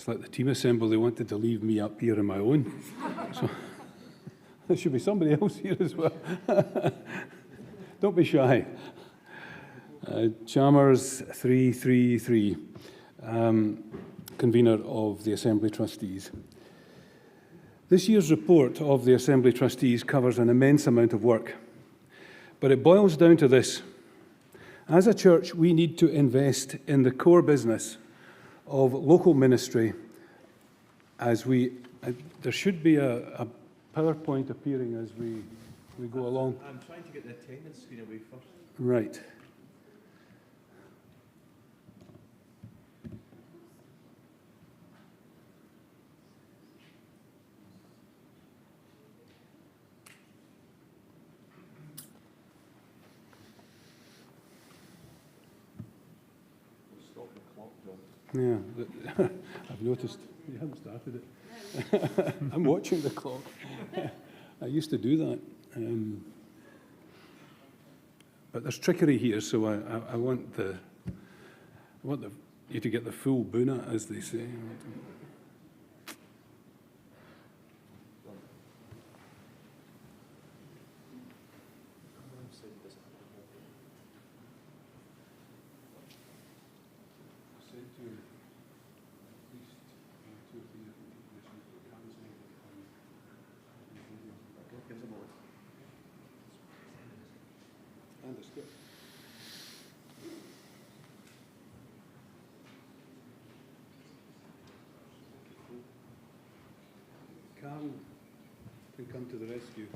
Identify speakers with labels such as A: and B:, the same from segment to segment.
A: just like the team assemble, they wanted to leave me up here on my own. So there should be somebody else here as well. Don't be shy. Chalmers 333, convener of the Assembly Trustees. This year's report of the Assembly Trustees covers an immense amount of work, but it boils down to this. As a church, we need to invest in the core business of local ministry as we... there should be a PowerPoint appearing as we go along.
B: I'm trying to get the attendance screen away first.
A: Right. Yeah, I've noticed you haven't started it. I'm watching the clock. I used to do that. But there's trickery here, so I want you to get the full boona, as they say. Understood. Carl can come to the rescue.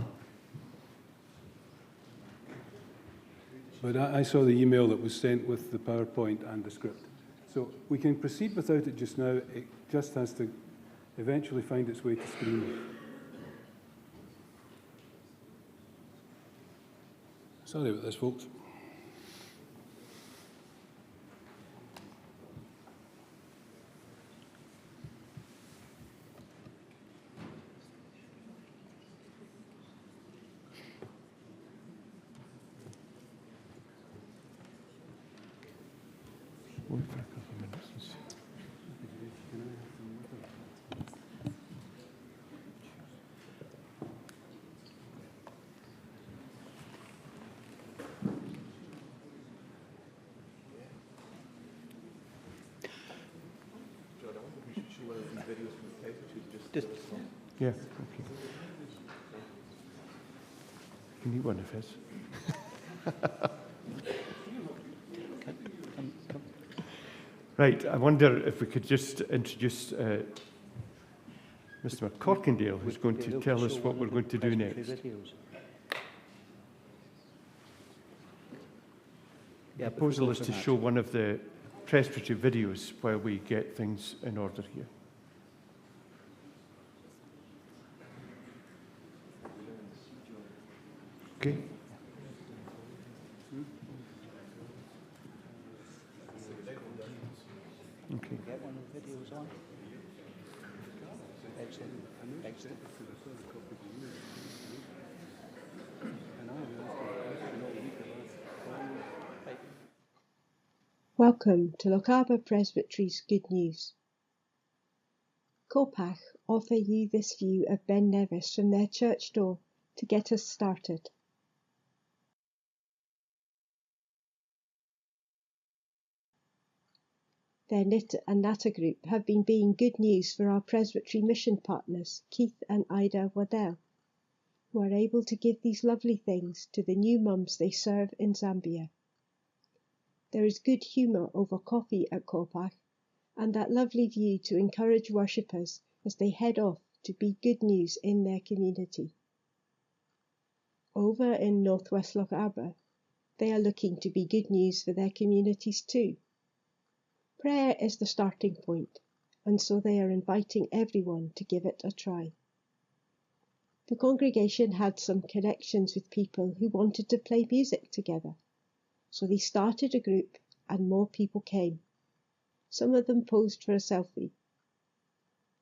A: But I saw the email that was sent with the PowerPoint and the script. So we can proceed without it just now. It just has to eventually find its way to screen. Sorry about this, folks.
C: Yeah, okay. You need one of his. Right, I wonder if we could just introduce Mr. McCorkindale, who's going to tell us what we're going to do next. The proposal is to show one of the Presbytery videos while we get things in order here. Okay. Okay.
D: Get one of the videos on. Excellent. Excellent.
E: Welcome to Lochaber Presbytery's Good News. Copach offer you this view of Ben Nevis from their church door to get us started. Their Knit and Natter group have been being good news for our Presbytery mission partners, Keith and Ida Waddell, who are able to give these lovely things to the new mums they serve in Zambia. There is good humour over coffee at Copach, and that lovely view to encourage worshippers as they head off to be good news in their community. Over in northwest Lochaber, they are looking to be good news for their communities too. Prayer is the starting point, and so they are inviting everyone to give it a try. The congregation had some connections with people who wanted to play music together, so they started a group and more people came. Some of them posed for a selfie.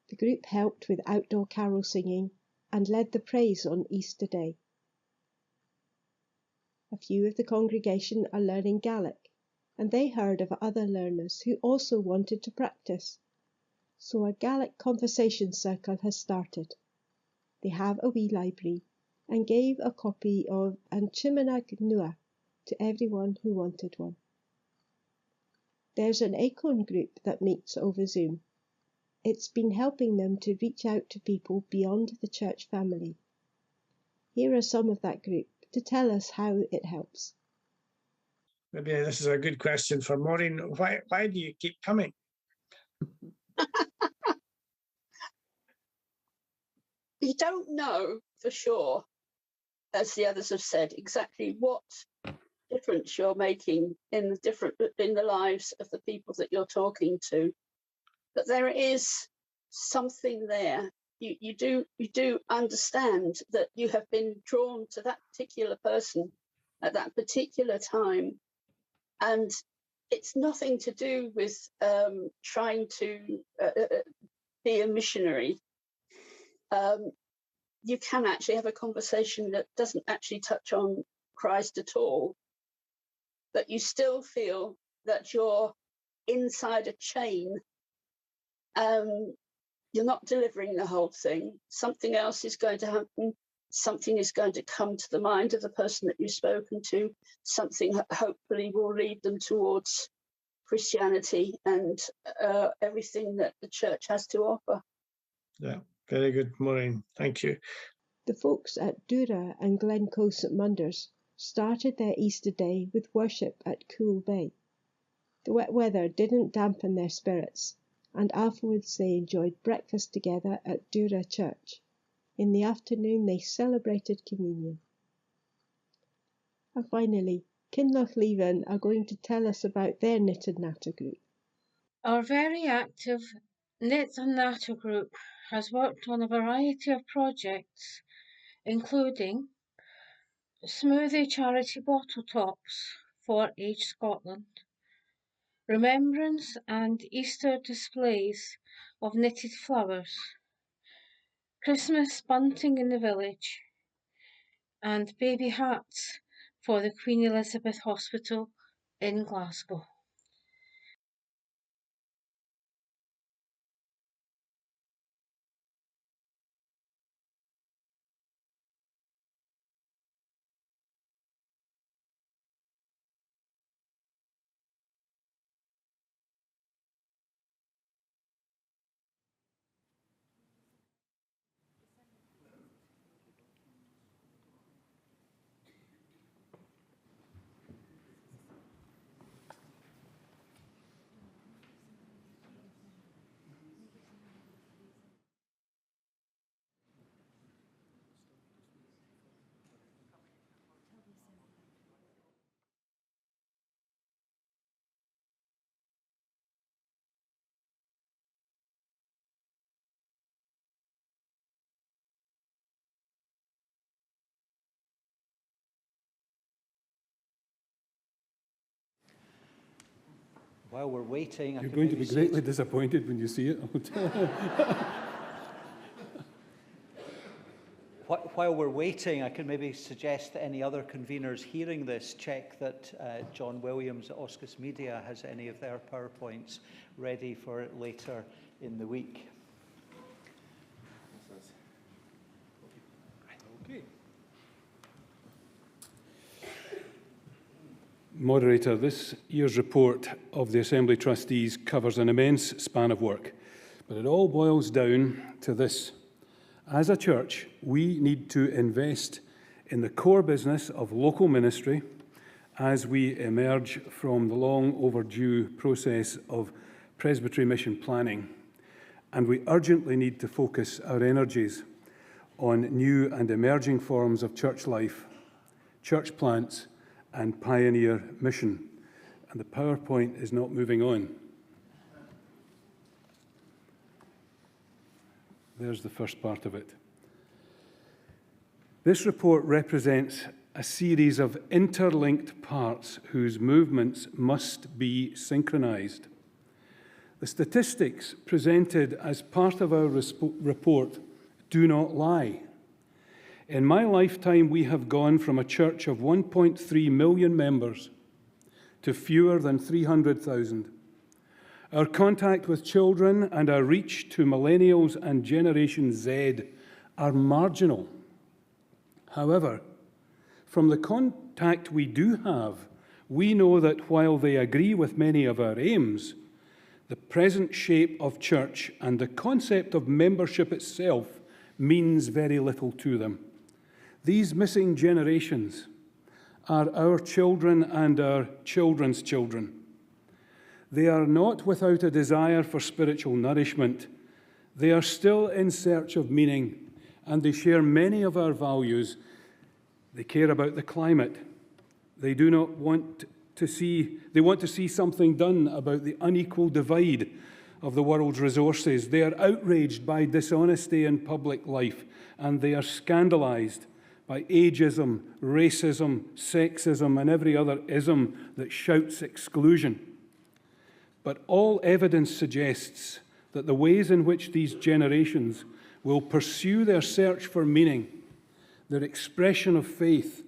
E: The group helped with outdoor carol singing and led the praise on Easter Day. A few of the congregation are learning Gaelic, and they heard of other learners who also wanted to practice. So a Gaelic conversation circle has started. They have a wee library and gave a copy of An Chimnach Nua to everyone who wanted one. There's an Acorn group that meets over Zoom. It's been helping them to reach out to people beyond the church family. Here are some of that group to tell us how it helps.
F: Maybe this is a good question for Maureen. Why do you keep coming?
D: We don't know for sure, as the others have said, exactly what difference you're making in the lives of the people that you're talking to. But there is something there. You do understand that you have been drawn to that particular person at that particular time, and it's nothing to do with trying to be a missionary. You can actually have a conversation that doesn't actually touch on Christ at all, but you still feel that you're inside a chain. You're not delivering the whole thing. Something else is going to happen. Something is going to come to the mind of the person that you've spoken to. Something hopefully will lead them towards Christianity and everything that the church has to offer.
F: Yeah, very good, Maureen. Thank you.
E: The folks at Dura and Glencoe St Munders started their Easter day with worship at Cool Bay. The wet weather didn't dampen their spirits, and afterwards they enjoyed breakfast together at Dura Church. In the afternoon they celebrated communion. And finally, Kinloch Leven are going to tell us about their Knit and Natter group.
G: Our very active Knit and Natter group has worked on a variety of projects, including smoothie charity bottle tops for Age Scotland, remembrance and Easter displays of knitted flowers, Christmas bunting in the village, and baby hats for the Queen Elizabeth Hospital in Glasgow.
D: While we're waiting,
A: You're going to be greatly disappointed when you see it.
D: While we're waiting, I could maybe suggest to any other conveners hearing this, check that John Williams at Oscus Media has any of their PowerPoints ready for later in the week.
A: Okay. Moderator, this year's report of the Assembly Trustees covers an immense span of work, but it all boils down to this. As a church, we need to invest in the core business of local ministry as we emerge from the long overdue process of Presbytery mission planning. And we urgently need to focus our energies on new and emerging forms of church life, church plants, and pioneer mission. And the PowerPoint is not moving on. There's the first part of it. This report represents a series of interlinked parts whose movements must be synchronized. The statistics presented as part of our report do not lie. In my lifetime, we have gone from a church of 1.3 million members to fewer than 300,000. Our contact with children and our reach to millennials and Generation Z are marginal. However, from the contact we do have, we know that while they agree with many of our aims, the present shape of church and the concept of membership itself means very little to them. These missing generations are our children and our children's children. They are not without a desire for spiritual nourishment. They are still in search of meaning, and they share many of our values. They care about the climate. They want to see something done about the unequal divide of the world's resources. They are outraged by dishonesty in public life, and they are scandalized by ageism, racism, sexism, and every other ism that shouts exclusion. But all evidence suggests that the ways in which these generations will pursue their search for meaning, their expression of faith,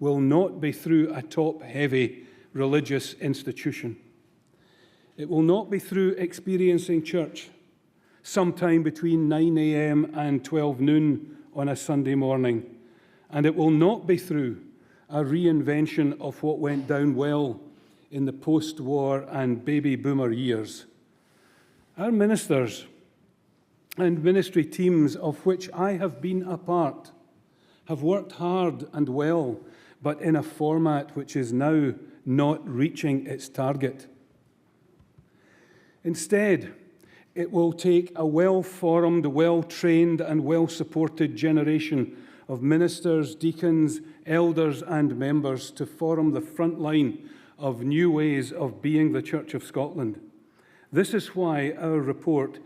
A: will not be through a top-heavy religious institution. It will not be through experiencing church sometime between 9 a.m. and 12 noon on a Sunday morning. And it will not be through a reinvention of what went down well in the post-war and baby boomer years. Our ministers and ministry teams, of which I have been a part, have worked hard and well, but in a format which is now not reaching its target. Instead, it will take a well-formed, well-trained, and well-supported generation of ministers, deacons, elders, and members to form the front line of new ways of being the Church of Scotland. This is why our report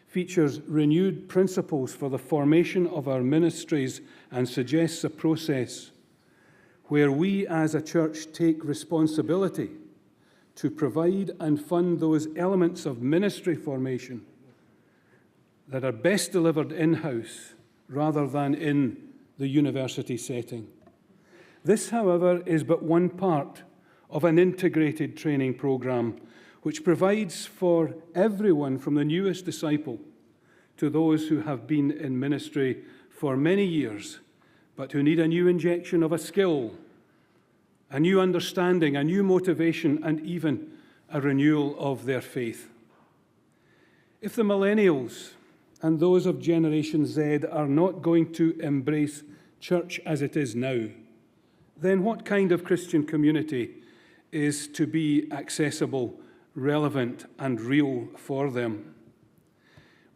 A: features renewed principles for the formation of our ministries and suggests a process where we as a church take responsibility to provide and fund those elements of ministry formation that are best delivered in-house rather than in the university setting. This, however, is but one part of an integrated training programme which provides for everyone from the newest disciple to those who have been in ministry for many years, but who need a new injection of a skill, a new understanding, a new motivation, and even a renewal of their faith. If the millennials and those of Generation Z are not going to embrace church as it is now, then what kind of Christian community is to be accessible, relevant, and real for them?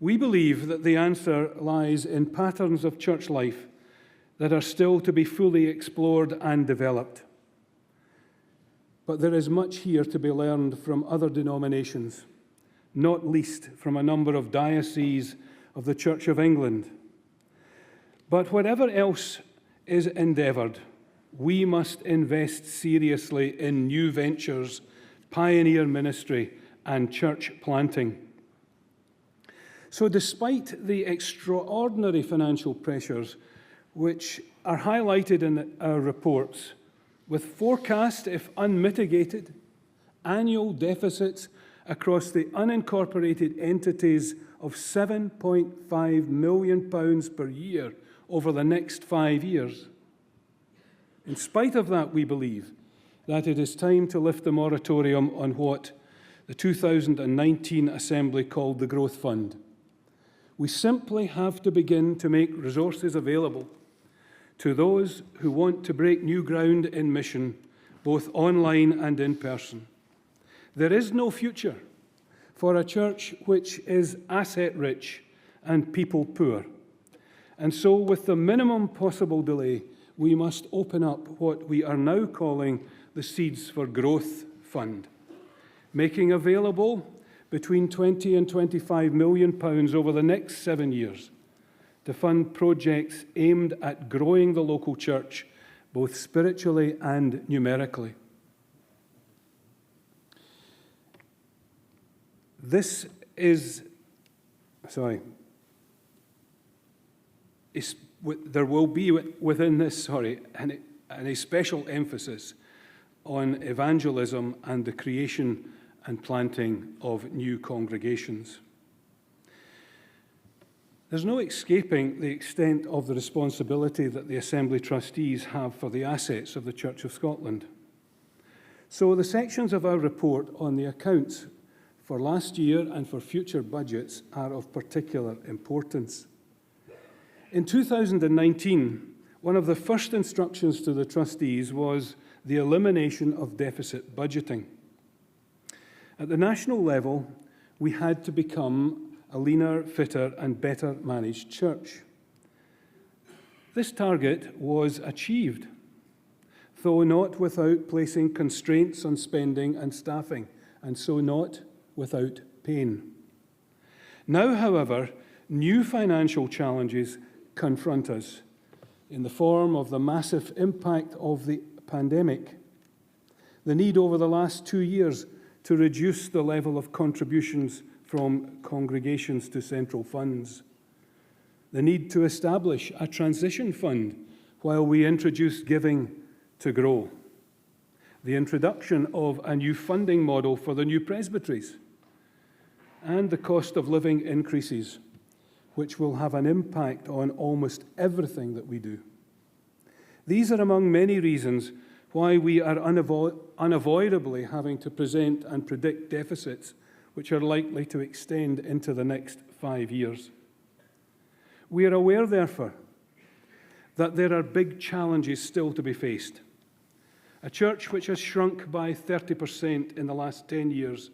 A: We believe that the answer lies in patterns of church life that are still to be fully explored and developed. But there is much here to be learned from other denominations, not least from a number of dioceses of the Church of England. But whatever else is endeavoured, we must invest seriously in new ventures, pioneer ministry, and church planting. So despite the extraordinary financial pressures which are highlighted in our reports, with forecast, if unmitigated, annual deficits across the unincorporated entities of £7.5 million per year over the next 5 years. In spite of that, we believe that it is time to lift the moratorium on what the 2019 Assembly called the Growth Fund. We simply have to begin to make resources available to those who want to break new ground in mission, both online and in person. There is no future for a church which is asset-rich and people-poor. And so, with the minimum possible delay, we must open up what we are now calling the Seeds for Growth Fund, making available between £20 and £25 million over the next 7 years to fund projects aimed at growing the local church, both spiritually and numerically. There will be within this, a special emphasis on evangelism and the creation and planting of new congregations. There's no escaping the extent of the responsibility that the Assembly Trustees have for the assets of the Church of Scotland. So the sections of our report on the accounts for last year and for future budgets are of particular importance. In 2019, one of the first instructions to the trustees was the elimination of deficit budgeting. At the national level, we had to become a leaner, fitter, and better managed church. This target was achieved, though not without placing constraints on spending and staffing, and so not without pain. Now, however, new financial challenges confront us in the form of the massive impact of the pandemic, the need over the last 2 years to reduce the level of contributions from congregations to central funds, the need to establish a transition fund while we introduce giving to grow, the introduction of a new funding model for the new presbyteries, and the cost of living increases, which will have an impact on almost everything that we do. These are among many reasons why we are unavoidably having to present and predict deficits which are likely to extend into the next 5 years. We are aware, therefore, that there are big challenges still to be faced. A church which has shrunk by 30% in the last 10 years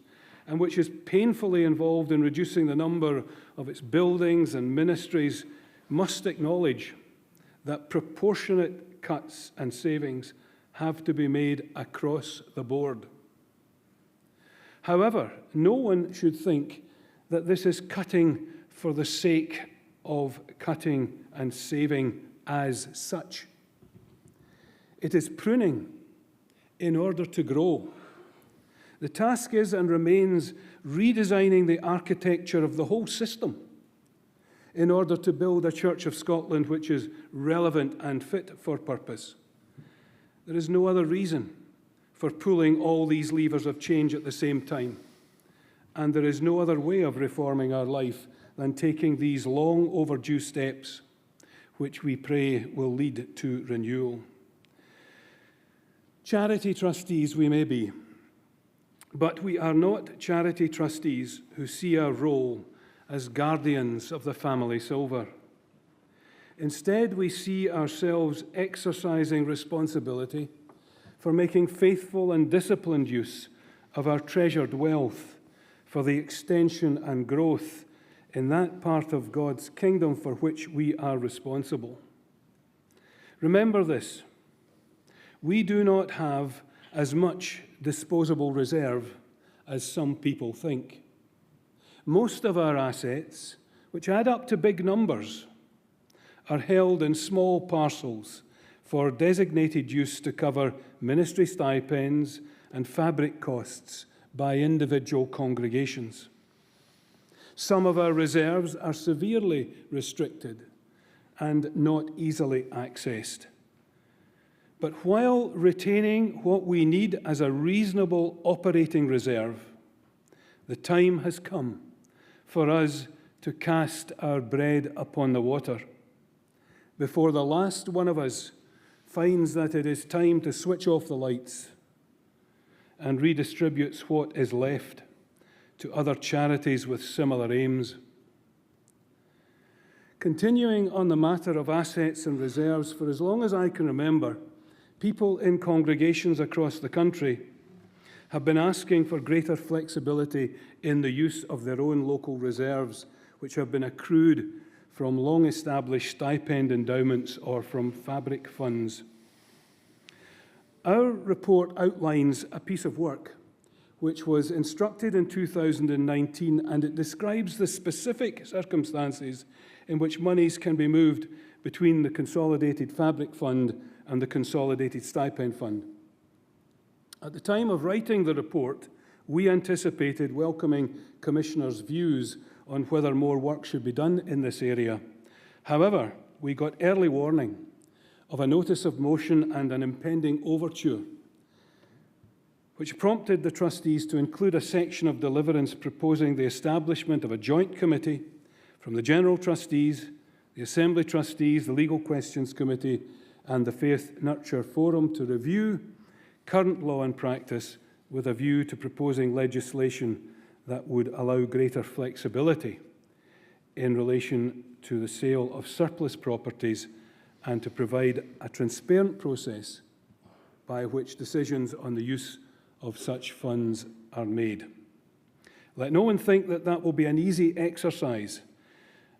A: and which is painfully involved in reducing the number of its buildings and ministries must acknowledge that proportionate cuts and savings have to be made across the board. However, no one should think that this is cutting for the sake of cutting and saving as such. It is pruning in order to grow. The task is and remains redesigning the architecture of the whole system in order to build a Church of Scotland which is relevant and fit for purpose. There is no other reason for pulling all these levers of change at the same time. And there is no other way of reforming our life than taking these long overdue steps, which we pray will lead to renewal. Charity trustees we may be, but we are not charity trustees who see our role as guardians of the family silver. Instead, we see ourselves exercising responsibility for making faithful and disciplined use of our treasured wealth for the extension and growth in that part of God's kingdom for which we are responsible. Remember this: we do not have as much disposable reserve as some people think. Most of our assets, which add up to big numbers, are held in small parcels for designated use to cover ministry stipends and fabric costs by individual congregations. Some of our reserves are severely restricted and not easily accessed. But while retaining what we need as a reasonable operating reserve, the time has come for us to cast our bread upon the water before the last one of us finds that it is time to switch off the lights and redistributes what is left to other charities with similar aims. Continuing on the matter of assets and reserves, for as long as I can remember, people in congregations across the country have been asking for greater flexibility in the use of their own local reserves, which have been accrued from long-established stipend endowments or from fabric funds. Our report outlines a piece of work which was instructed in 2019, and it describes the specific circumstances in which monies can be moved between the Consolidated Fabric Fund and the Consolidated Stipend Fund. At the time of writing the report, we anticipated welcoming Commissioners' views on whether more work should be done in this area. However, we got early warning of a notice of motion and an impending overture. which prompted the trustees to include a section of deliverance proposing the establishment of a joint committee from the General Trustees, the Assembly Trustees, the Legal Questions Committee, and the Faith Nurture Forum to review current law and practice with a view to proposing legislation that would allow greater flexibility in relation to the sale of surplus properties and to provide a transparent process by which decisions on the use of such funds are made. Let no one think that that will be an easy exercise.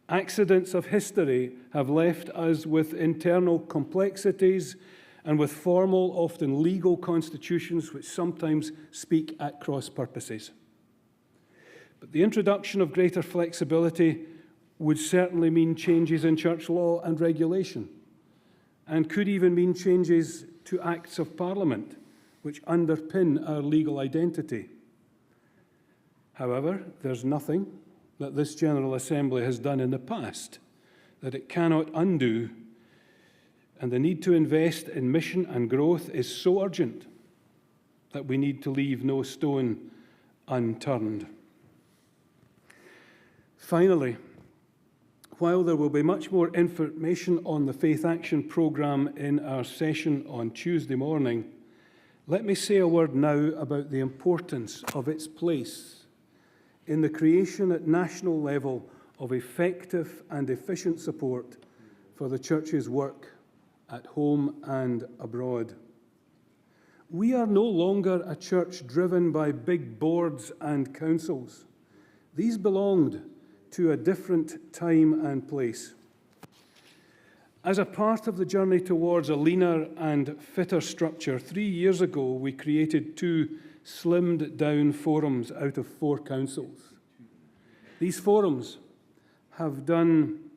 A: Accidents of history have left us with internal complexities and with formal, often legal constitutions which sometimes speak at cross purposes. But the introduction of greater flexibility would certainly mean changes in church law and regulation, and could even mean changes to acts of Parliament which underpin our legal identity. However, there's nothing that this General Assembly has done in the past that it cannot undo, and the need to invest in mission and growth is so urgent that we need to leave no stone unturned. Finally, while there will be much more information on the Faith Action Programme in our session on Tuesday morning, let me say a word now about the importance of its place in the creation at national level of effective and efficient support for the Church's work at home and abroad. We are no longer a church driven by big boards and councils. These belonged to a different time and place. As a part of the journey towards a leaner and fitter structure, 3 years ago we created 2 slimmed-down forums out of 4 councils. These forums have done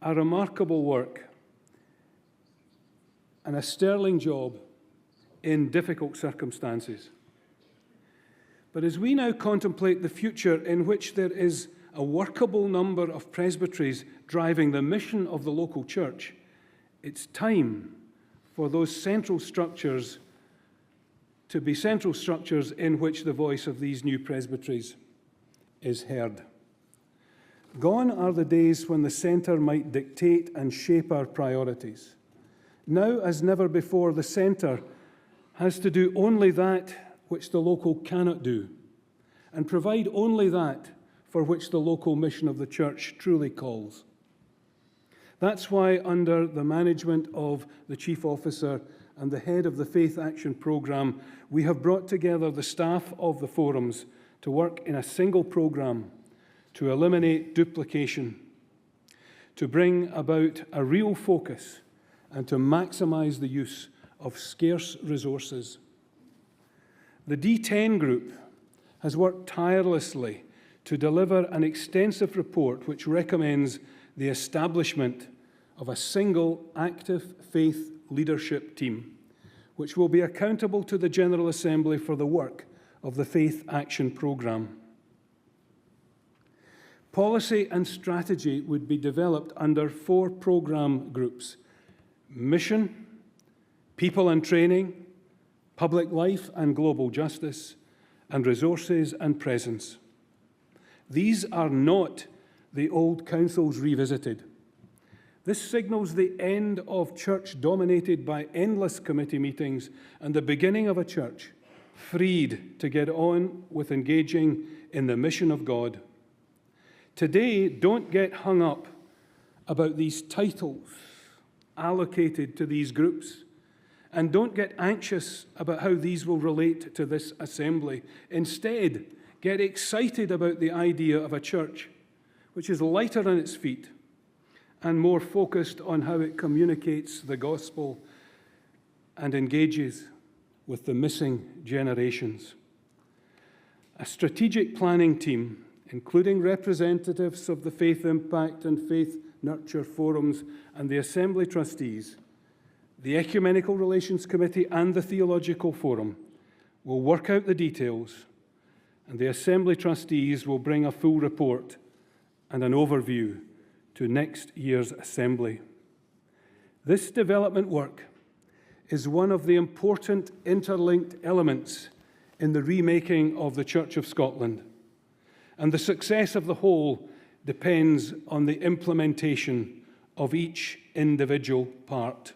A: a remarkable work and a sterling job in difficult circumstances. But as we now contemplate the future in which there is a workable number of presbyteries driving the mission of the local church, it's time for those central structures to be central structures in which the voice of these new presbyteries is heard. Gone are the days when the centre might dictate and shape our priorities. Now, as never before, the centre has to do only that which the local cannot do, and provide only that for which the local mission of the church truly calls. That's why, under the management of the Chief Officer and the head of the Faith Action Programme, we have brought together the staff of the forums to work in a single programme to eliminate duplication, to bring about a real focus, and to maximise the use of scarce resources. The D10 group has worked tirelessly to deliver an extensive report which recommends the establishment of a single active faith leadership team, which will be accountable to the General Assembly for the work of the Faith Action Programme. Policy and strategy would be developed under 4 programme groups: mission, people and training, public life and global justice, and resources and presence. These are not the old councils revisited. This signals the end of church dominated by endless committee meetings and the beginning of a church freed to get on with engaging in the mission of God. Today, don't get hung up about these titles allocated to these groups, and don't get anxious about how these will relate to this assembly. Instead, get excited about the idea of a church which is lighter on its feet and more focused on how it communicates the gospel and engages with the missing generations. A strategic planning team, including representatives of the Faith Impact and Faith Nurture Forums and the Assembly Trustees, the Ecumenical Relations Committee and the Theological Forum, will work out the details, and the Assembly Trustees will bring a full report and an overview to next year's Assembly. This development work is one of the important interlinked elements in the remaking of the Church of Scotland, and the success of the whole depends on the implementation of each individual part.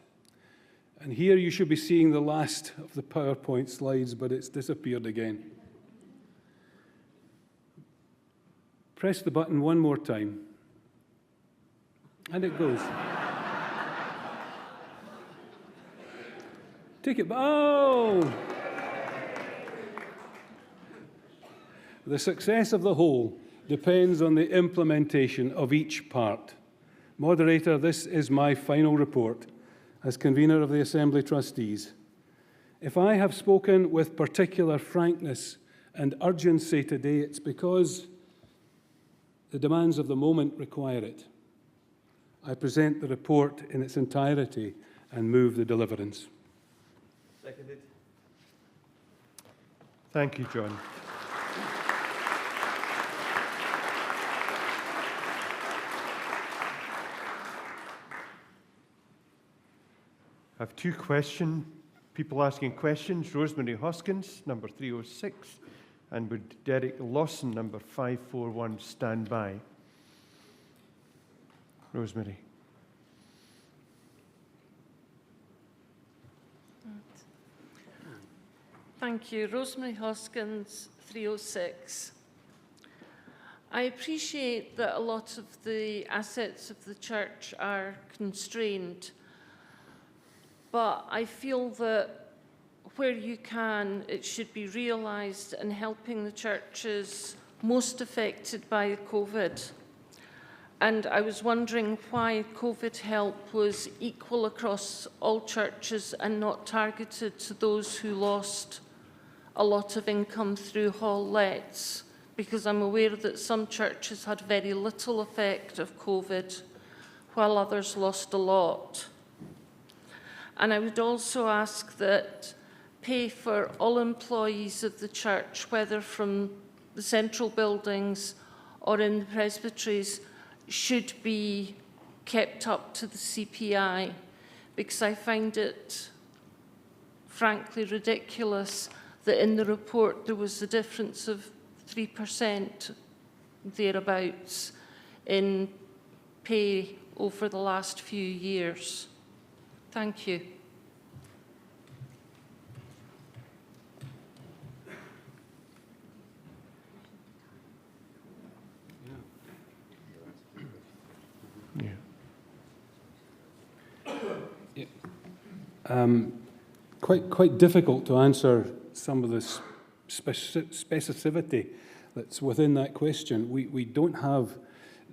A: And here you should be seeing the last of the PowerPoint slides, but it's disappeared again. Press the button one more time, and it goes. Take it. Oh! The success of the whole depends on the implementation of each part. Moderator, this is my final report as convener of the Assembly Trustees. If I have spoken with particular frankness and urgency today, it's because the demands of the moment require it. I present the report in its entirety and move the deliverance.
B: Seconded.
C: Thank you, John. I have two people asking questions. Rosemary Hoskins, number 306, and would Derek Lawson, number 541, stand by? Rosemary.
H: Thank you. Rosemary Hoskins, 306. I appreciate that a lot of the assets of the church are constrained, but I feel that where you can, it should be realised in helping the churches most affected by COVID. And I was wondering why COVID help was equal across all churches and not targeted to those who lost a lot of income through hall lets, because I'm aware that some churches had very little effect of COVID, while others lost a lot. And I would also ask that pay for all employees of the church, whether from the central buildings or in the presbyteries, should be kept up to the CPI, because I find it frankly ridiculous that in the report there was a difference of 3% thereabouts in pay over the last few years. Thank you.
A: Quite difficult to answer some of the specificity that's within that question. We don't have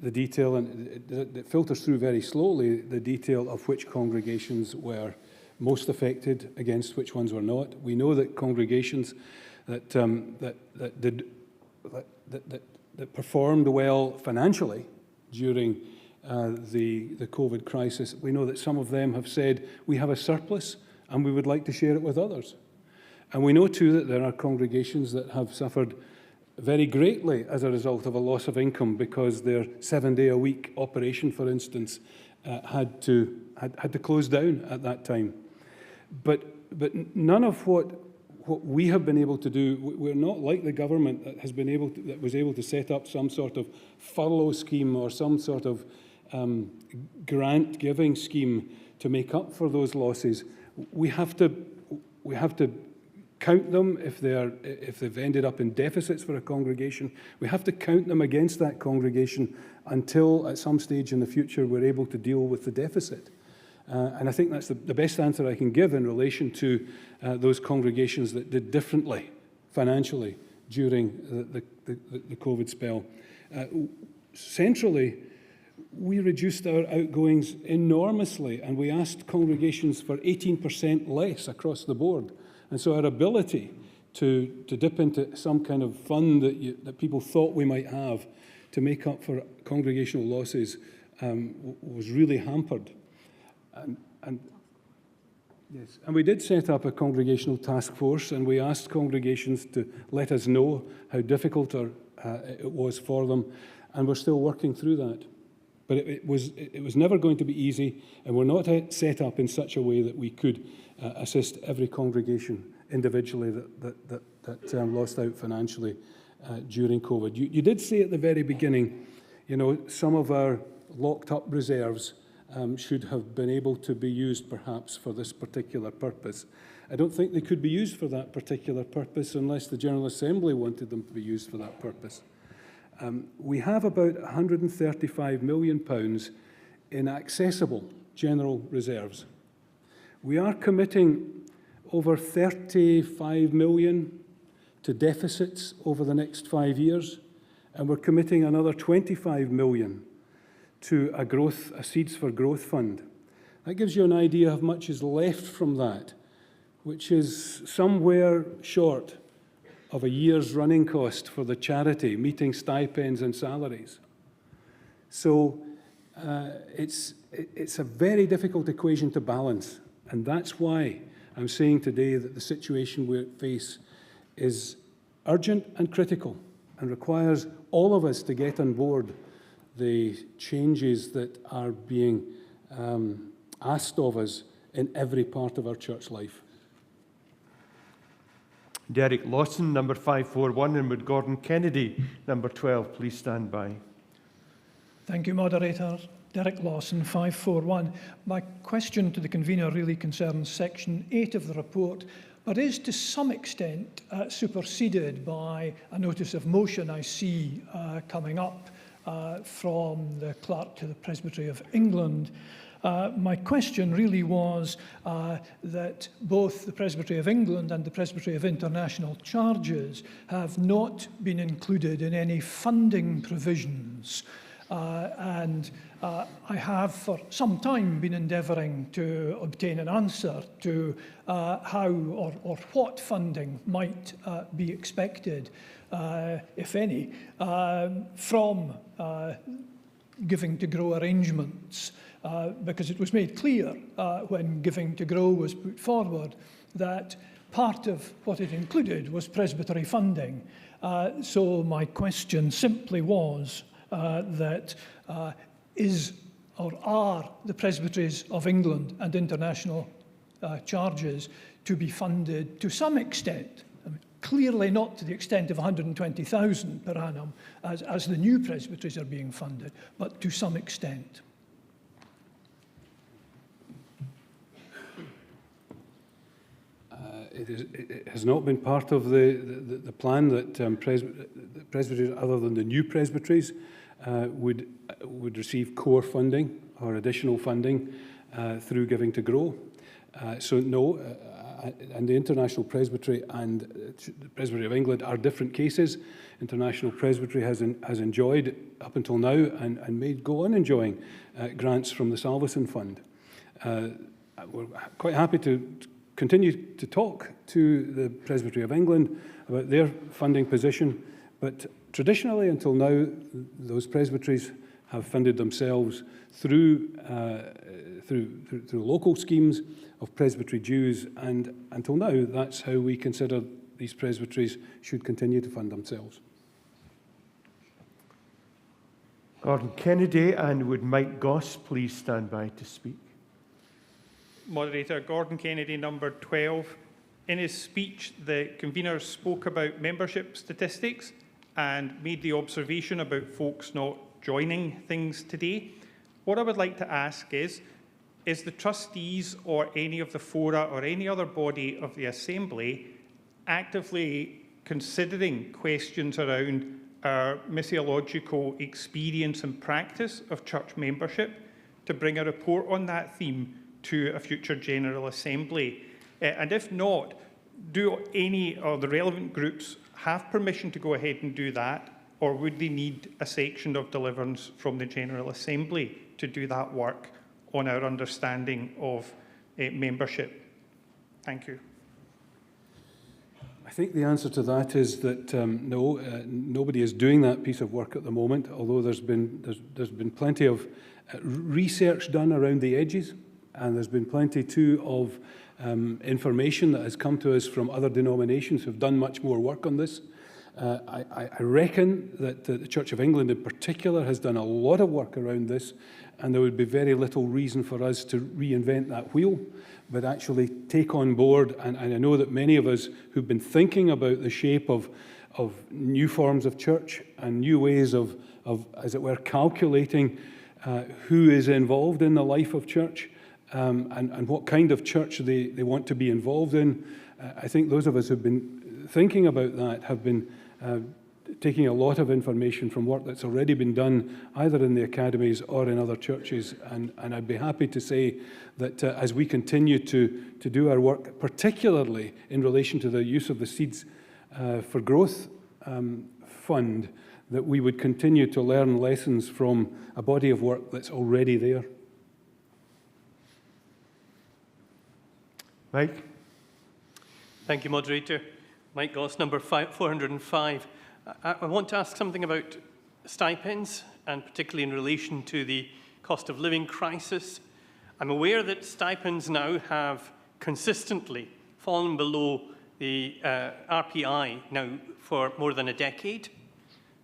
A: the detail, and it filters through very slowly, the detail of which congregations were most affected against which ones were not. We know that congregations that performed well financially during the COVID crisis, we know that some of them have said, we have a surplus and we would like to share it with others. And we know too that there are congregations that have suffered very greatly as a result of a loss of income because their 7-day-a-week operation, for instance, had to close down at that time. But none of what we have been able to do, we're not like the government that was able to set up some sort of furlough scheme or some sort of grant giving scheme to make up for those losses. We have to count them if they've ended up in deficits for a congregation. We have to count them against that congregation until at some stage in the future we're able to deal with the deficit. And I think that's the best answer I can give in relation to those congregations that did differently financially during the COVID spell. Centrally, we reduced our outgoings enormously, and we asked congregations for 18% less across the board. And so our ability to dip into some kind of fund that people thought we might have to make up for congregational losses was really hampered. And we did set up a congregational task force, and we asked congregations to let us know how difficult it was for them, and we're still working through that. But it was never going to be easy, and we're not set up in such a way that we could assist every congregation individually that that lost out financially during COVID. You did say at the very beginning, you know, some of our locked up reserves should have been able to be used perhaps for this particular purpose. I don't think they could be used for that particular purpose unless the General Assembly wanted them to be used for that purpose. We have about £135 million in accessible general reserves. We are committing over 35 million to deficits over the next 5 years, and we're committing another 25 million to a Seeds for Growth fund. That gives you an idea of how much is left from that, which is somewhere short of a year's running cost for the charity, meeting stipends and salaries. So it's a very difficult equation to balance, and that's why I'm saying today that the situation we face is urgent and critical and requires all of us to get on board the changes that are being asked of us in every part of our church life.
C: Derek Lawson, number 541, and would Gordon Kennedy, number 12, please stand by.
I: Thank you, Moderator. Derek Lawson, 541. My question to the convener really concerns section 8 of the report, but is to some extent superseded by a notice of motion I see coming up from the clerk to the Presbytery of England. My question really was that both the Presbytery of England and the Presbytery of International Charges have not been included in any funding provisions. And I have for some time been endeavouring to obtain an answer to how or what funding might be expected, if any, from Giving to Grow arrangements, because it was made clear when Giving to Grow was put forward that part of what it included was presbytery funding. So my question simply was that is or are the Presbyteries of England and International Charges to be funded to some extent? I mean, clearly not to the extent of 120,000 per annum as the new presbyteries are being funded, but to some extent.
A: It has not been part of the plan that presbyteries, other than the new presbyteries, would receive core funding or additional funding through Giving to Grow. So no, and the International Presbytery and the Presbytery of England are different cases. International Presbytery has enjoyed up until now and may go on enjoying grants from the Salvation Fund. We're quite happy to continue to talk to the Presbytery of England about their funding position, but traditionally until now those presbyteries have funded themselves through local schemes of presbytery dues, and until now that's how we consider these presbyteries should continue to fund themselves.
C: Gordon Kennedy, and would Mike Goss please stand by to speak?
J: Moderator, Gordon Kennedy, number 12. In his speech, the convener spoke about membership statistics and made the observation about folks not joining things today. What I would like to ask is the trustees or any of the fora or any other body of the Assembly actively considering questions around our missiological experience and practice of church membership to bring a report on that theme to a future General Assembly? And if not, do any of the relevant groups have permission to go ahead and do that, or would they need a section of deliverance from the General Assembly to do that work on our understanding of membership? Thank you.
A: I think the answer to that is that no, nobody is doing that piece of work at the moment, although there's been plenty of research done around the edges, and there's been plenty too of information that has come to us from other denominations who've done much more work on this. I reckon that the Church of England in particular has done a lot of work around this, and there would be very little reason for us to reinvent that wheel, but actually take on board, and I know that many of us who've been thinking about the shape of new forms of church and new ways of as it were, calculating who is involved in the life of church and what kind of church they want to be involved in. I think those of us who've been thinking about that have been taking a lot of information from work that's already been done either in the academies or in other churches, and I'd be happy to say that as we continue to do our work, particularly in relation to the use of the Seeds for Growth fund, that we would continue to learn lessons from a body of work that's already there.
C: Mike?
K: Thank you, Moderator. Mike Goss, number 405. I want to ask something about stipends, and particularly in relation to the cost of living crisis. I'm aware that stipends now have consistently fallen below the RPI now for more than a decade.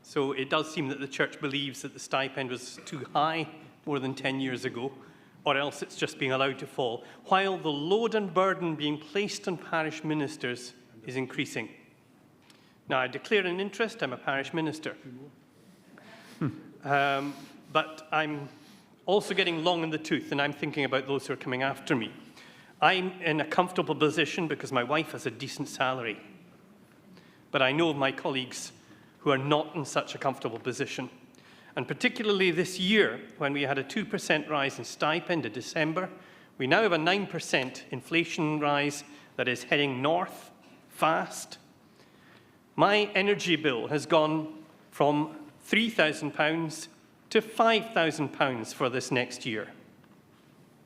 K: So it does seem that the Church believes that the stipend was too high more than 10 years ago, or else it's just being allowed to fall, while the load and burden being placed on parish ministers is increasing. Now, I declare an interest. I'm a parish minister. But I'm also getting long in the tooth, and I'm thinking about those who are coming after me. I'm in a comfortable position because my wife has a decent salary. But I know of my colleagues who are not in such a comfortable position. And particularly this year, when we had a 2% rise in stipend in December, we now have a 9% inflation rise that is heading north fast. My energy bill has gone from £3,000 to £5,000 for this next year.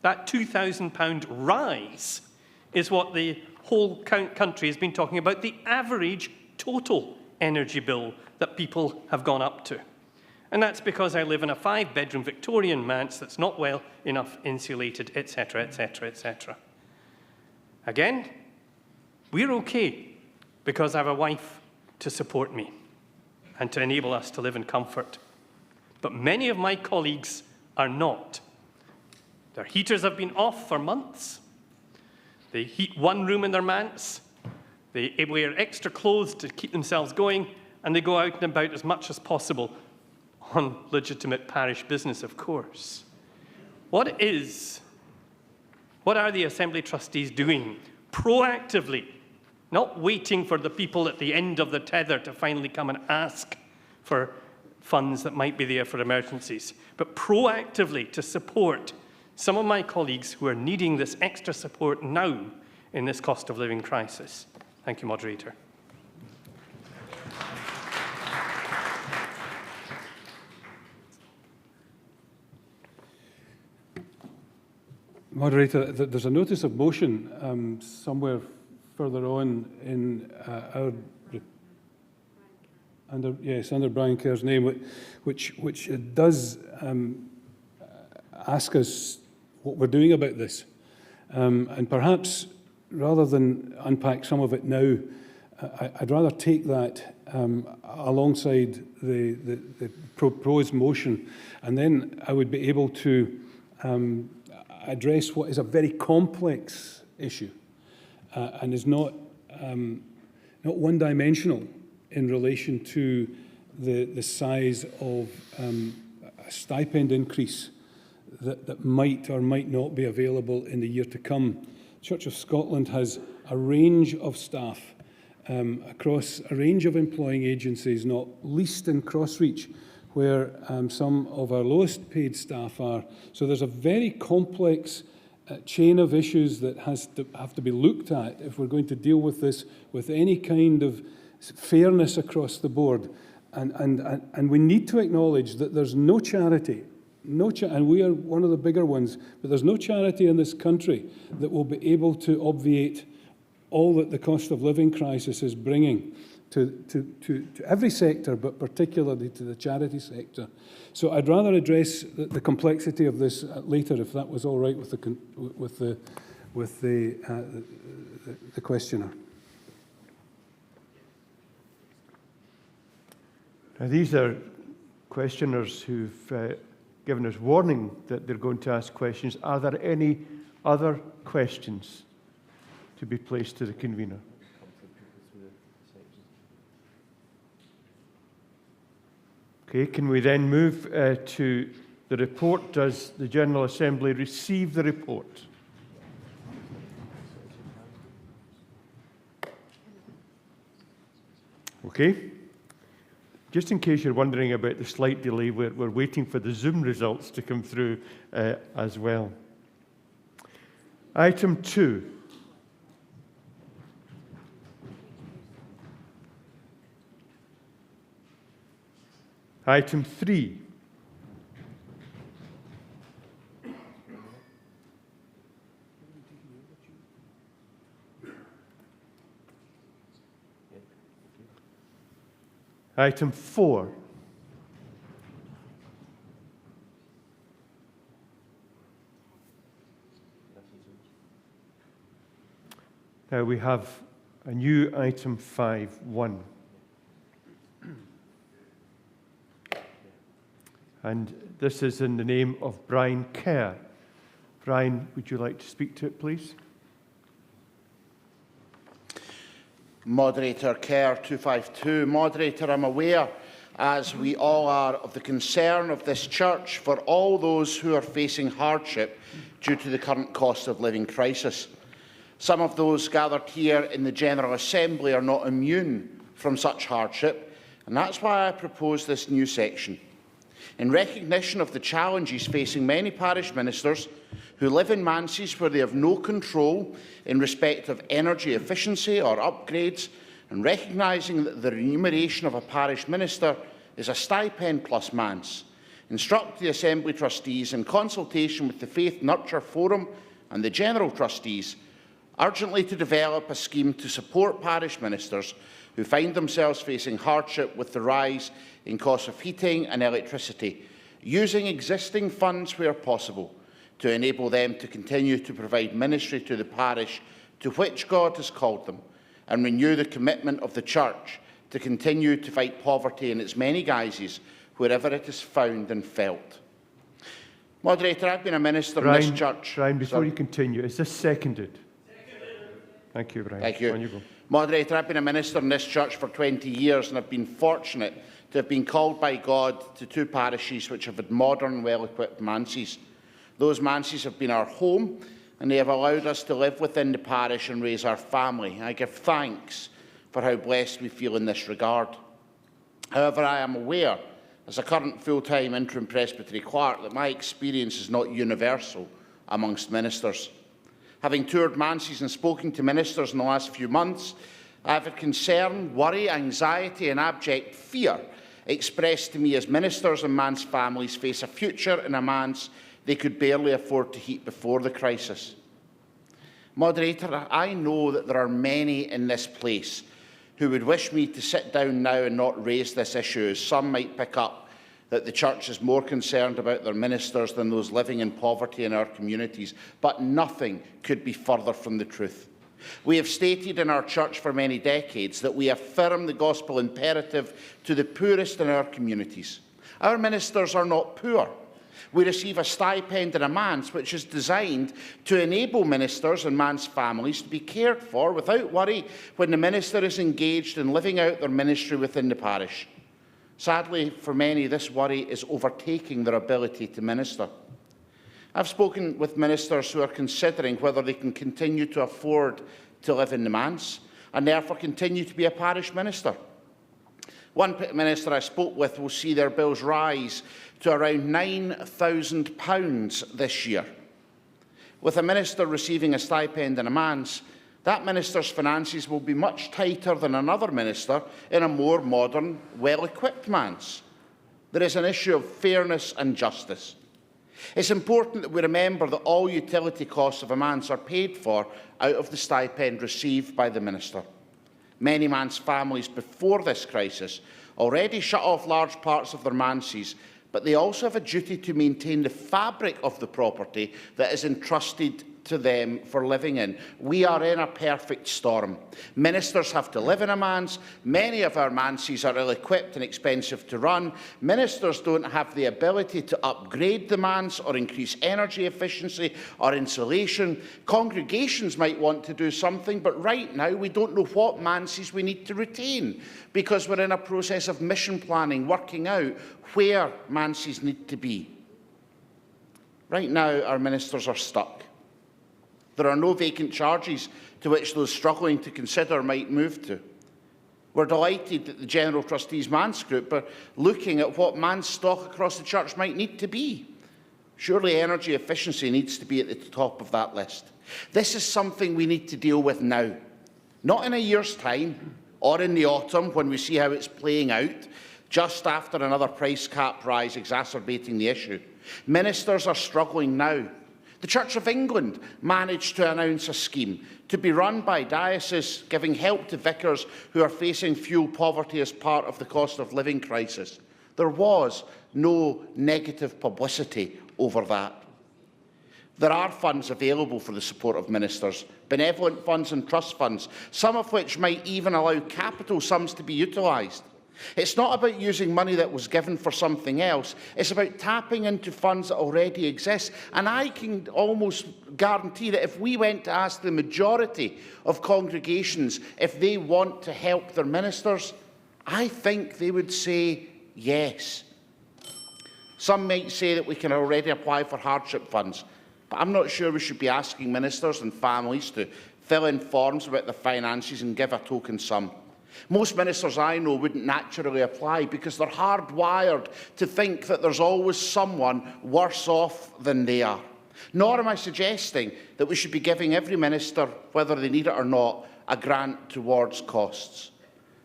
K: That £2,000 rise is what the whole country has been talking about, the average total energy bill that people have gone up to. And that's because I live in a 5-bedroom Victorian manse that's not well enough insulated, etc., etc., etc. Again, we're okay because I have a wife to support me and to enable us to live in comfort. But many of my colleagues are not. Their heaters have been off for months. They heat one room in their manse. They wear extra clothes to keep themselves going, and they go out and about as much as possible on legitimate parish business, of course. What are the Assembly trustees doing proactively, not waiting for the people at the end of the tether to finally come and ask for funds that might be there for emergencies, but proactively to support some of my colleagues who are needing this extra support now in this cost of living crisis? Thank you, Moderator.
A: Moderator, there's a notice of motion somewhere further on in under Brian Kerr's name, which does ask us what we're doing about this. And perhaps, rather than unpack some of it now, I'd rather take that alongside the proposed motion, and then I would be able to address what is a very complex issue and is not one-dimensional in relation to the size of a stipend increase that might or might not be available in the year to come. Church of Scotland has a range of staff across a range of employing agencies, not least in Crossreach, where some of our lowest paid staff are. So there's a very complex chain of issues that have to be looked at if we're going to deal with this with any kind of fairness across the board. And we need to acknowledge that there's no charity, and we are one of the bigger ones, but there's no charity in this country that will be able to obviate all that the cost of living crisis is bringing to every sector, but particularly to the charity sector. So I'd rather address the complexity of this later, if that was all right with the questioner.
C: Now, these are questioners who've given us warning that they're going to ask questions. Are there any other questions to be placed to the convener? Okay, can we then move to the report? Does the General Assembly receive the report? Okay. Just in case you're wondering about the slight delay, we're waiting for the Zoom results to come through as well. Item 2. Item 3. Item 4. Now we have a new item 5.1. And this is in the name of Brian Kerr. Brian, would you like to speak to it, please?
L: Moderator Kerr 252. Moderator, I'm aware, as we all are, of the concern of this church for all those who are facing hardship due to the current cost of living crisis. Some of those gathered here in the General Assembly are not immune from such hardship, and that's why I propose this new section. In recognition of the challenges facing many parish ministers who live in manses where they have no control in respect of energy efficiency or upgrades, and recognising that the remuneration of a parish minister is a stipend plus manse, instruct the Assembly Trustees, in consultation with the Faith Nurture Forum and the General Trustees, urgently to develop a scheme to support parish ministers who find themselves facing hardship with the rise in costs of heating and electricity, using existing funds where possible to enable them to continue to provide ministry to the parish to which God has called them, and renew the commitment of the Church to continue to fight poverty in its many guises wherever it is found and felt. Moderator, I've been a minister in this church.
C: Brian, before you continue, is this seconded? Thank you, Brian.
L: Thank you.
C: On you go.
L: Moderator, I've been a minister in this church for 20 years and I've been fortunate to have been called by God to 2 parishes which have had modern, well-equipped manses. Those manses have been our home and they have allowed us to live within the parish and raise our family. I give thanks for how blessed we feel in this regard. However, I am aware, as a current full-time interim Presbytery clerk, that my experience is not universal amongst ministers. Having toured manses and spoken to ministers in the last few months, I have had concern, worry, anxiety and abject fear expressed to me as ministers and manse families face a future in a manse they could barely afford to heat before the crisis. Moderator, I know that there are many in this place who would wish me to sit down now and not raise this issue, as some might pick up that the Church is more concerned about their ministers than those living in poverty in our communities, but nothing could be further from the truth. We have stated in our Church for many decades that we affirm the gospel imperative to the poorest in our communities. Our ministers are not poor. We receive a stipend and a manse which is designed to enable ministers and manse families to be cared for without worry when the minister is engaged in living out their ministry within the parish. Sadly, for many, this worry is overtaking their ability to minister. I've spoken with ministers who are considering whether they can continue to afford to live in the manse and therefore continue to be a parish minister. One minister I spoke with will see their bills rise to around £9,000 this year. With a minister receiving a stipend and a manse, that minister's finances will be much tighter than another minister in a more modern, well-equipped manse. There is an issue of fairness and justice. It's important that we remember that all utility costs of a manse are paid for out of the stipend received by the minister. Many manse families before this crisis already shut off large parts of their manses, but they also have a duty to maintain the fabric of the property that is entrusted to them for living in. We are in a perfect storm. Ministers have to live in a manse. Many of our manses are ill-equipped and expensive to run. Ministers don't have the ability to upgrade the manse or increase energy efficiency or insulation. Congregations might want to do something, but right now we don't know what manses we need to retain, because we're in a process of mission planning, working out where manses need to be. Right now, our ministers are stuck. There are no vacant charges to which those struggling to consider might move to. We're delighted that the General Trustees Manse Group are looking at what manse stock across the church might need to be. Surely energy efficiency needs to be at the top of that list. This is something we need to deal with now, not in a year's time or in the autumn when we see how it's playing out, just after another price cap rise exacerbating the issue. Ministers are struggling now. The Church of England managed to announce a scheme to be run by dioceses, giving help to vicars who are facing fuel poverty as part of the cost of living crisis. There was no negative publicity over that. There are funds available for the support of ministers, benevolent funds and trust funds, some of which might even allow capital sums to be utilised. It's not about using money that was given for something else. It's about tapping into funds that already exist. And I can almost guarantee that if we went to ask the majority of congregations if they want to help their ministers, I think they would say yes. Some might say that we can already apply for hardship funds, but I'm not sure we should be asking ministers and families to fill in forms about their finances and give a token sum. Most ministers I know wouldn't naturally apply because they're hardwired to think that there's always someone worse off than they are. Nor am I suggesting that we should be giving every minister, whether they need it or not, a grant towards costs.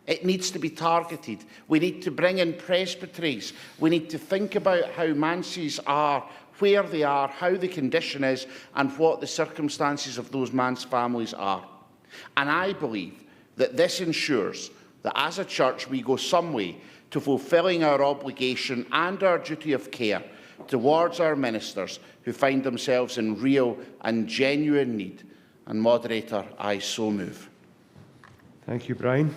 L: It needs to be targeted. We need to bring in presbyteries. We need to think about how manses are, where they are, how the condition is, and what the circumstances of those manse families are. And I believe that this ensures that as a church we go some way to fulfilling our obligation and our duty of care towards our ministers who find themselves in real and genuine need. And Moderator, I so move.
C: Thank you, Brian.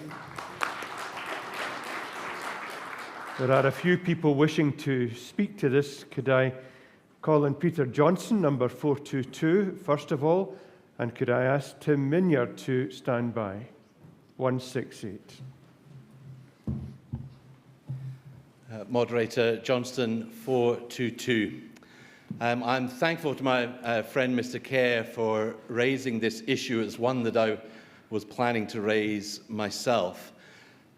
C: There are a few people wishing to speak to this. Could I call on Peter Johnson, number 422, first of all, and could I ask Tim Minyard to stand by? 168.
M: Moderator Johnston, 422. I'm thankful to my friend Mr. Kerr for raising this issue as one that I was planning to raise myself.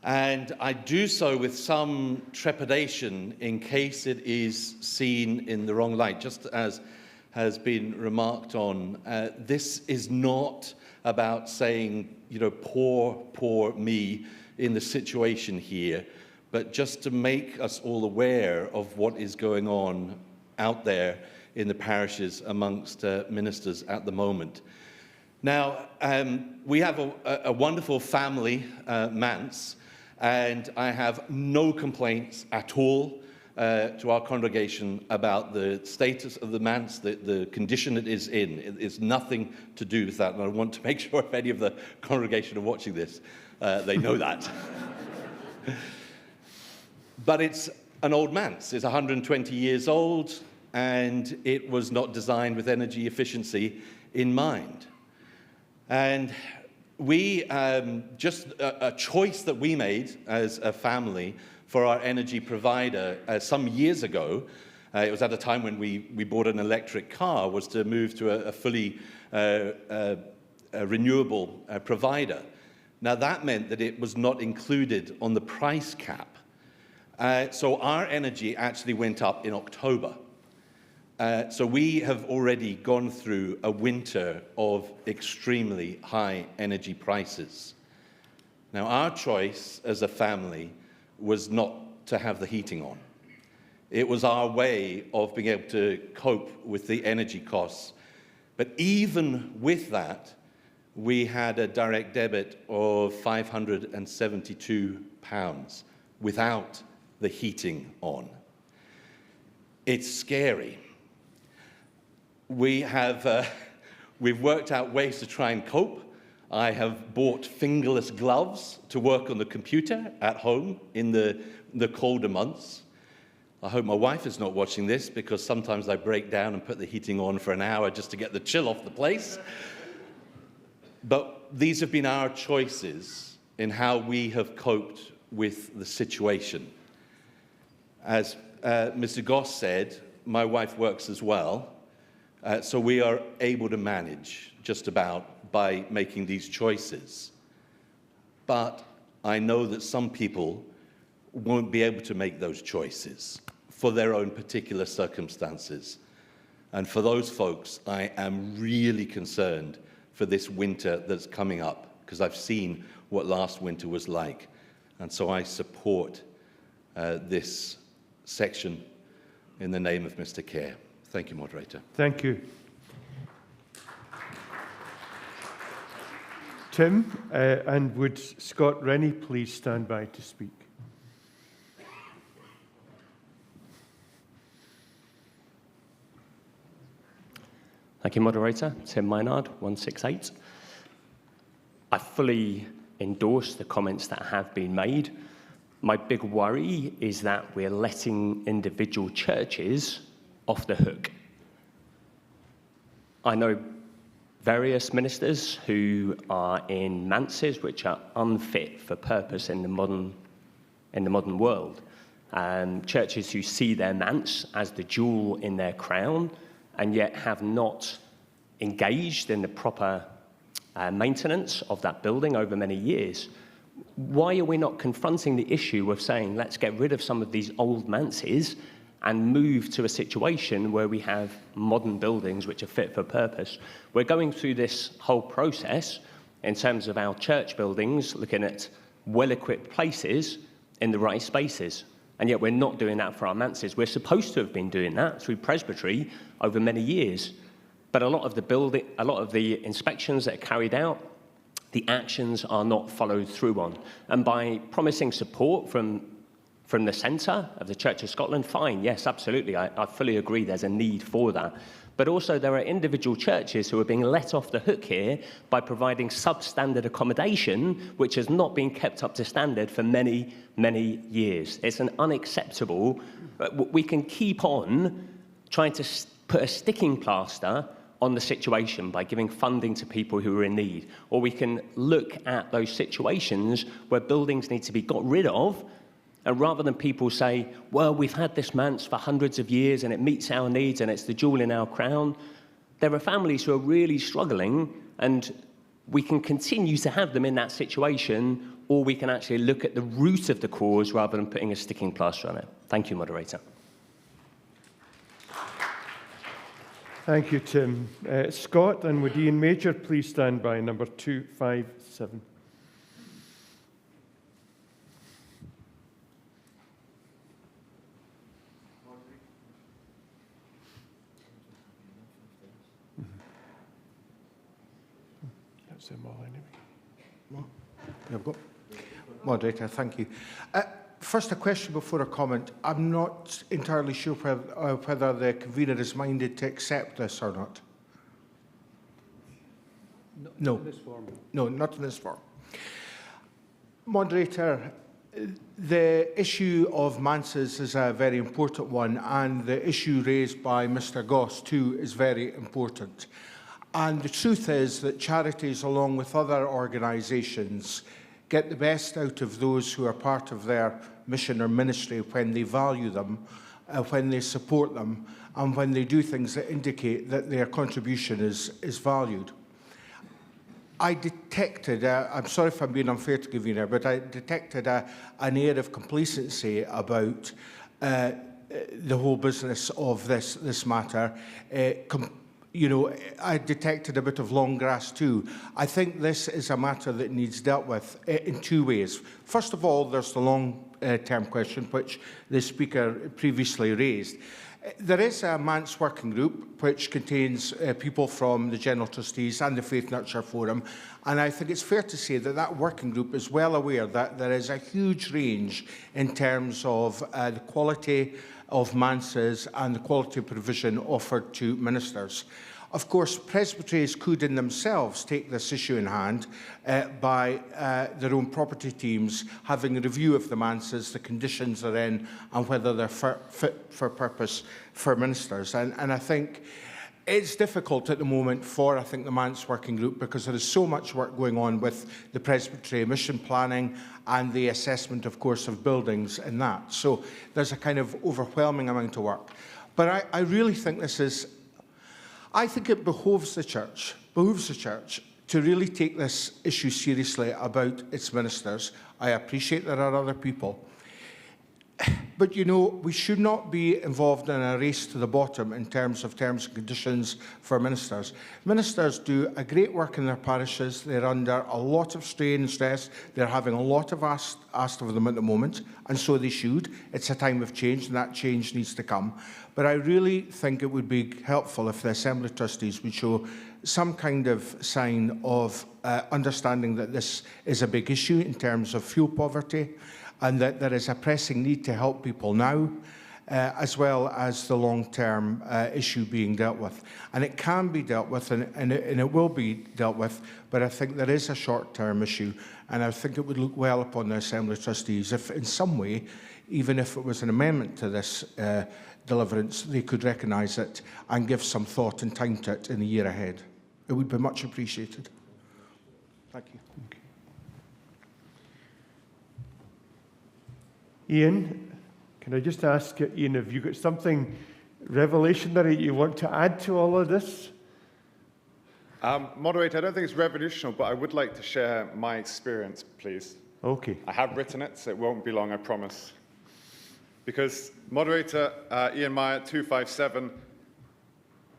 M: And I do so with some trepidation in case it is seen in the wrong light. Just as has been remarked on, this is not about saying, poor me in the situation here, but just to make us all aware of what is going on out there in the parishes amongst ministers at the moment. Now, we have a wonderful family manse, and I have no complaints at all to our congregation about the status of the manse, the condition it is in. It's nothing to do with that, and I want to make sure if any of the congregation are watching this, they know that. But it's an old manse. It's 120 years old, and it was not designed with energy efficiency in mind. And we, just a choice that we made as a family for our energy provider some years ago, it was at a time when we bought an electric car, was to move to a fully renewable provider. Now that meant that it was not included on the price cap. So our energy actually went up in October. So we have already gone through a winter of extremely high energy prices. Now our choice as a family was not to have the heating on. It was our way of being able to cope with the energy costs. But even with that, we had a direct debit of £572 without the heating on. It's scary. We have We've worked out ways to try and cope. I have bought fingerless gloves to work on the computer at home in the colder months. I hope my wife is not watching this, because sometimes I break down and put the heating on for an hour just to get the chill off the place. But these have been our choices in how we have coped with the situation. As Mr. Goss said, my wife works as well, so we are able to manage just about by making these choices. But I know that some people won't be able to make those choices for their own particular circumstances. And for those folks, I am really concerned for this winter that's coming up, because I've seen what last winter was like. And so I support this section in the name of Mr. Kerr. Thank you, Moderator.
C: Thank you. Tim, and would Scott Rennie please stand by to speak?
N: Thank you, Moderator. Tim Maynard, 168. I fully endorse the comments that have been made. My big worry is that we're letting individual churches off the hook. I know various ministers who are in manses which are unfit for purpose in the modern world. Churches who see their manse as the jewel in their crown and yet have not engaged in the proper maintenance of that building over many years. Why are we not confronting the issue of saying, let's get rid of some of these old manses and move to a situation where we have modern buildings which are fit for purpose? We're going through this whole process in terms of our church buildings, looking at well-equipped places in the right spaces. And yet we're not doing that for our manses. We're supposed to have been doing that through Presbytery over many years. But a lot of the inspections that are carried out, the actions are not followed through on. And by promising support from the centre of the Church of Scotland, fine, yes, absolutely, I fully agree there's a need for that. But also there are individual churches who are being let off the hook here by providing substandard accommodation, which has not been kept up to standard for many, many years. It's an unacceptable. We can keep on trying to put a sticking plaster on the situation by giving funding to people who are in need. Or we can look at those situations where buildings need to be got rid of, and rather than people say, well, we've had this manse for hundreds of years and it meets our needs and it's the jewel in our crown, there are families who are really struggling, and we can continue to have them in that situation, or we can actually look at the root of the cause rather than putting a sticking plaster on it. Thank you, Moderator.
C: Thank you, Tim. Scott, and would Ian Major please stand by, number 257. That's them all anyway.
O: There we go. Moderator, thank you. First, a question before a comment. I'm not entirely sure whether the convener is minded to accept this or not. No. In this form. No, not in this form. Moderator, the issue of manses is a very important one, and the issue raised by Mr. Goss too is very important. And the truth is that charities, along with other organisations, get the best out of those who are part of their mission or ministry when they value them, when they support them, and when they do things that indicate that their contribution is valued. I detected, I'm sorry if I'm being unfair to Convener, but I detected an air of complacency about the whole business of this matter. You know, I detected a bit of long grass too. I think this is a matter that needs dealt with in two ways. First of all, there's the long-term question, which the Speaker previously raised. There is a manse working group which contains people from the General Trustees and the Faith Nurture Forum, and I think it's fair to say that that working group is well aware that there is a huge range in terms of the quality of manses and the quality of provision offered to ministers. Of course, presbyteries could in themselves take this issue in hand by their own property teams having a review of the manses, the conditions they're in, and whether they're fit for purpose for ministers. And I think it's difficult at the moment for, the Manse Working Group, because there is so much work going on with the presbytery mission planning and the assessment, of course, of buildings and that. So there's a kind of overwhelming amount of work. But I really think I think it behoves the church to really take this issue seriously about its ministers. I appreciate there are other people. But, we should not be involved in a race to the bottom in terms of terms and conditions for ministers. Ministers do a great work in their parishes. They're under a lot of strain and stress. They're having a lot of asked of them at the moment, and so they should. It's a time of change, and that change needs to come. But I really think it would be helpful if the Assembly Trustees would show some kind of sign of understanding that this is a big issue in terms of fuel poverty, and that there is a pressing need to help people now, as well as the long-term issue being dealt with. And it can be dealt with, and it will be dealt with, but I think there is a short-term issue, and I think it would look well upon the Assembly Trustees if, in some way, even if it was an amendment to this deliverance, they could recognise it and give some thought and time to it in the year ahead. It would be much appreciated. Thank you.
C: Ian, can I just ask, Ian, have you got something revolutionary you want to add to all of this?
P: Moderator, I don't think it's revolutionary, but I would like to share my experience, please.
C: Okay.
P: I have written it, so it won't be long, I promise. Because, Moderator Ian Meyer, 257,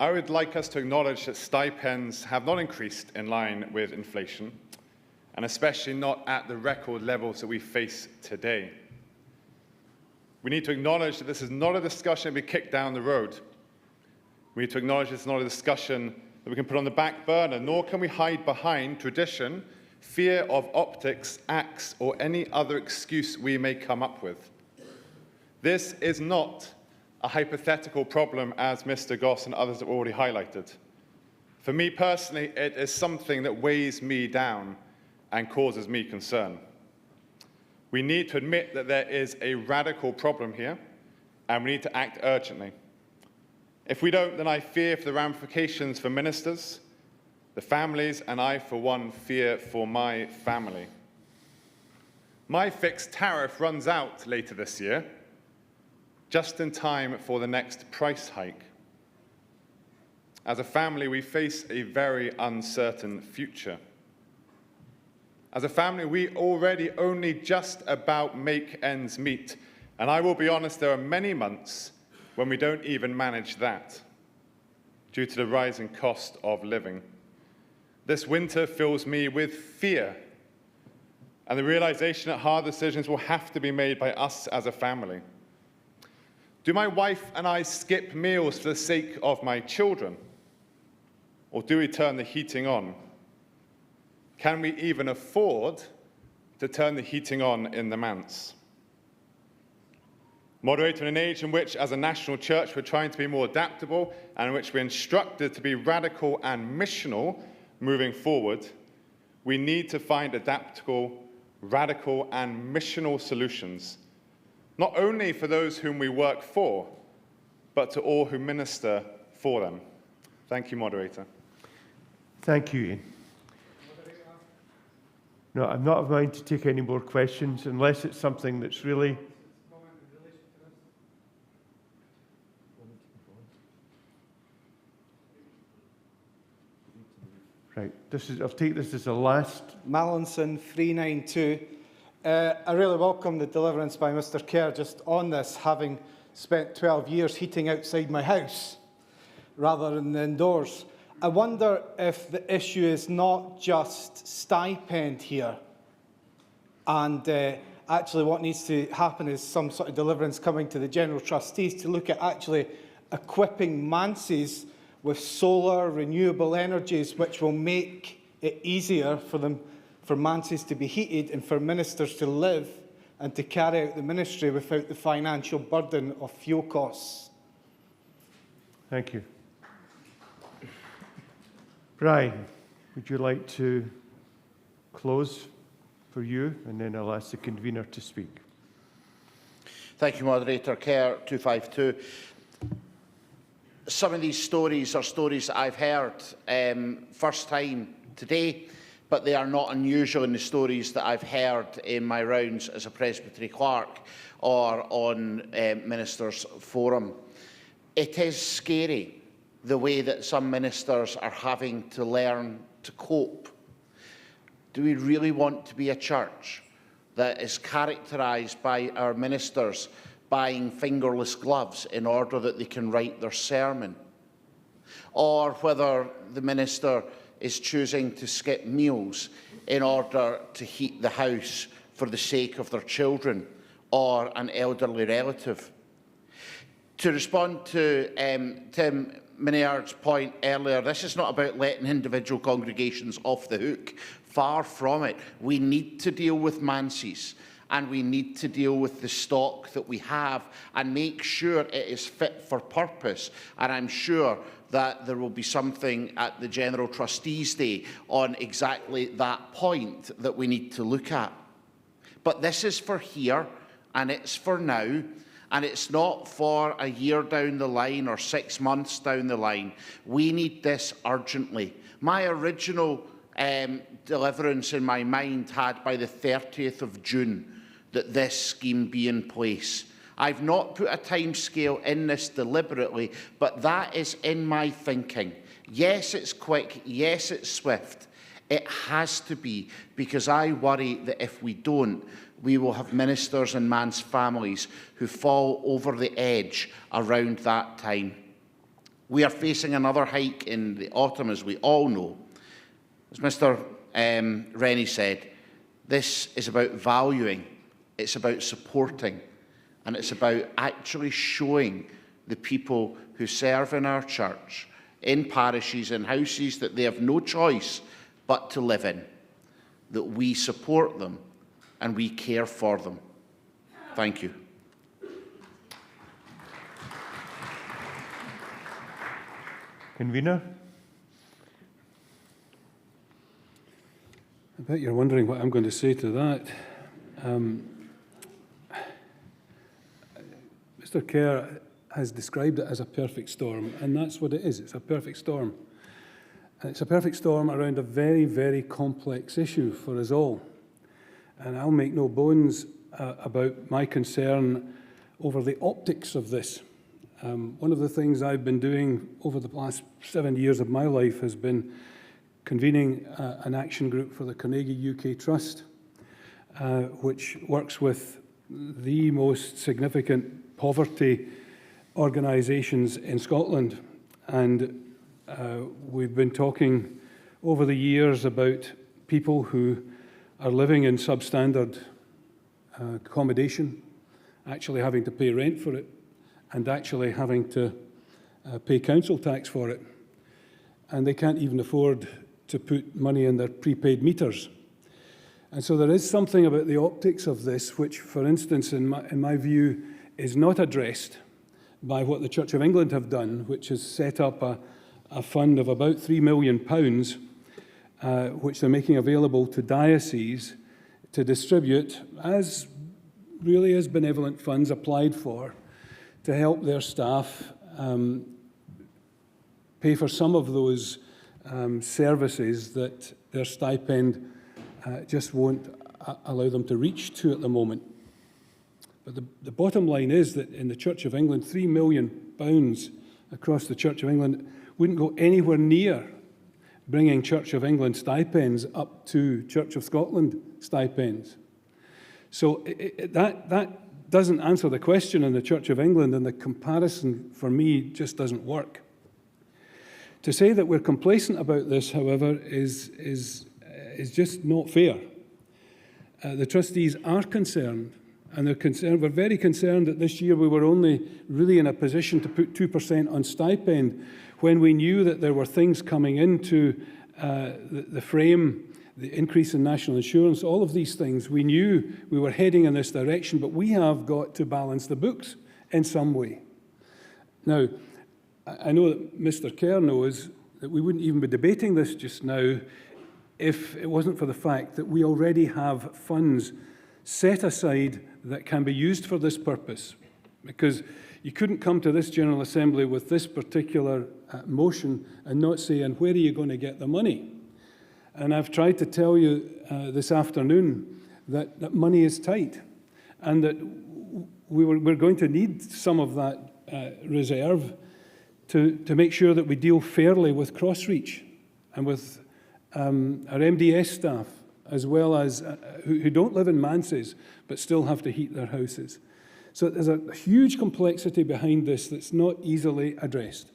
P: I would like us to acknowledge that stipends have not increased in line with inflation, and especially not at the record levels that we face today. We need to acknowledge that this is not a discussion to be kicked down the road. We need to acknowledge it's not a discussion that we can put on the back burner, nor can we hide behind tradition, fear of optics, acts, or any other excuse we may come up with. This is not a hypothetical problem, as Mr. Goss and others have already highlighted. For me personally, it is something that weighs me down and causes me concern. We need to admit that there is a radical problem here, and we need to act urgently. If we don't, then I fear for the ramifications for ministers, the families, and I, for one, fear for my family. My fixed tariff runs out later this year, just in time for the next price hike. As a family, we face a very uncertain future. As a family, we already only just about make ends meet, and I will be honest, there are many months when we don't even manage that due to the rising cost of living. This winter fills me with fear and the realization that hard decisions will have to be made by us as a family. Do my wife and I skip meals for the sake of my children, or do we turn the heating on? Can we even afford to turn the heating on in the manse? Moderator, in an age in which, as a national church, we're trying to be more adaptable and in which we're instructed to be radical and missional moving forward, we need to find adaptable, radical, and missional solutions, not only for those whom we work for, but to all who minister for them. Thank you, Moderator.
C: Thank you, Ian. No, I'm not of mind to take any more questions unless it's something that's really... Right, I'll take this as the last.
Q: Mallinson 392. I really welcome the deliverance by Mr. Kerr just on this, having spent 12 years heating outside my house rather than indoors. I wonder if the issue is not just stipend here, and actually what needs to happen is some sort of deliverance coming to the General Trustees to look at actually equipping manses with solar, renewable energies, which will make it easier for manses to be heated and for ministers to live and to carry out the ministry without the financial burden of fuel costs.
C: Thank you. Brian, would you like to close for you, and then I'll ask the convener to speak.
L: Thank you, Moderator. Kerr 252. Some of these stories are stories that I've heard first time today, but they are not unusual in the stories that I've heard in my rounds as a Presbytery clerk or on Ministers' Forum. It is scary the way that some ministers are having to learn to cope. Do we really want to be a church that is characterised by our ministers buying fingerless gloves in order that they can write their sermon? Or whether the minister is choosing to skip meals in order to heat the house for the sake of their children or an elderly relative. To respond to Tim Minard's point earlier, this is not about letting individual congregations off the hook. Far from it. We need to deal with manses, and we need to deal with the stock that we have and make sure it is fit for purpose. And I'm sure that there will be something at the General Trustees Day on exactly that point that we need to look at. But this is for here, and it's for now, and it's not for a year down the line or 6 months down the line. We need this urgently. My original deliverance in my mind had by the 30th of June that this scheme be in place. I've not put a timescale in this deliberately, but that is in my thinking. Yes, it's quick. Yes, it's swift. It has to be, because I worry that if we don't, we will have ministers and man's families who fall over the edge around that time. We are facing another hike in the autumn, as we all know. As Mr. Rennie said, this is about valuing, it's about supporting, and it's about actually showing the people who serve in our church, in parishes and houses that they have no choice but to live in, that we support them and we care for them. Thank you.
C: Convener?
A: I bet you're wondering what I'm going to say to that. Mr. Kerr has described it as a perfect storm, and that's what it is. It's a perfect storm. And it's a perfect storm around a very, very complex issue for us all. And I'll make no bones about my concern over the optics of this. One of the things I've been doing over the last 7 years of my life has been convening an action group for the Carnegie UK Trust, which works with the most significant poverty organisations in Scotland. And we've been talking over the years about people who are living in substandard accommodation, actually having to pay rent for it, and actually having to pay council tax for it. And they can't even afford to put money in their prepaid meters. And so there is something about the optics of this, which, for instance, in my view, is not addressed by what the Church of England have done, which has set up a fund of about £3 million, which they're making available to dioceses to distribute as benevolent funds applied for to help their staff pay for some of those services that their stipend just won't allow them to reach to at the moment. But the bottom line is that in the Church of England, £3 million across the Church of England wouldn't go anywhere near bringing Church of England stipends up to Church of Scotland stipends. So that doesn't answer the question in the Church of England, and the comparison for me just doesn't work. To say that we're complacent about this, however, is just not fair. The trustees are concerned, and they're concerned. We're very concerned that this year we were only really in a position to put 2% on stipend when we knew that there were things coming into the frame, the increase in national insurance, all of these things. We knew we were heading in this direction, but we have got to balance the books in some way. Now, I know that Mr. Kerr knows that we wouldn't even be debating this just now if it wasn't for the fact that we already have funds set aside that can be used for this purpose. Because you couldn't come to this General Assembly with this particular motion and not say, and where are you going to get the money? And I've tried to tell you this afternoon that money is tight and that we're going to need some of that reserve to make sure that we deal fairly with Crossreach and with our MDS staff, as well as who don't live in manses but still have to heat their houses. So there's a huge complexity behind this that's not easily addressed.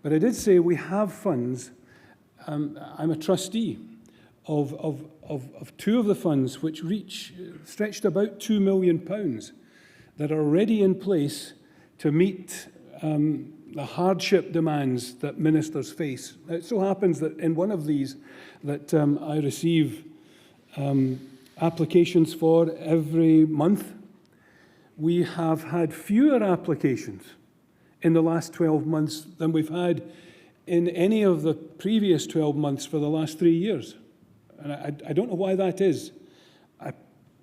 A: But I did say we have funds. I'm a trustee of two of the funds which stretched about £2 million that are already in place to meet the hardship demands that ministers face. Now, it so happens that in one of these that I receive applications for every month, we have had fewer applications in the last 12 months than we've had in any of the previous 12 months for the last 3 years. And I don't know why that is.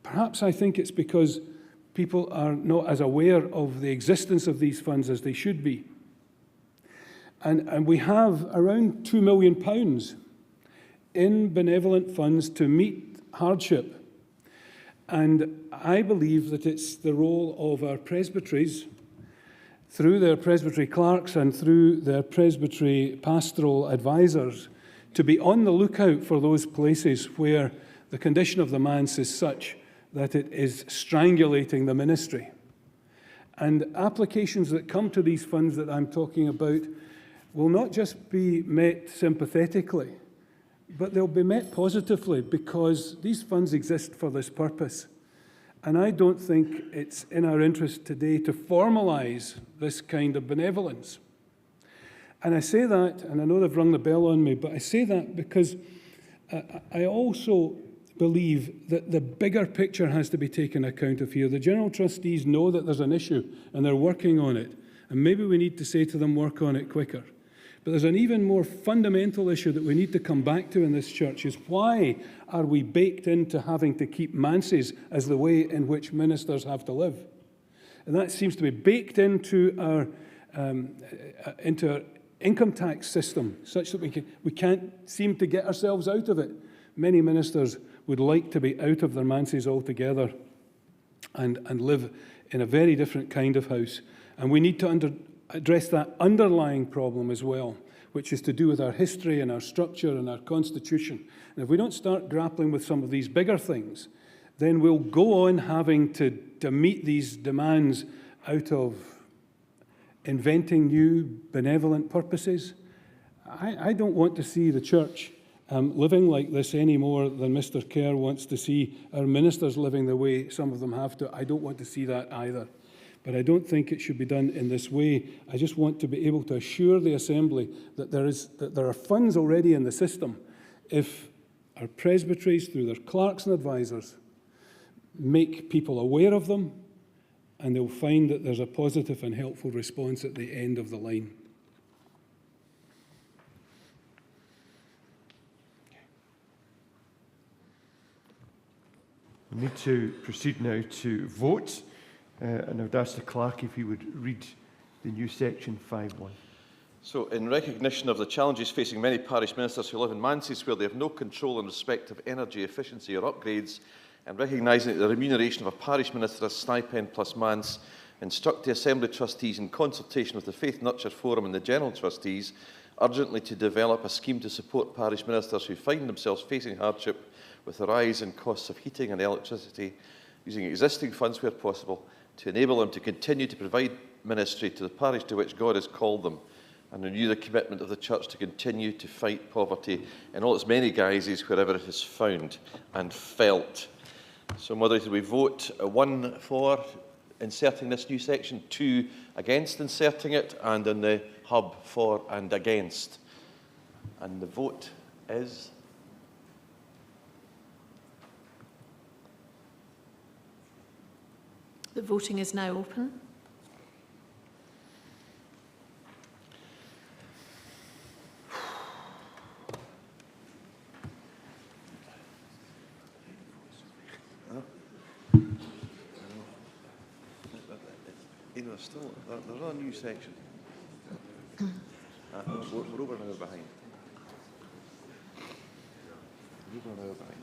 A: Perhaps I think it's because people are not as aware of the existence of these funds as they should be. And we have around £2 million in benevolent funds to meet hardship. And I believe that it's the role of our presbyteries, through their presbytery clerks and through their presbytery pastoral advisors, to be on the lookout for those places where the condition of the manse is such that it is strangulating the ministry. And applications that come to these funds that I'm talking about will not just be met sympathetically, but they'll be met positively because these funds exist for this purpose. And I don't think it's in our interest today to formalise this kind of benevolence. And I say that, and I know they've rung the bell on me, but I say that because I also believe that the bigger picture has to be taken account of here. The General Trustees know that there's an issue and they're working on it. And maybe we need to say to them, work on it quicker. But there's an even more fundamental issue that we need to come back to in this church is why are we baked into having to keep manses as the way in which ministers have to live? And that seems to be baked into our income tax system, such that we can't seem to get ourselves out of it. Many ministers would like to be out of their manses altogether and live in a very different kind of house. And we need to address that underlying problem as well, which is to do with our history and our structure and our constitution. And if we don't start grappling with some of these bigger things, then we'll go on having to meet these demands out of inventing new benevolent purposes. I don't want to see the church living like this any more than Mr. Kerr wants to see our ministers living the way some of them have to. I don't want to see that either. But I don't think it should be done in this way. I just want to be able to assure the Assembly that there are funds already in the system if our presbyteries, through their clerks and advisors, make people aware of them, and they'll find that there's a positive and helpful response at the end of the line.
C: We need to proceed now to vote. And I would ask the clerk if he would read the new section 5.1.
B: So, in recognition of the challenges facing many parish ministers who live in manses where they have no control in respect of energy efficiency or upgrades, and recognising that the remuneration of a parish minister as stipend plus manse, instruct the Assembly Trustees in consultation with the Faith Nurture Forum and the General Trustees urgently to develop a scheme to support parish ministers who find themselves facing hardship with the rise in costs of heating and electricity, using existing funds where possible, to enable them to continue to provide ministry to the parish to which God has called them, and renew the commitment of the Church to continue to fight poverty in all its many guises wherever it is found and felt. So, moderator, we vote 1 for inserting this new section, 2 against inserting it, and on the hub for and against. And the vote is...
R: The voting is now open.
B: behind. There's another new section. We're over an hour behind. We're over an hour behind.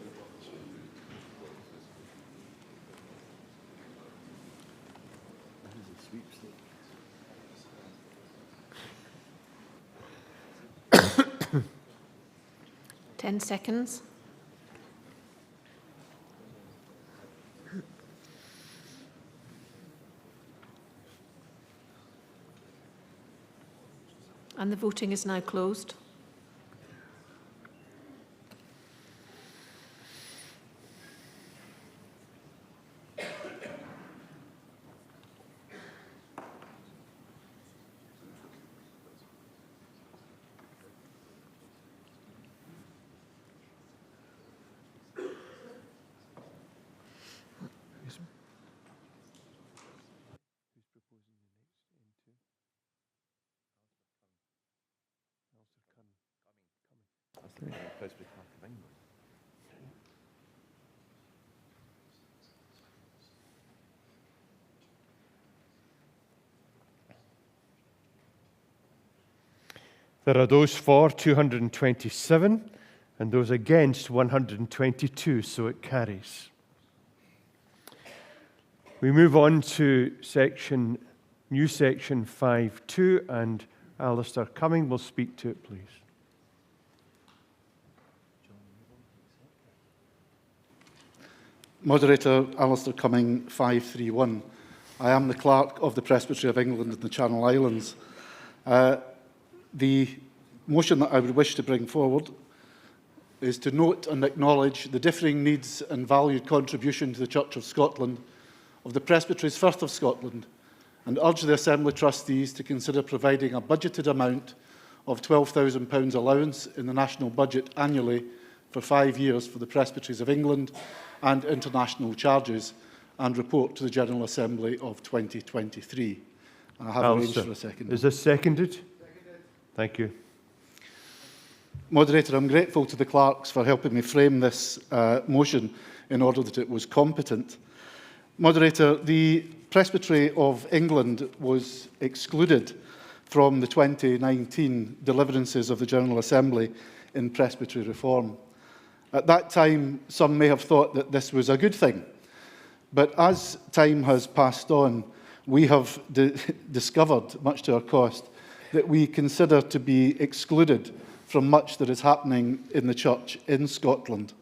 B: This is a sweepstake.
R: 10 seconds. And the voting is now closed.
B: Presbytery of England.
C: There are those for 227 and those against 122, so it carries. We move on to new section 5.2, and Alistair Cumming will speak to it, please.
S: Moderator Alistair Cumming, 531. I am the Clerk of the Presbytery of England and the Channel Islands. The motion that I would wish to bring forward is to note and acknowledge the differing needs and valued contribution to the Church of Scotland of the Presbytery's Firth of Scotland, and urge the Assembly Trustees to consider providing a budgeted amount of £12,000 allowance in the national budget annually for 5 years for the Presbyteries of England and international charges, and report to the General Assembly of 2023. And I have arranged for a second.
C: Is this seconded? Seconded. Thank you.
S: Moderator, I'm grateful to the clerks for helping me frame this motion in order that it was competent. Moderator, the Presbytery of England was excluded from the 2019 deliverances of the General Assembly in Presbytery reform. At that time, some may have thought that this was a good thing. But as time has passed on, we have discovered, much to our cost, that we consider to be excluded from much that is happening in the Church in Scotland.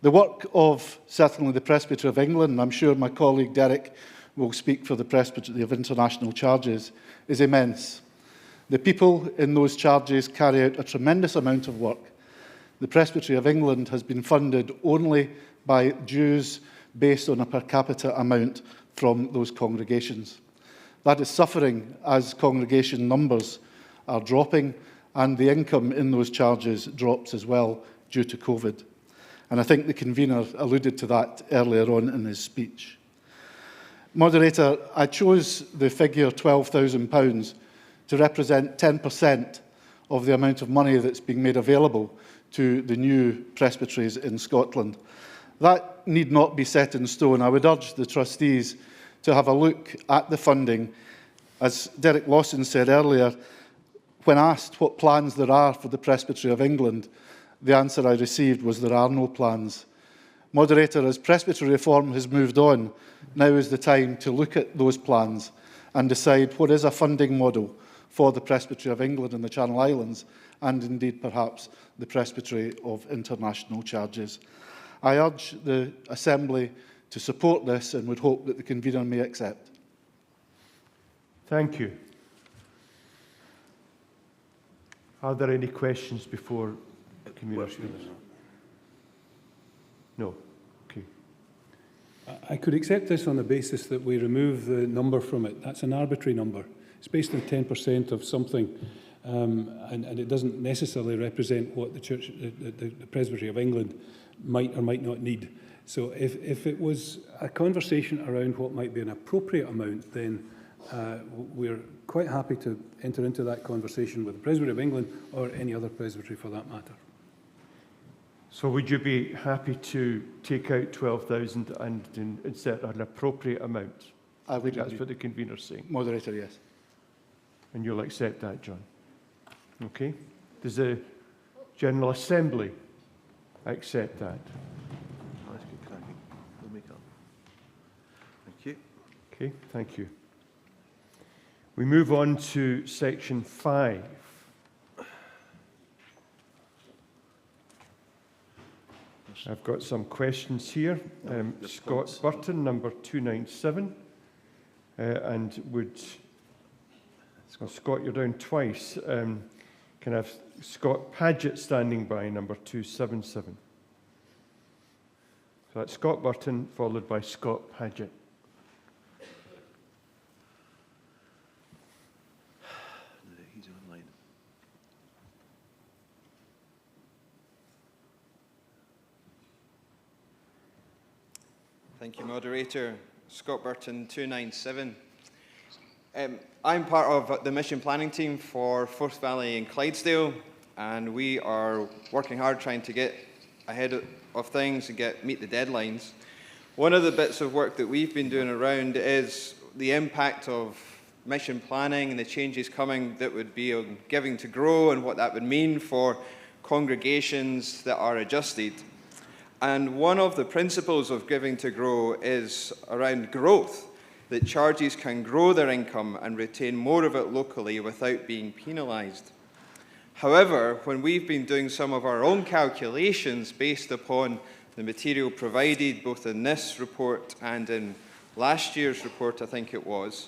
S: The work of certainly the Presbytery of England, and I'm sure my colleague Derek will speak for the Presbytery of International Charges, is immense. The people in those charges carry out a tremendous amount of work. The Presbytery of England has been funded only by dues based on a per capita amount from those congregations. That is suffering as congregation numbers are dropping, and the income in those charges drops as well due to COVID. And I think the convener alluded to that earlier on in his speech. Moderator, I chose the figure £12,000 to represent 10% of the amount of money that's being made available to the new presbyteries in Scotland. That need not be set in stone. I would urge the trustees to have a look at the funding. As Derek Lawson said earlier, when asked what plans there are for the Presbytery of England, the answer I received was there are no plans. Moderator, as presbytery reform has moved on, now is the time to look at those plans and decide what is a funding model for the Presbytery of England and the Channel Islands, and indeed perhaps the Presbytery of International Charges. I urge the Assembly to support this and would hope that the convener may accept.
C: Thank you. Are there any questions before communication? No. Okay.
A: I could accept this on the basis that we remove the number from it. That's an arbitrary number. It's based on 10% of something, and it doesn't necessarily represent what the Church, the Presbytery of England might or might not need. So if it was a conversation around what might be an appropriate amount, then we're quite happy to enter into that conversation with the Presbytery of England or any other presbytery for that matter.
C: So would you be happy to take out 12,000 and insert an appropriate amount? I think that's what the convener's saying.
S: Moderator, yes.
C: And you'll accept that, John? Okay. Does the General Assembly accept that?
B: That's good cracking. We'll make up. Thank you.
C: Okay, thank you. We move on to section 5. I've got some questions here. Scott Burton, number 297. And would... Oh, Scott, you're down twice. Can I have Scott Paget standing by, number 277? So that's Scott Burton, followed by Scott Paget.
B: He's online.
T: Thank you, Moderator. Scott Burton, 297. I'm part of the mission planning team for Forth Valley and Clydesdale, and we are working hard trying to get ahead of things and meet the deadlines. One of the bits of work that we've been doing around is the impact of mission planning and the changes coming that would be on Giving to Grow and what that would mean for congregations that are adjusted. And one of the principles of Giving to Grow is around growth, that churches can grow their income and retain more of it locally without being penalised. However, when we've been doing some of our own calculations based upon the material provided both in this report and in last year's report, I think it was,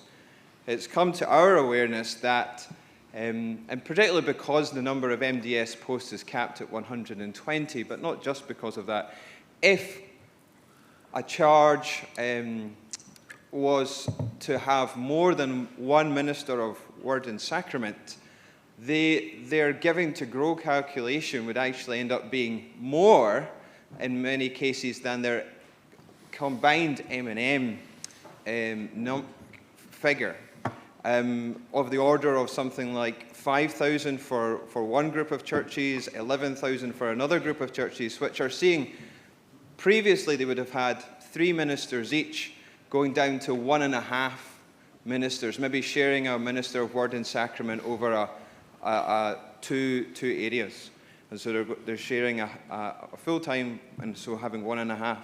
T: it's come to our awareness that, and particularly because the number of MDS posts is capped at 120, but not just because of that, if a charge was to have more than one minister of word and sacrament, their Giving to Grow calculation would actually end up being more in many cases than their combined M&M figure, of the order of something like 5,000 for one group of churches, 11,000 for another group of churches, which are seeing, previously they would have had 3 ministers each, going down to 1.5 ministers, maybe sharing a minister of word and sacrament over two areas. And so they're sharing a full-time, and so having 1.5.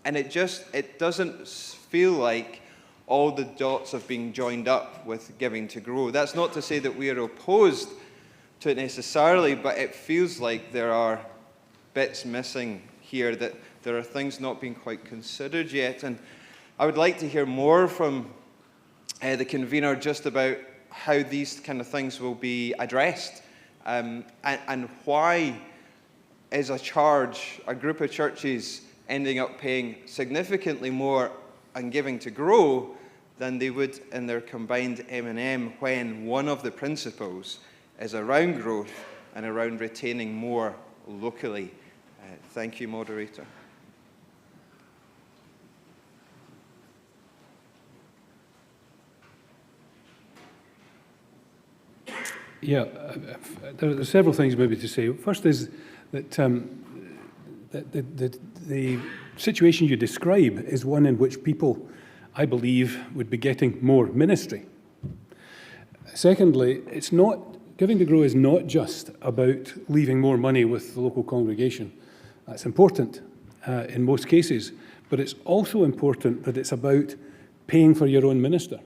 T: And it doesn't feel like all the dots have been joined up with Giving to Grow. That's not to say that we are opposed to it necessarily, but it feels like there are bits missing here, that there are things not being quite considered yet. And I would like to hear more from the convener just about how these kind of things will be addressed, and why is a group of churches ending up paying significantly more on Giving to Grow than they would in their combined M&M, when one of the principles is around growth and around retaining more locally. Thank you, Moderator.
A: Yeah, there are several things maybe to say. First is that the situation you describe is one in which people, I believe, would be getting more ministry. Secondly, Giving to Grow is not just about leaving more money with the local congregation. That's important in most cases, but it's also important that it's about paying for your own minister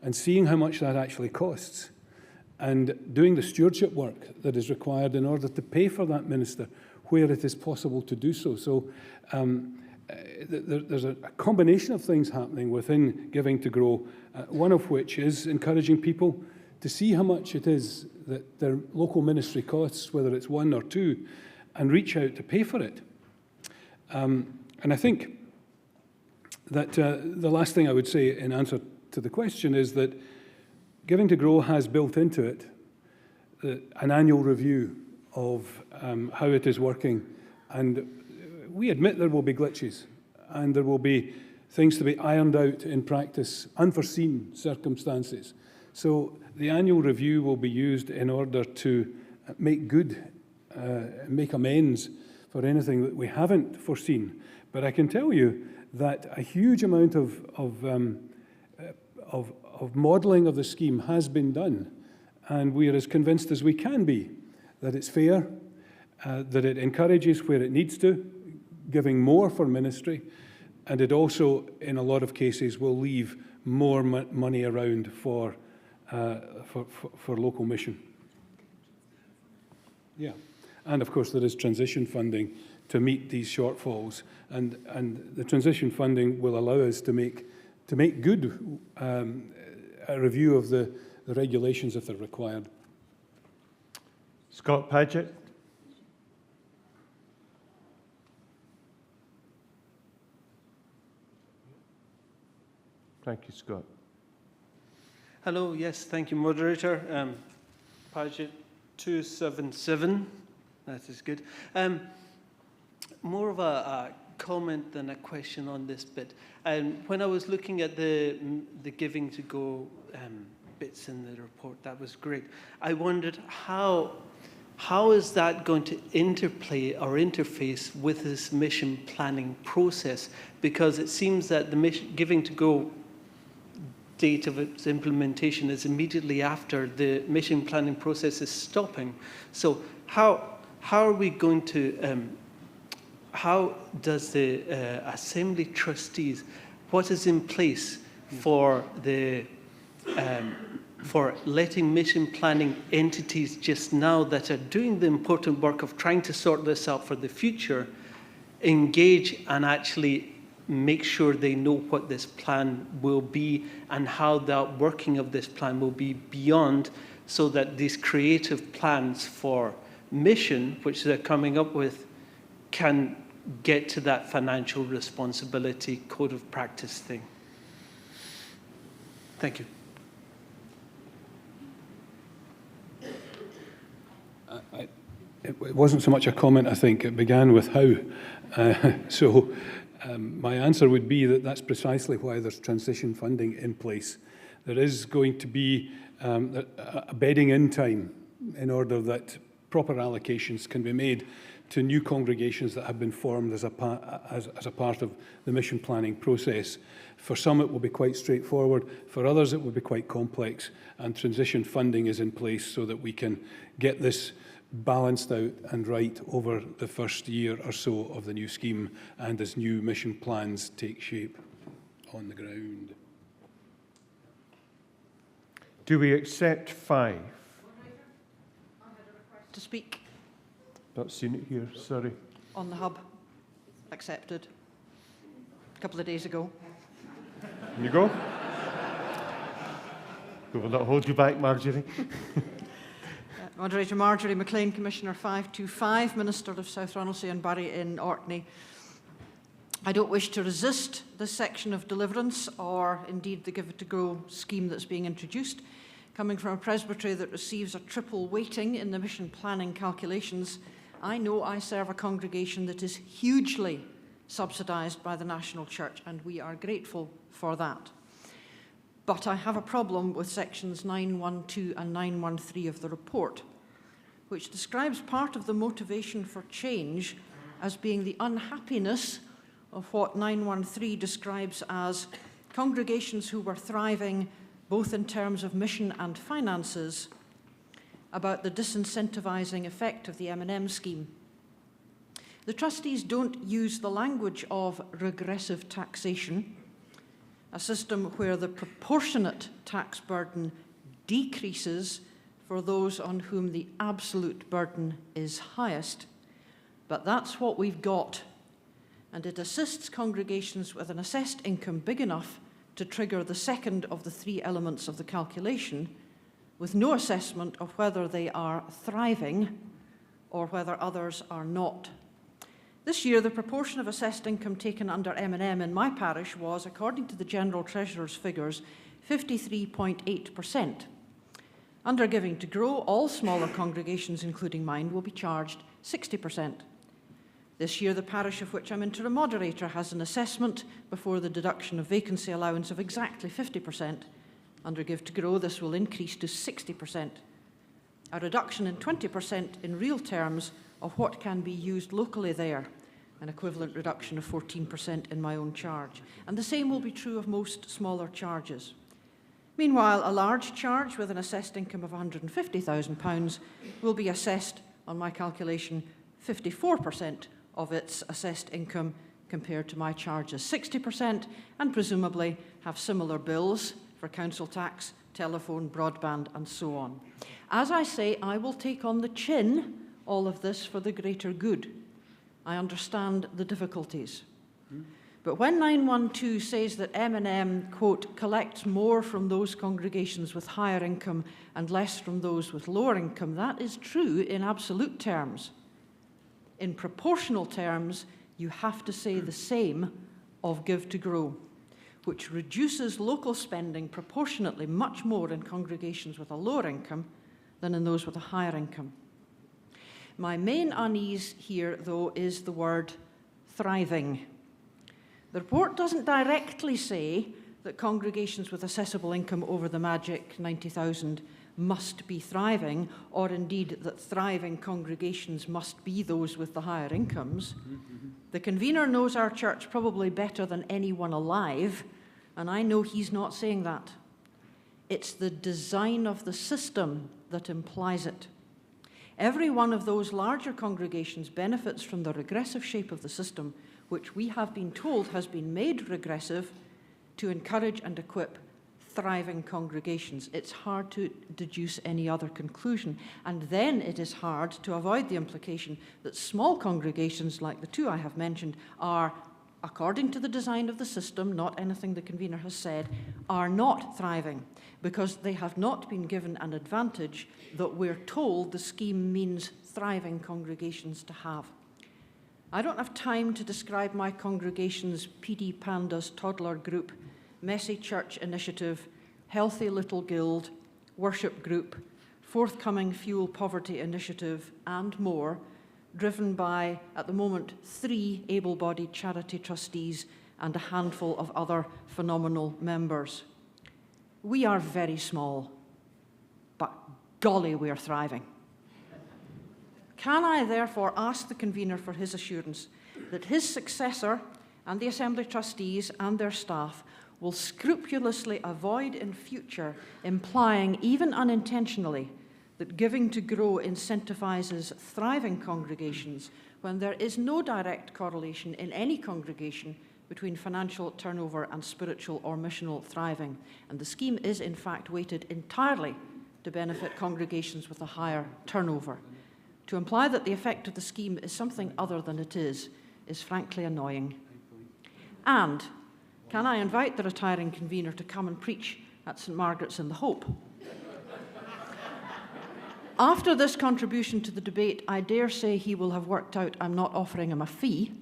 A: and seeing how much that actually costs, and doing the stewardship work that is required in order to pay for that minister where it is possible to do so. So there's a combination of things happening within Giving to Grow, one of which is encouraging people to see how much it is that their local ministry costs, whether it's 1 or 2, and reach out to pay for it. And I think that the last thing I would say in answer to the question is that Giving to Grow has built into it an annual review of how it is working. And we admit there will be glitches and there will be things to be ironed out in practice, unforeseen circumstances. So the annual review will be used in order to make amends for anything that we haven't foreseen. But I can tell you that a huge amount of modelling of the scheme has been done, and we are as convinced as we can be that it's fair, that it encourages where it needs to, giving more for ministry, and it also, in a lot of cases, will leave more money around for local mission. Yeah, and of course there is transition funding to meet these shortfalls, and the transition funding will allow us to make good a review of the regulations if they're required.
C: Scott Paget. Thank you, Scott.
U: Hello, yes, thank you, Moderator. Paget 277, that is good. More of a comment than a question on this bit. When I was looking at the Giving to Go bits in the report, that was great. I wondered how is that going to interplay or interface with this mission planning process? Because it seems that the Giving to Go date of its implementation is immediately after the mission planning process is stopping. So how are we going to, how does the Assembly Trustees, what is in place for the for letting mission planning entities just now that are doing the important work of trying to sort this out for the future, engage and actually make sure they know what this plan will be and how the working of this plan will be beyond, so that these creative plans for mission, which they're coming up with, can get to that financial responsibility code of practice thing. Thank you.
A: It wasn't so much a comment, I think. It began with how. My answer would be that that's precisely why there's transition funding in place. There is going to be a bedding in time in order that proper allocations can be made to new congregations that have been formed as a part of the mission planning process. For some, it will be quite straightforward. For others, it will be quite complex. And transition funding is in place so that we can get this balanced out and right over the first year or so of the new scheme, and as new mission plans take shape on the ground.
C: Do we accept 5?
V: To speak.
C: Not seen it here, sorry.
V: On the hub. Accepted. A couple of days ago.
C: There you go. We will not hold you back, Marjorie.
V: Moderator Marjorie McLean, Commissioner 525, Minister of South Ronaldsay and Barry in Orkney. I don't wish to resist this section of deliverance or indeed the Give It to Grow scheme that's being introduced. Coming from a presbytery that receives a triple weighting in the mission planning calculations, I know I serve a congregation that is hugely subsidised by the National Church, and we are grateful for that. But I have a problem with sections 912 and 913 of the report, which describes part of the motivation for change as being the unhappiness of what 913 describes as congregations who were thriving both in terms of mission and finances, about the disincentivizing effect of the M&M scheme. The trustees don't use the language of regressive taxation, a system where the proportionate tax burden decreases for those on whom the absolute burden is highest. But that's what we've got, and it assists congregations with an assessed income big enough to trigger the second of the 3 elements of the calculation, with no assessment of whether they are thriving or whether others are not. This year, the proportion of assessed income taken under M&M in my parish was, according to the General Treasurer's figures, 53.8%. Under Giving to Grow, all smaller congregations, including mine, will be charged 60%. This year, the parish of which I'm interim moderator has an assessment before the deduction of vacancy allowance of exactly 50%. Under Give to Grow, this will increase to 60%. A reduction in 20% in real terms of what can be used locally there, an equivalent reduction of 14% in my own charge. And the same will be true of most smaller charges. Meanwhile, a large charge with an assessed income of £150,000 will be assessed, on my calculation, 54% of its assessed income, compared to my charge as 60%, and presumably have similar bills for council tax, telephone, broadband, and so on. As I say, I will take on the chin all of this for the greater good. I understand the difficulties. But when 912 says that M&M, quote, collects more from those congregations with higher income and less from those with lower income, that is true in absolute terms. In proportional terms, you have to say the same of Give to Grow, which reduces local spending proportionately much more in congregations with a lower income than in those with a higher income. My main unease here, though, is the word thriving. The report doesn't directly say that congregations with assessable income over the magic 90,000 must be thriving, or indeed that thriving congregations must be those with the higher incomes. The convener knows our church probably better than anyone alive, and I know he's not saying that. It's the design of the system that implies it. Every one of those larger congregations benefits from the regressive shape of the system, which we have been told has been made regressive to encourage and equip thriving congregations. It's hard to deduce any other conclusion. And then it is hard to avoid the implication that small congregations, like the two I have mentioned, are, according to the design of the system, not anything the convener has said, are not thriving, because they have not been given an advantage that we're told the scheme means thriving congregations to have. I don't have time to describe my congregation's PD Pandas toddler group, Messy Church Initiative, Healthy Little Guild, Worship Group, forthcoming Fuel Poverty Initiative, and more, driven by, at the moment, 3 able-bodied charity trustees and a handful of other phenomenal members. We are very small, but golly, we are thriving. Can I therefore ask the convener for his assurance that his successor and the Assembly trustees and their staff will scrupulously avoid in future implying, even unintentionally, that Giving to Grow incentivises thriving congregations when there is no direct correlation in any congregation between financial turnover and spiritual or missional thriving, and the scheme is in fact weighted entirely to benefit congregations with a higher turnover. To imply that the effect of the scheme is something other than it is frankly annoying. And can I invite the retiring convener to come and preach at St Margaret's in the Hope? After this contribution to the debate, I dare say he will have worked out I'm not offering him a fee.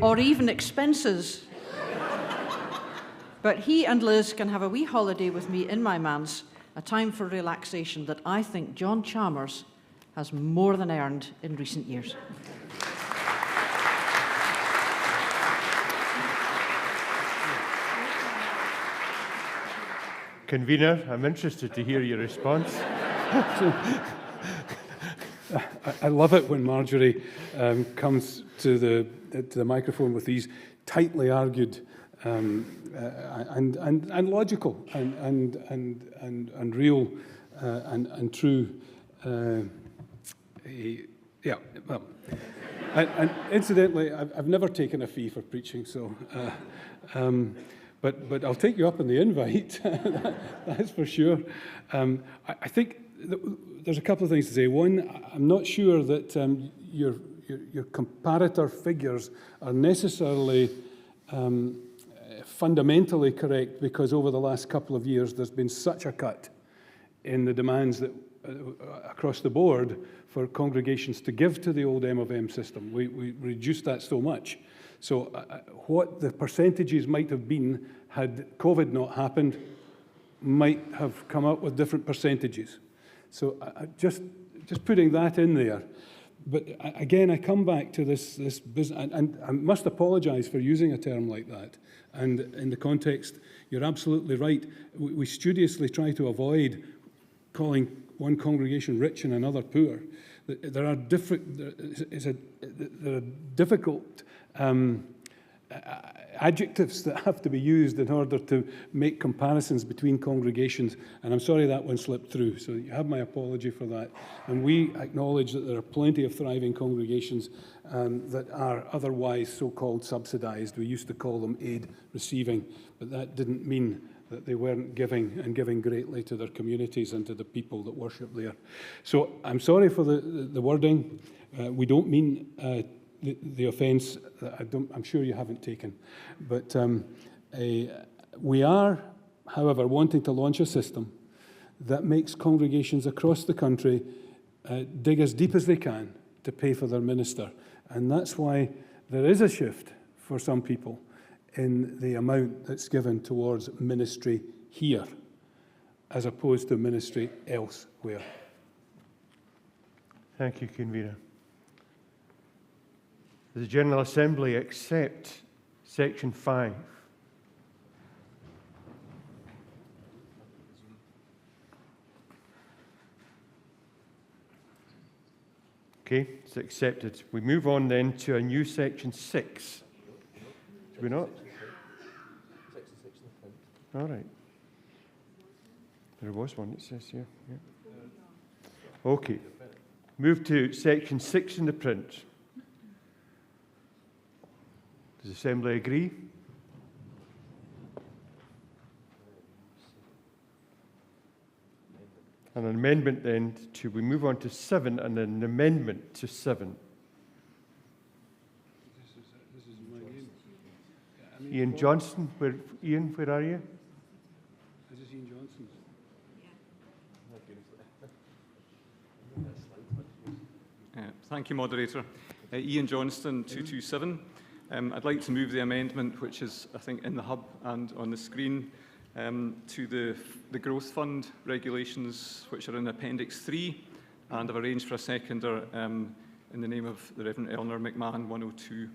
V: Or even expenses. But he and Liz can have a wee holiday with me in my manse, a time for relaxation that I think John Chalmers has more than earned in recent years.
C: Convener, I'm interested to hear your response.
A: I love it when Marjorie comes to the microphone with these tightly argued and logical and real and true. Yeah, well, and incidentally, I've never taken a fee for preaching, so. But I'll take you up on the invite. That's for sure. I think there's a couple of things to say. One, I'm not sure that your comparator figures are necessarily fundamentally correct, because over the last couple of years there's been such a cut in the demands that across the board for congregations to give to the old M system. We reduced that so much. So what the percentages might have been had COVID not happened might have come up with different percentages. So just putting that in there. But again, I come back to this business, and I must apologise for using a term like that. And in the context, you're absolutely right. We studiously try to avoid calling one congregation rich and another poor. There are difficult adjectives that have to be used in order to make comparisons between congregations, and I'm sorry that one slipped through, so you have my apology for that. And we acknowledge that there are plenty of thriving congregations that are otherwise so-called subsidised. We used to call them aid receiving, but that didn't mean that they weren't giving, and giving greatly to their communities and to the people that worship there. So I'm sorry for the wording. We don't mean the offence that I'm sure you haven't taken. But we are, however, wanting to launch a system that makes congregations across the country dig as deep as they can to pay for their minister. And that's why there is a shift for some people in the amount that's given towards ministry here, as opposed to ministry elsewhere.
C: Thank you, Convener. Does the General Assembly accept Section 5? Okay, it's accepted. We move on then to a new Section 6. Do we not? All right. There was one, it says here. Yeah. Okay. Move to Section 6 in the print. Does the Assembly agree? And an amendment then to, we move on to 7 and then an amendment to 7. Ian Johnson, Ian, where are you?
A: This is Ian Johnson.
E: Thank you, Moderator. Ian Johnston, 227. I'd like to move the amendment, which is, I think, in the hub and on the screen, to the Growth Fund regulations, which are in Appendix 3, and I've arranged for a seconder in the name of the Reverend Eleanor McMahon, 102.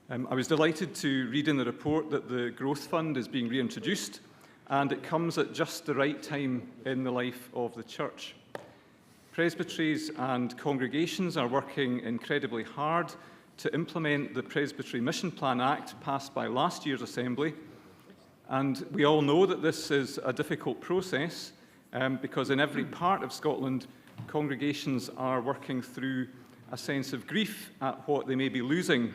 E: I was delighted to read in the report that the Growth Fund is being reintroduced, and it comes at just the right time in the life of the Church. Presbyteries and congregations are working incredibly hard to implement the Presbytery Mission Plan Act passed by last year's Assembly, and we all know that this is a difficult process because in every part of Scotland, congregations are working through a sense of grief at what they may be losing.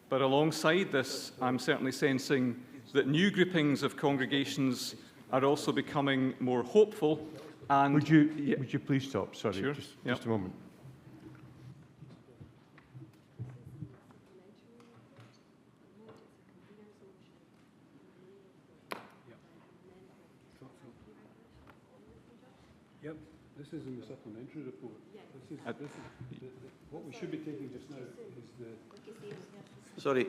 E: But alongside this, I'm certainly sensing that new groupings of congregations are also becoming more hopeful. And
C: would you please stop? Sorry,
E: sure.
C: Just a moment.
A: Yep, this is in the supplementary report. What we should be taking just now is the...
B: Sorry,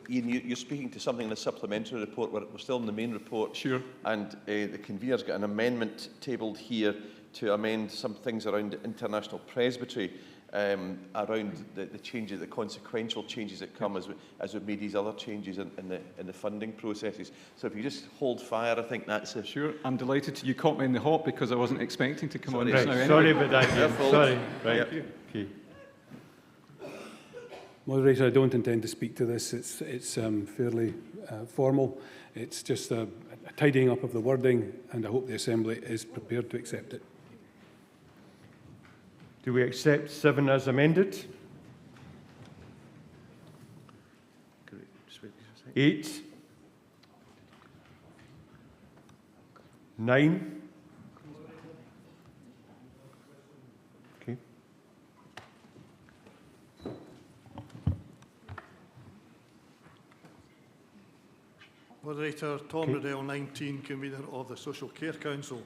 B: Ian, you're speaking to something in the supplementary report. We're still in the main report.
E: Sure.
B: And the convener's got an amendment tabled here to amend some things around international presbytery, around the changes, the consequential changes that come as we've made these other changes in the funding processes. So if you just hold fire, I think that's it.
E: Sure. I'm delighted you caught me in the hop because I wasn't expecting to come on this now.
C: Sorry about that. Sorry. Right.
B: Yep.
C: Okay.
A: Moderator, I don't intend to speak to this. It's fairly formal. It's just a tidying up of the wording, and I hope the Assembly is prepared to accept it.
C: Do we accept 7 as amended? 8? 9? Okay.
F: Moderator, Tom Riddell, 19, convener of the Social Care Council.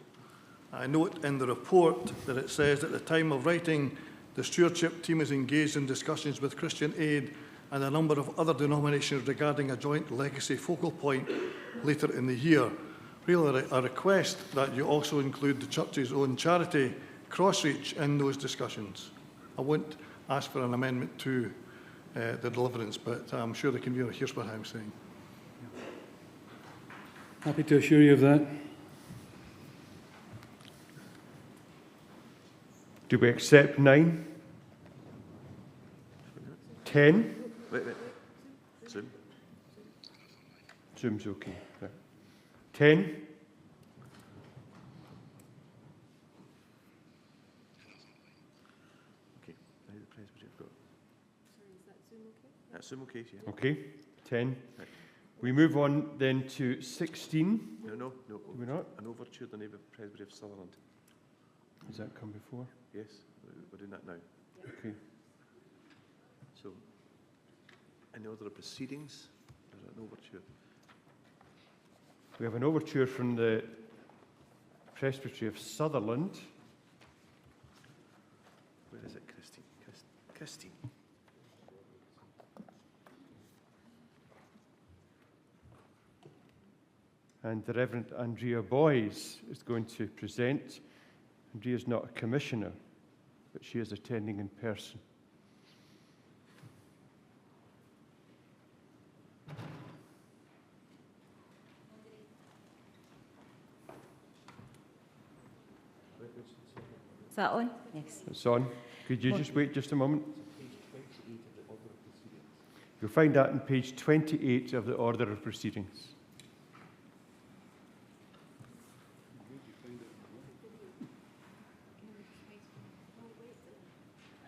F: I note in the report that it says at the time of writing, the stewardship team is engaged in discussions with Christian Aid and a number of other denominations regarding a joint legacy focal point later in the year. Really, a request that you also include the Church's own charity, Crossreach, in those discussions. I won't ask for an amendment to the deliverance, but I'm sure the convener hears what I'm saying.
A: Happy to assure you of that.
C: Do we accept 9? 10.
B: Wait. Zoom.
C: Zoom's okay. Right. 10.
B: Okay. Now the Presbytery have got. Sorry, is that Zoom okay? That's Zoom okay, yeah.
C: Okay. 10.
B: Right.
C: We move on then to 16.
B: No.
C: Do we not?
B: An overture, the name of Presbytery of Sutherland.
C: Has that come before?
B: Yes, we're doing that now.
C: Okay.
B: So, in the order of proceedings, there's an overture.
C: We have an overture from the Presbytery of Sutherland.
B: Where is it, Christine? Christine.
C: And the Reverend Andrea Boyes is going to present. Andrea's not a commissioner, but she is attending in person.
D: Is that on? Yes.
C: It's on. Could you just wait just a moment? You'll find that on page 28 of the Order of Proceedings.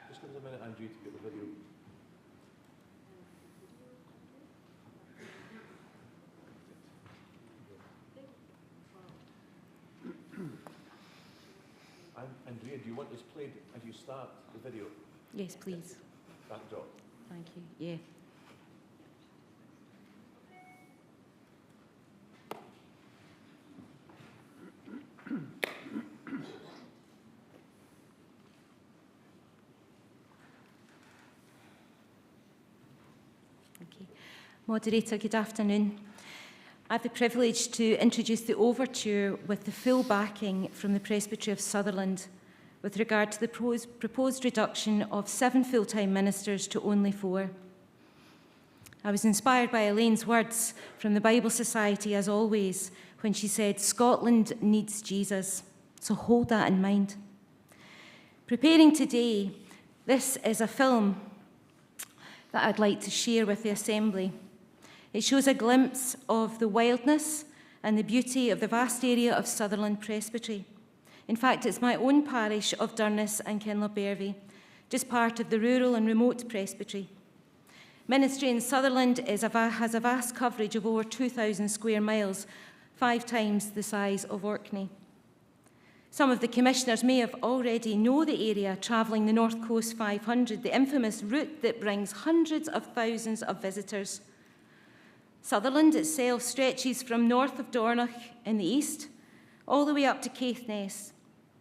B: Just give us a minute, Andrew, to get the video. Andrea, do you want this played as you start the video?
D: Yes, please.
B: Backdrop.
D: Thank you. Yeah. Okay. Moderator, good afternoon. I have the privilege to introduce the overture with the full backing from the Presbytery of Sutherland with regard to the proposed reduction of 7 full-time ministers to only 4. I was inspired by Elaine's words from the Bible Society, as always, when she said, "Scotland needs Jesus." So hold that in mind. Preparing today, this is a film that I'd like to share with the Assembly. It shows a glimpse of the wildness and the beauty of the vast area of Sutherland Presbytery. In fact, it's my own parish of Durness and Kinlochbervie, just part of the rural and remote presbytery. Ministry in Sutherland has a vast coverage of over 2,000 square miles, 5 times the size of Orkney. Some of the commissioners may have already know the area, travelling the North Coast 500, the infamous route that brings hundreds of thousands of visitors. Sutherland itself stretches from north of Dornoch in the east, all the way up to Caithness,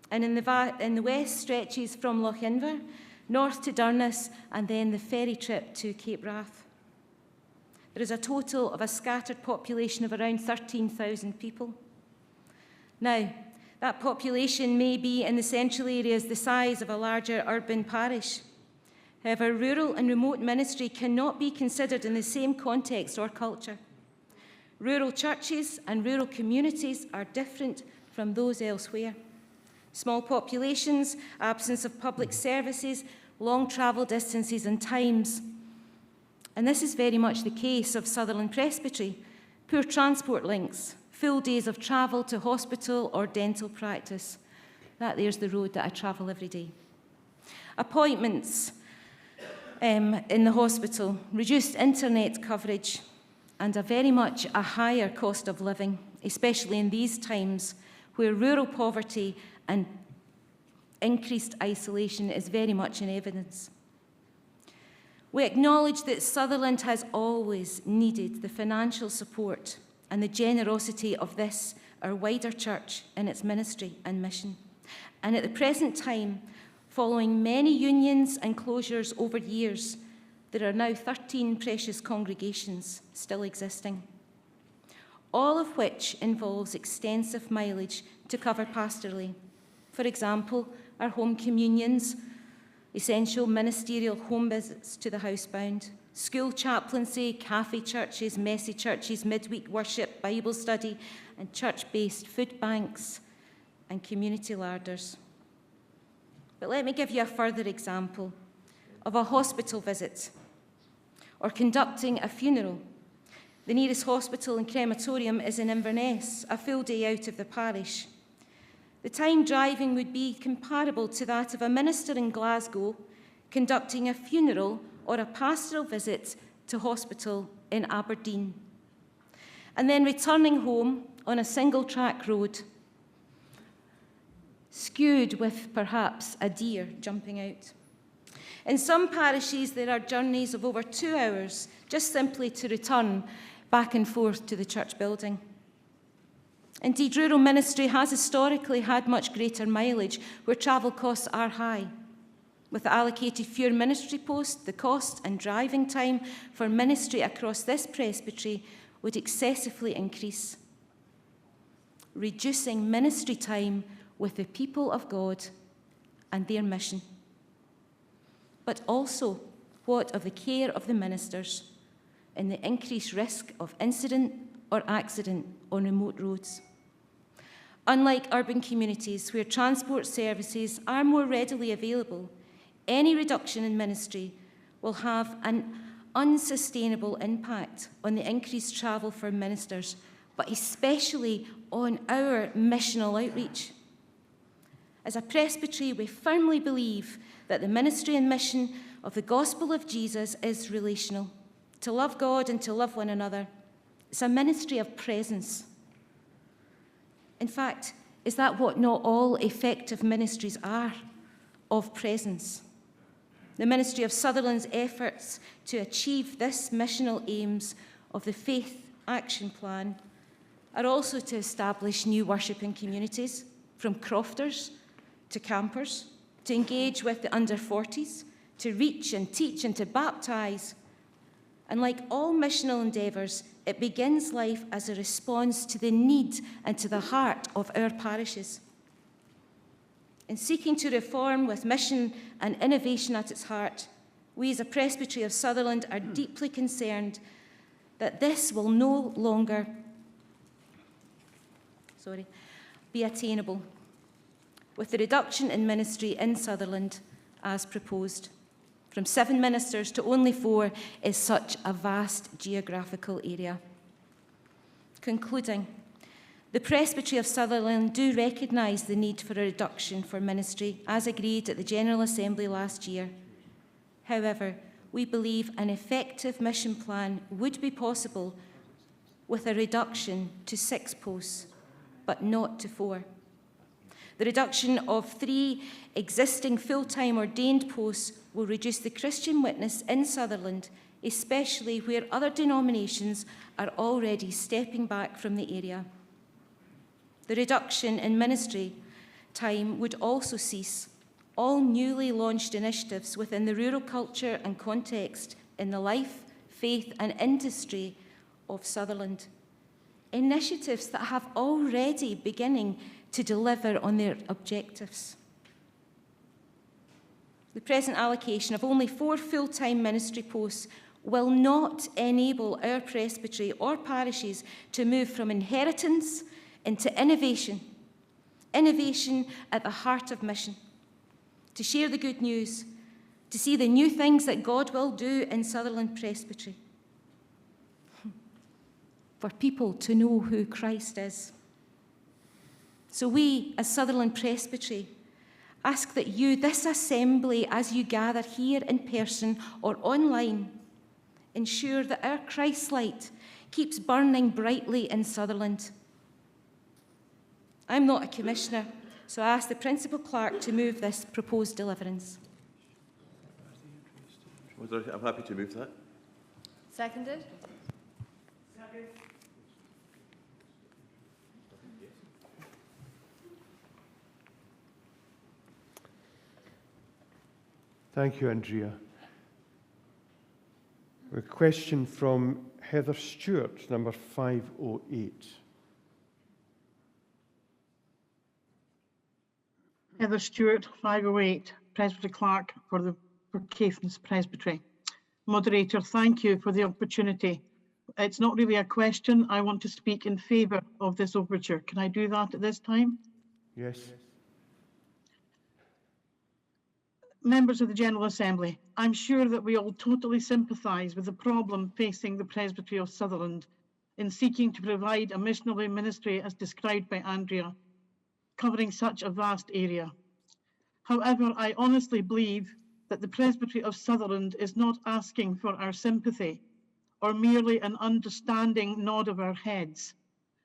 D: and in the west stretches from Lochinver, north to Durness, and then the ferry trip to Cape Wrath. There is a total of a scattered population of around 13,000 people. Now, that population may be in the central areas the size of a larger urban parish. However, rural and remote ministry cannot be considered in the same context or culture. Rural churches and rural communities are different from those elsewhere. Small populations, absence of public services, long travel distances and times. And this is very much the case of Sutherland Presbytery. Poor transport links, full days of travel to hospital or dental practice. There's the road that I travel every day. Appointments in the hospital, reduced internet coverage, and very much a higher cost of living, especially in these times where rural poverty and increased isolation is very much in evidence. We acknowledge that Sutherland has always needed the financial support and the generosity of this, our wider church, in its ministry and mission. And at the present time, following many unions and closures over years, there are now 13 precious congregations still existing, all of which involves extensive mileage to cover pastorally. For example, our home communions, essential ministerial home visits to the housebound, school chaplaincy, cafe churches, messy churches, midweek worship, Bible study, and church-based food banks and community larders. But let me give you a further example of a hospital visit or conducting a funeral. The nearest hospital and crematorium is in Inverness, a full day out of the parish. The time driving would be comparable to that of a minister in Glasgow conducting a funeral or a pastoral visit to hospital in Aberdeen, and then returning home on a single-track road, skewed with perhaps a deer jumping out. In some parishes, there are journeys of over 2 hours just simply to return back and forth to the church building. Indeed, rural ministry has historically had much greater mileage where travel costs are high. With the allocated fewer ministry posts, the cost and driving time for ministry across this presbytery would excessively increase, reducing ministry time with the people of God and their mission. But also, what of the care of the ministers and the increased risk of incident or accident on remote roads? Unlike urban communities where transport services are more readily available, any reduction in ministry will have an unsustainable impact on the increased travel for ministers, but especially on our missional outreach. As a presbytery, we firmly believe that the ministry and mission of the gospel of Jesus is relational. To love God and to love one another. It's a ministry of presence. In fact, is that what not all effective ministries are? Of presence. The ministry of Sutherland's efforts to achieve this missional aims of the Faith Action Plan are also to establish new worshipping communities, from crofters to campers, to engage with the under-40s, to reach and teach and to baptise. And like all missional endeavours, it begins life as a response to the need and to the heart of our parishes. In seeking to reform with mission and innovation at its heart, we as a Presbytery of Sutherland are deeply concerned that this will no longer be attainable with the reduction in ministry in Sutherland as proposed. From 7 ministers to only 4 is such a vast geographical area. Concluding, the Presbytery of Sutherland do recognise the need for a reduction for ministry, as agreed at the General Assembly last year. However, we believe an effective mission plan would be possible with a reduction to 6 posts, but not to 4. The reduction of 3 existing full-time ordained posts will reduce the Christian witness in Sutherland, especially where other denominations are already stepping back from the area. The reduction in ministry time would also cease all newly launched initiatives within the rural culture and context in the life, faith and industry of Sutherland. Initiatives that have already beginning to deliver on their objectives. The present allocation of only 4 full-time ministry posts will not enable our presbytery or parishes to move from inheritance into innovation at the heart of mission, to share the good news, to see the new things that God will do in Sutherland Presbytery, for people to know who Christ is. So we, as Sutherland Presbytery, ask that you, this assembly, as you gather here in person or online, ensure that our Christ light keeps burning brightly in Sutherland. I'm not a commissioner, so I ask the Principal Clerk to move this proposed deliverance.
B: I'm happy to move that.
G: Seconded.
C: Thank you, Andrea. A question from Heather Stewart, number 508.
H: Heather Stewart, 508, Presbytery Clerk for Caithness Presbytery. Moderator, thank you for the opportunity. It's not really a question. I want to speak in favour of this overture. Can I do that at this time?
C: Yes.
H: Members of the General Assembly, I'm sure that we all totally sympathise with the problem facing the Presbytery of Sutherland in seeking to provide a missionary ministry as described by Andrea, covering such a vast area. However, I honestly believe that the Presbytery of Sutherland is not asking for our sympathy or merely an understanding nod of our heads,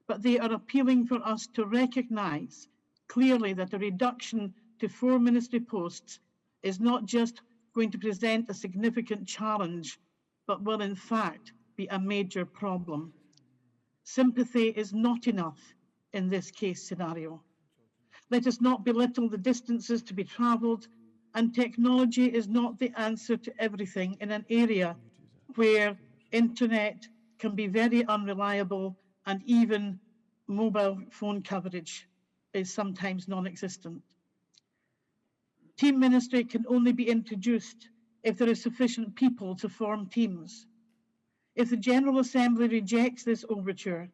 H: but they are appealing for us to recognise clearly that a reduction to 4 ministry posts is not just going to present a significant challenge, but will in fact be a major problem. Sympathy is not enough in this case scenario. Let us not belittle the distances to be travelled, and technology is not the answer to everything in an area where internet can be very unreliable and even mobile phone coverage is sometimes non-existent. Team ministry can only be introduced if there are sufficient people to form teams. If the General Assembly rejects this overture,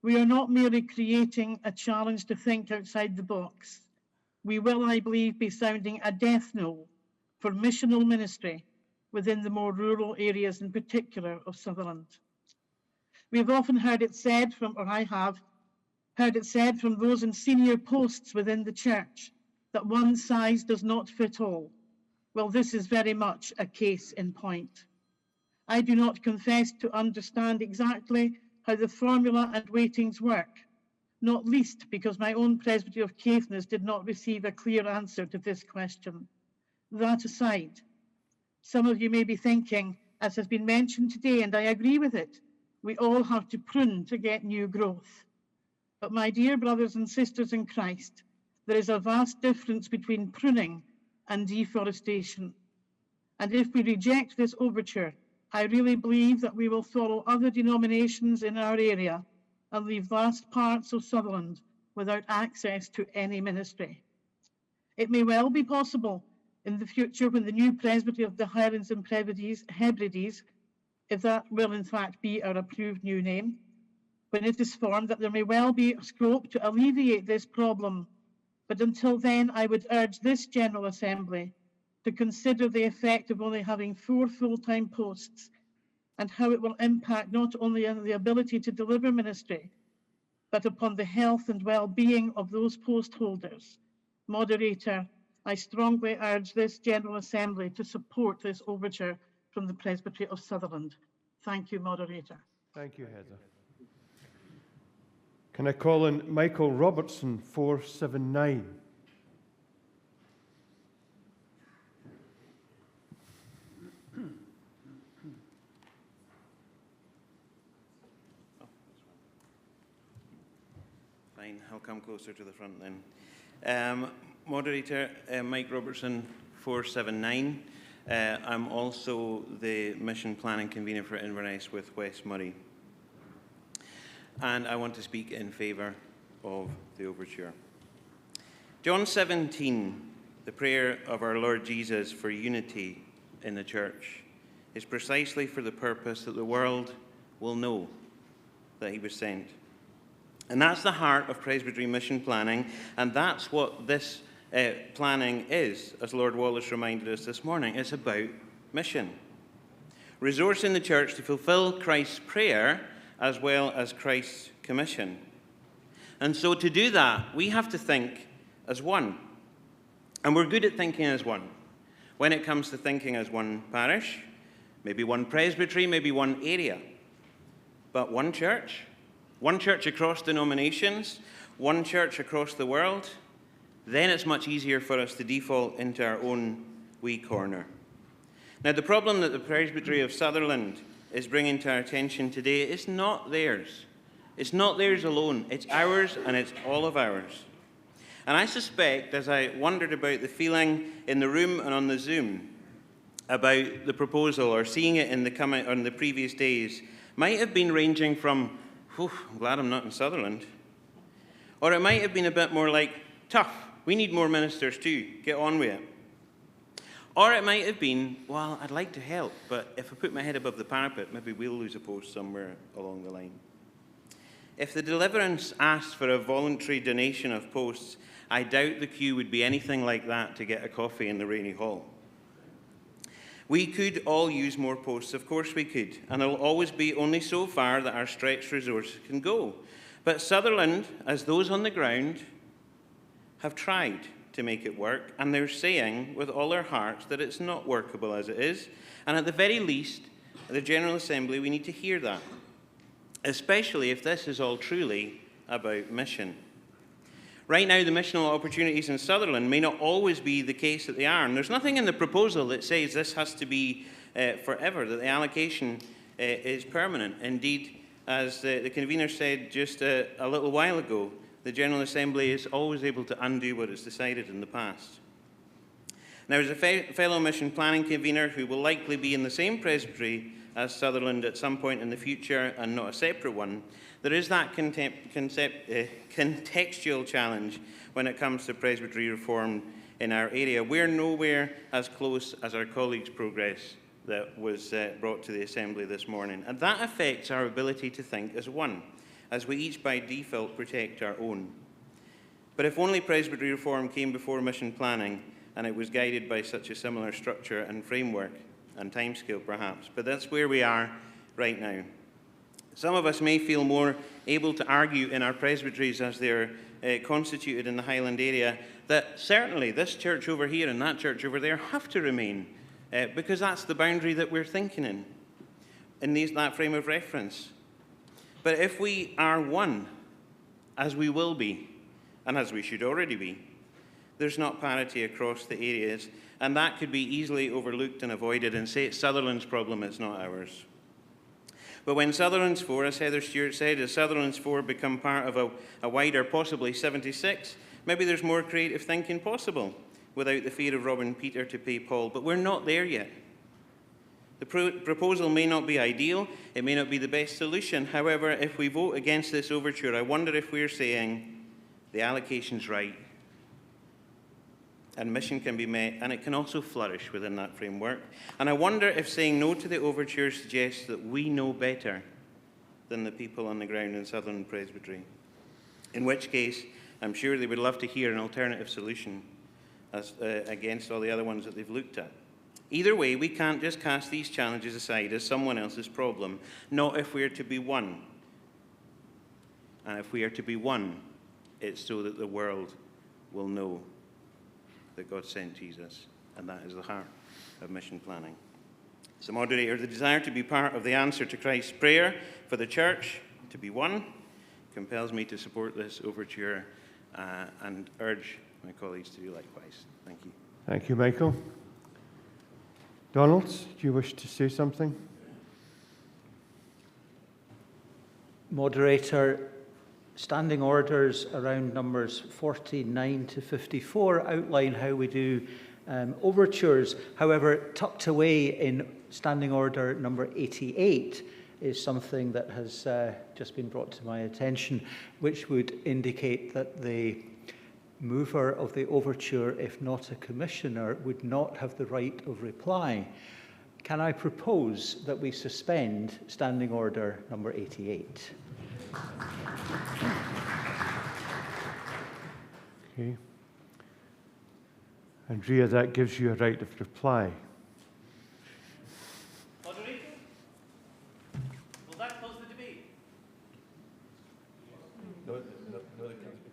H: we are not merely creating a challenge to think outside the box. We will, I believe, be sounding a death knell for missional ministry within the more rural areas in particular of Sutherland. We have often heard it said I have heard it said from those in senior posts within the church that one size does not fit all. Well, this is very much a case in point. I do not confess to understand exactly how the formula and weightings work, not least because my own Presbytery of Caithness did not receive a clear answer to this question. That aside, some of you may be thinking, as has been mentioned today, and I agree with it, we all have to prune to get new growth. But my dear brothers and sisters in Christ, there is a vast difference between pruning and deforestation. And if we reject this overture, I really believe that we will follow other denominations in our area and leave vast parts of Sutherland without access to any ministry. It may well be possible in the future when the new Presbytery of the Highlands and Hebrides, if that will in fact be our approved new name, when it is formed, that there may well be scope to alleviate this problem. But until then, I would urge this General Assembly to consider the effect of only having 4 full-time posts and how it will impact not only on the ability to deliver ministry, but upon the health and well-being of those post holders. Moderator, I strongly urge this General Assembly to support this overture from the Presbytery of Sutherland. Thank you, Moderator.
C: Thank you, Heather. Can I call in Michael Robertson, 479?
G: Fine, I'll come closer to the front then. Moderator, Mike Robertson, 479. I'm also the Mission Planning Convener for Inverness with West Moray. And I want to speak in favour of the overture. John 17, the prayer of our Lord Jesus for unity in the church, is precisely for the purpose that the world will know that he was sent. And that's the heart of Presbytery mission planning, and that's what this planning is, as Lord Wallace reminded us this morning. It's about mission. Resourcing the church to fulfil Christ's prayer as well as Christ's commission. And so to do that, we have to think as one. And we're good at thinking as one. When it comes to thinking as one parish, maybe one presbytery, maybe one area. But one church across denominations, one church across the world, then it's much easier for us to default into our own wee corner. Now, the problem that the Presbytery of Sutherland is bringing to our attention today is not theirs. It's not theirs alone. It's ours, and it's all of ours. And I suspect, as I wondered about the feeling in the room and on the Zoom about the proposal, or seeing it in on the previous days, might have been ranging from, I'm glad I'm not in Sutherland, or it might have been a bit more like, tough, we need more ministers too, get on with it. Or it might have been, well, I'd like to help, but if I put my head above the parapet, maybe we'll lose a post somewhere along the line. If the Deliverance asked for a voluntary donation of posts, I doubt the queue would be anything like that to get a coffee in the Rainy Hall. We could all use more posts, of course we could, and there will always be only so far that our stretched resources can go. But Sutherland, as those on the ground, have tried to make it work, and they're saying with all their hearts that it's not workable as it is, and at the very least, at the General Assembly, we need to hear that, especially if this is all truly about mission. Right now, the missional opportunities in Sutherland may not always be the case that they are, and there's nothing in the proposal that says this has to be forever, that the allocation is permanent. Indeed, as the convener said just a little while ago, the General Assembly is always able to undo what it's decided in the past. Now, as a fellow mission planning convener who will likely be in the same presbytery as Sutherland at some point in the future and not a separate one, there is that contextual challenge when it comes to presbytery reform in our area. We're nowhere as close as our colleagues' progress that was brought to the Assembly this morning. And that affects our ability to think as one, as we each by default protect our own. But if only presbytery reform came before mission planning, and it was guided by such a similar structure and framework and timescale perhaps, but that's where we are right now. Some of us may feel more able to argue in our presbyteries as they're constituted in the Highland area that certainly this church over here and that church over there have to remain because that's the boundary that we're thinking in that frame of reference. But if we are one, as we will be, and as we should already be, there's not parity across the areas, and that could be easily overlooked and avoided and say it's Sutherland's problem, it's not ours. But when Sutherland's 4, as Heather Stewart said, as Sutherland's 4 become part of a wider, possibly 76, maybe there's more creative thinking possible without the fear of robbing Peter to pay Paul. But we're not there yet. The proposal may not be ideal, it may not be the best solution. However, if we vote against this overture, I wonder if we're saying the allocation's right, and mission can be met, and it can also flourish within that framework. And I wonder if saying no to the overture suggests that we know better than the people on the ground in Sutherland Presbytery. In which case, I'm sure they would love to hear an alternative solution against all the other ones that they've looked at. Either way, we can't just cast these challenges aside as someone else's problem, not if we are to be one. And if we are to be one, it's so that the world will know that God sent Jesus, and that is the heart of mission planning. So, moderator, the desire to be part of the answer to Christ's prayer for the church to be one compels me to support this overture and urge my colleagues to do likewise. Thank you.
C: Thank you, Michael. Donald, do you wish to say something?
I: Moderator, standing orders around numbers 49 to 54 outline how we do overtures. However, tucked away in standing order number 88 is something that has just been brought to my attention, which would indicate that the mover of the overture, if not a commissioner, would not have the right of reply. Can I propose that we suspend standing order number 88?
C: Okay. Andrea, that gives you a right of reply.
K: Moderator, will that close the debate?
B: No, the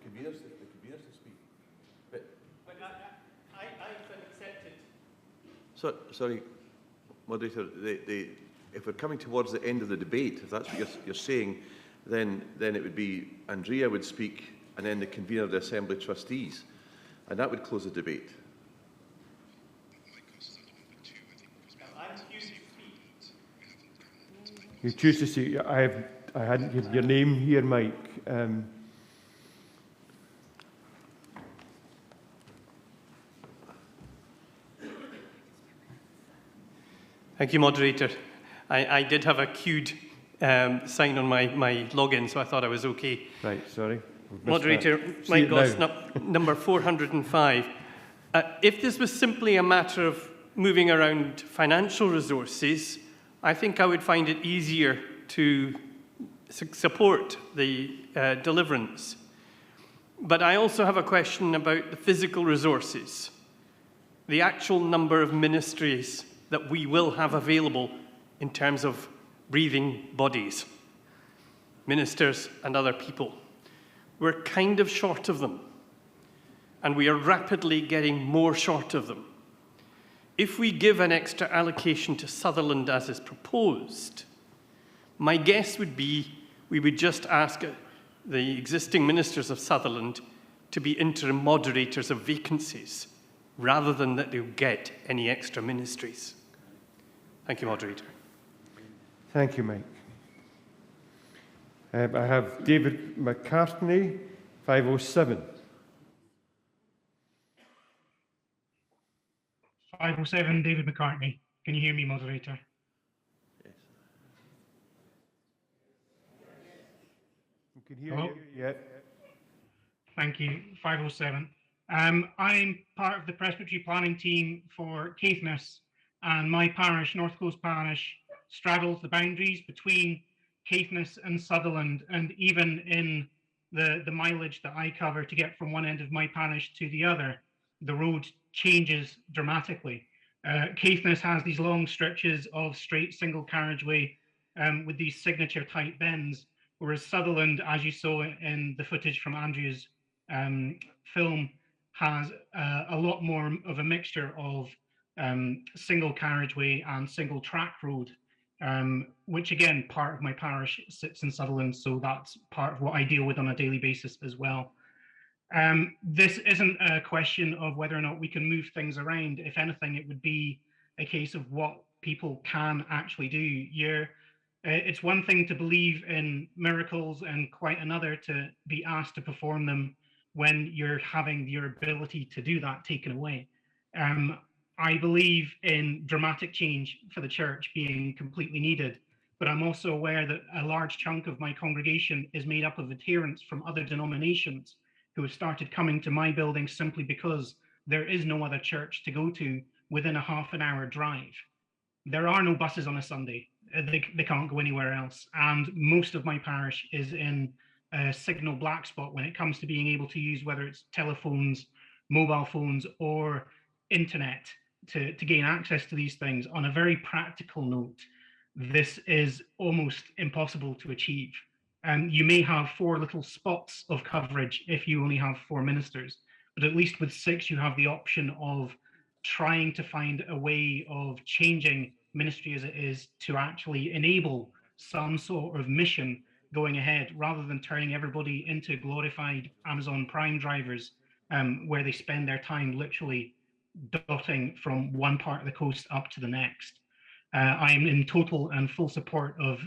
B: conveners to speak. But
K: I've accepted.
B: Sorry, moderator. If we're coming towards the end of the debate, if that's what you're saying, then it would be Andrea would speak, and then the convener of the Assembly Trustees, and that would close the debate.
C: You choose to see. I hadn't given your name here, Mike.
K: Thank you, moderator. I did have a queued sign on my login, so I thought I was okay.
C: Right, sorry.
K: Moderator, Mike Goss, number 405. If this was simply a matter of moving around financial resources, I think I would find it easier to support the deliverance. But I also have a question about the physical resources, the actual number of ministries that we will have available in terms of breathing bodies, ministers and other people. We're kind of short of them, and we are rapidly getting more short of them. If we give an extra allocation to Sutherland as is proposed, my guess would be we would just ask the existing ministers of Sutherland to be interim moderators of vacancies, rather than that they'll get any extra ministries. Thank you, Moderator.
C: Thank you, Mike. I have David McCartney, 507.
J: 507, David McCartney. Can you hear me, Moderator?
C: Yes. You can hear
J: Hello?
C: you. Yeah.
J: Thank you. 507. I'm part of the Presbytery planning team for Caithness, and my parish, North Coast Parish, straddles the boundaries between Caithness and Sutherland, and even in the mileage that I cover to get from one end of my parish to the other, the road changes dramatically. Caithness has these long stretches of straight single carriageway with these signature type bends, whereas Sutherland, as you saw in the footage from Andrea's film, has a lot more of a mixture of single carriageway and single track road, which again, part of my parish sits in Sutherland, so that's part of what I deal with on a daily basis as well. This isn't a question of whether or not we can move things around. If anything, it would be a case of what people can actually do. It's one thing to believe in miracles and quite another to be asked to perform them when you're having your ability to do that taken away. I believe in dramatic change for the church being completely needed, but I'm also aware that a large chunk of my congregation is made up of adherents from other denominations who have started coming to my building simply because there is no other church to go to within a half-an-hour drive. There are no buses on a Sunday. They can't go anywhere else. And most of my parish is in a signal black spot when it comes to being able to use whether it's telephones, mobile phones, or internet to gain access to these things. On a very practical note, this is almost impossible to achieve. You may have 4 little spots of coverage if you only have 4 ministers, but at least with 6, you have the option of trying to find a way of changing ministry as it is to actually enable some sort of mission going ahead, rather than turning everybody into glorified Amazon Prime drivers, where they spend their time literally dotting from one part of the coast up to the next. I am in total and full support of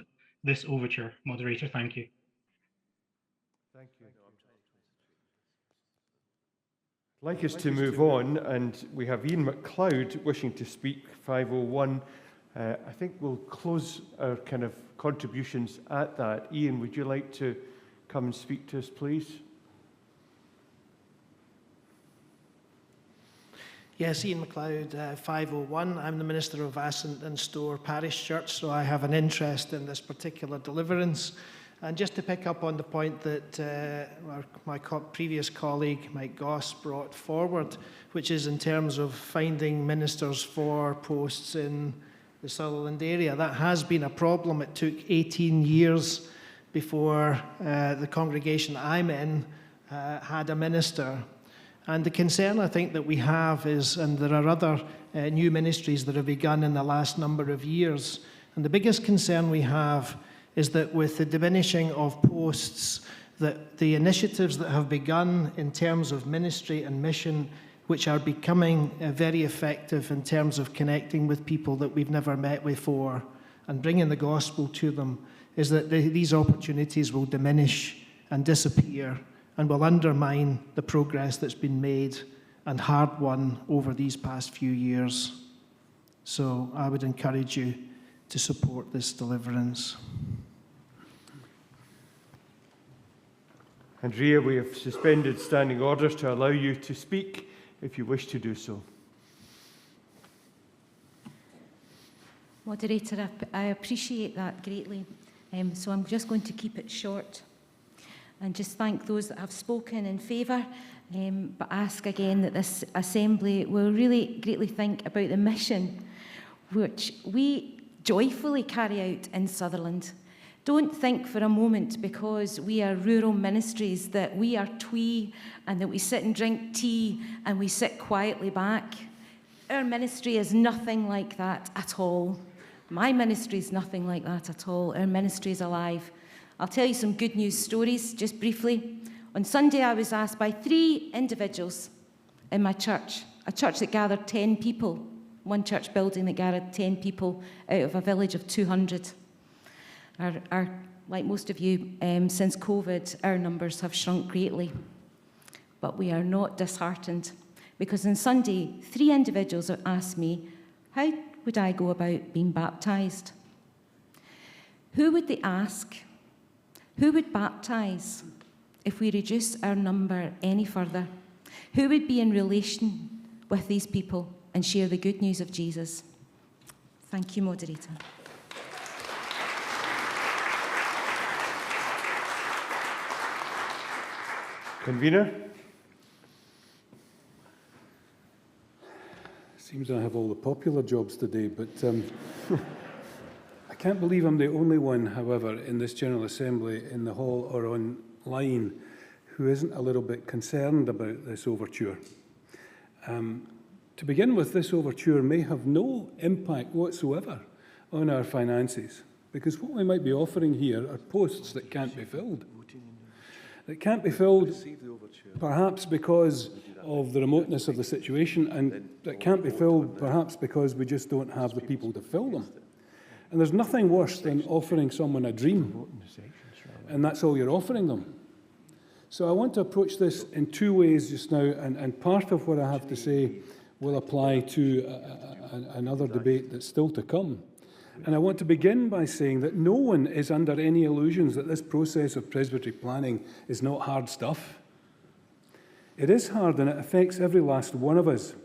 J: this overture, Moderator. Thank you.
C: Thank you. I'd like us to move on, and we have Ian MacLeod wishing to speak, 501. I think we'll close our kind of contributions at that. Ian, would you like to come and speak to us, please?
M: Yes, Ian MacLeod, 501. I'm the Minister of Assynt and Store Parish Church, so I have an interest in this particular deliverance. And just to pick up on the point that my previous colleague, Mike Goss, brought forward, which is in terms of finding ministers for posts in the Sutherland area. That has been a problem. It took 18 years before the congregation I'm in had a minister. And the concern I think that we have is, and there are other new ministries that have begun in the last number of years, and the biggest concern we have is that with the diminishing of posts, that the initiatives that have begun in terms of ministry and mission, which are becoming very effective in terms of connecting with people that we've never met before and bringing the gospel to them, is that these opportunities will diminish and disappear and will undermine the progress that's been made and hard won over these past few years. So I would encourage you to support this deliverance.
C: Andrea, we have suspended standing orders to allow you to speak if you wish to do so.
D: Moderator, I appreciate that greatly. So I'm just going to keep it short and just thank those that have spoken in favour, but ask again that this Assembly will really greatly think about the mission which we joyfully carry out in Sutherland. Don't think for a moment, because we are rural ministries, that we are twee and that we sit and drink tea and we sit quietly back. Our ministry is nothing like that at all. My ministry is nothing like that at all. Our ministry is alive. I'll tell you some good news stories, just briefly. On Sunday, I was asked by 3 individuals in my church, a church that gathered 10 people, one church building that gathered 10 people out of a village of 200. Like most of you, since COVID, our numbers have shrunk greatly. But we are not disheartened, because on Sunday, 3 individuals have asked me, how would I go about being baptised? Who would they ask? Who would baptise if we reduce our number any further? Who would be in relation with these people and share the good news of Jesus? Thank you, Moderator.
C: Convener.
A: Seems I have all the popular jobs today, but I can't believe I'm the only one, however, in this General Assembly, in the hall or online, who isn't a little bit concerned about this overture. To begin with, this overture may have no impact whatsoever on our finances, because what we might be offering here are posts that can't be filled. That can't be filled perhaps because of the remoteness of the situation, and that can't be filled perhaps because we just don't have the people to fill them. And there's nothing worse than offering someone a dream, and that's all you're offering them. So I want to approach this in 2 ways just now, and part of what I have to say will apply to another debate that's still to come. And I want to begin by saying that no one is under any illusions that this process of presbytery planning is not hard stuff. It is hard, and it affects every last one of us.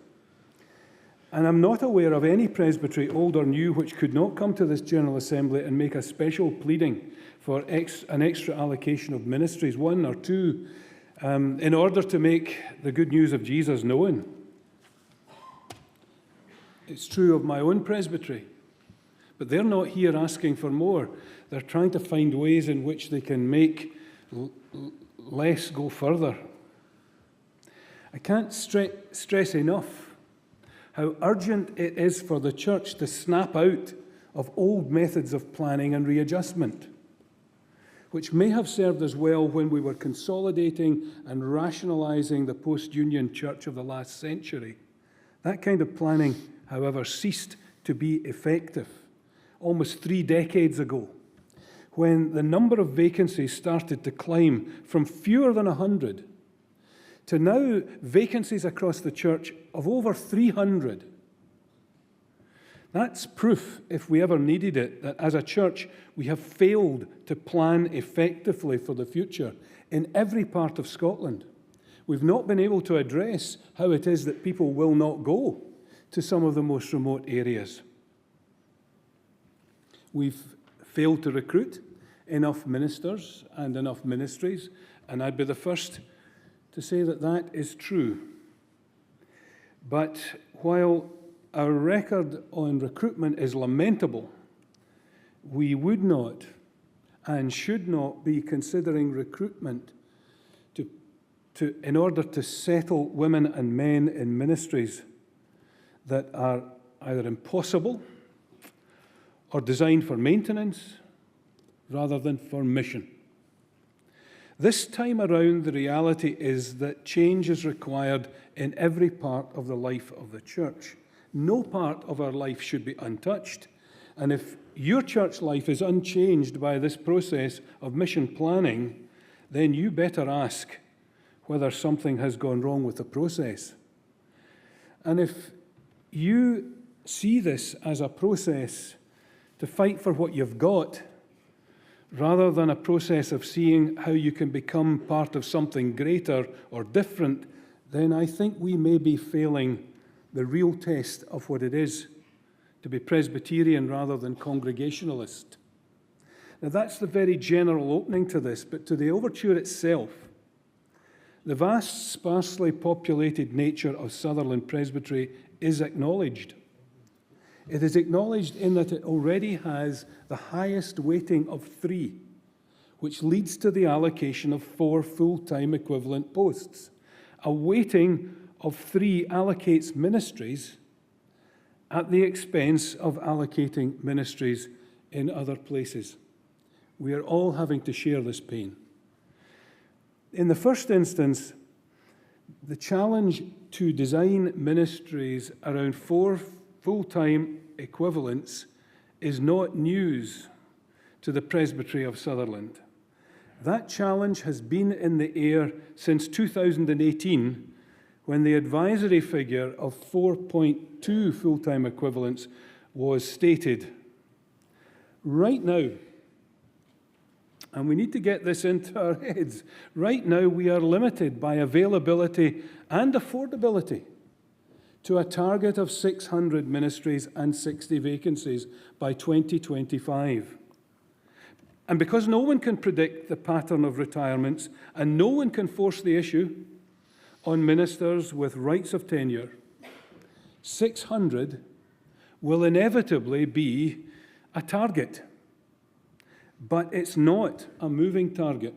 A: And I'm not aware of any presbytery, old or new, which could not come to this General Assembly and make a special pleading for an extra allocation of ministries, 1 or 2, in order to make the good news of Jesus known. It's true of my own presbytery. But they're not here asking for more. They're trying to find ways in which they can make less go further. I can't stress enough how urgent it is for the church to snap out of old methods of planning and readjustment, which may have served us well when we were consolidating and rationalising the post-Union church of the last century. That kind of planning, however, ceased to be effective almost 3 decades ago, when the number of vacancies started to climb from fewer than 100 to now vacancies across the church of over 300. That's proof, if we ever needed it, that as a church we have failed to plan effectively for the future in every part of Scotland. We've not been able to address how it is that people will not go to some of the most remote areas. We've failed to recruit enough ministers and enough ministries, and I'd be the first to say that that is true. But while our record on recruitment is lamentable, we would not and should not be considering recruitment in order to settle women and men in ministries that are either impossible or designed for maintenance rather than for mission. This time around, the reality is that change is required in every part of the life of the church. No part of our life should be untouched. And if your church life is unchanged by this process of mission planning, then you better ask whether something has gone wrong with the process. And if you see this as a process to fight for what you've got, rather than a process of seeing how you can become part of something greater or different, then I think we may be failing the real test of what it is to be Presbyterian rather than Congregationalist. Now, that's the very general opening to this, but to the overture itself, the vast, sparsely populated nature of Sutherland Presbytery is acknowledged. It is acknowledged in that it already has the highest weighting of 3, which leads to the allocation of 4 full-time equivalent posts. A weighting of 3 allocates ministries at the expense of allocating ministries in other places. We are all having to share this pain. In the first instance, the challenge to design ministries around 4 full-time equivalents is not news to the Presbytery of Sutherland. That challenge has been in the air since 2018, when the advisory figure of 4.2 full-time equivalents was stated. Right now, and we need to get this into our heads, right now we are limited by availability and affordability to a target of 600 ministries and 60 vacancies by 2025. And because no one can predict the pattern of retirements and no one can force the issue on ministers with rights of tenure, 600 will inevitably be a target. But it's not a moving target.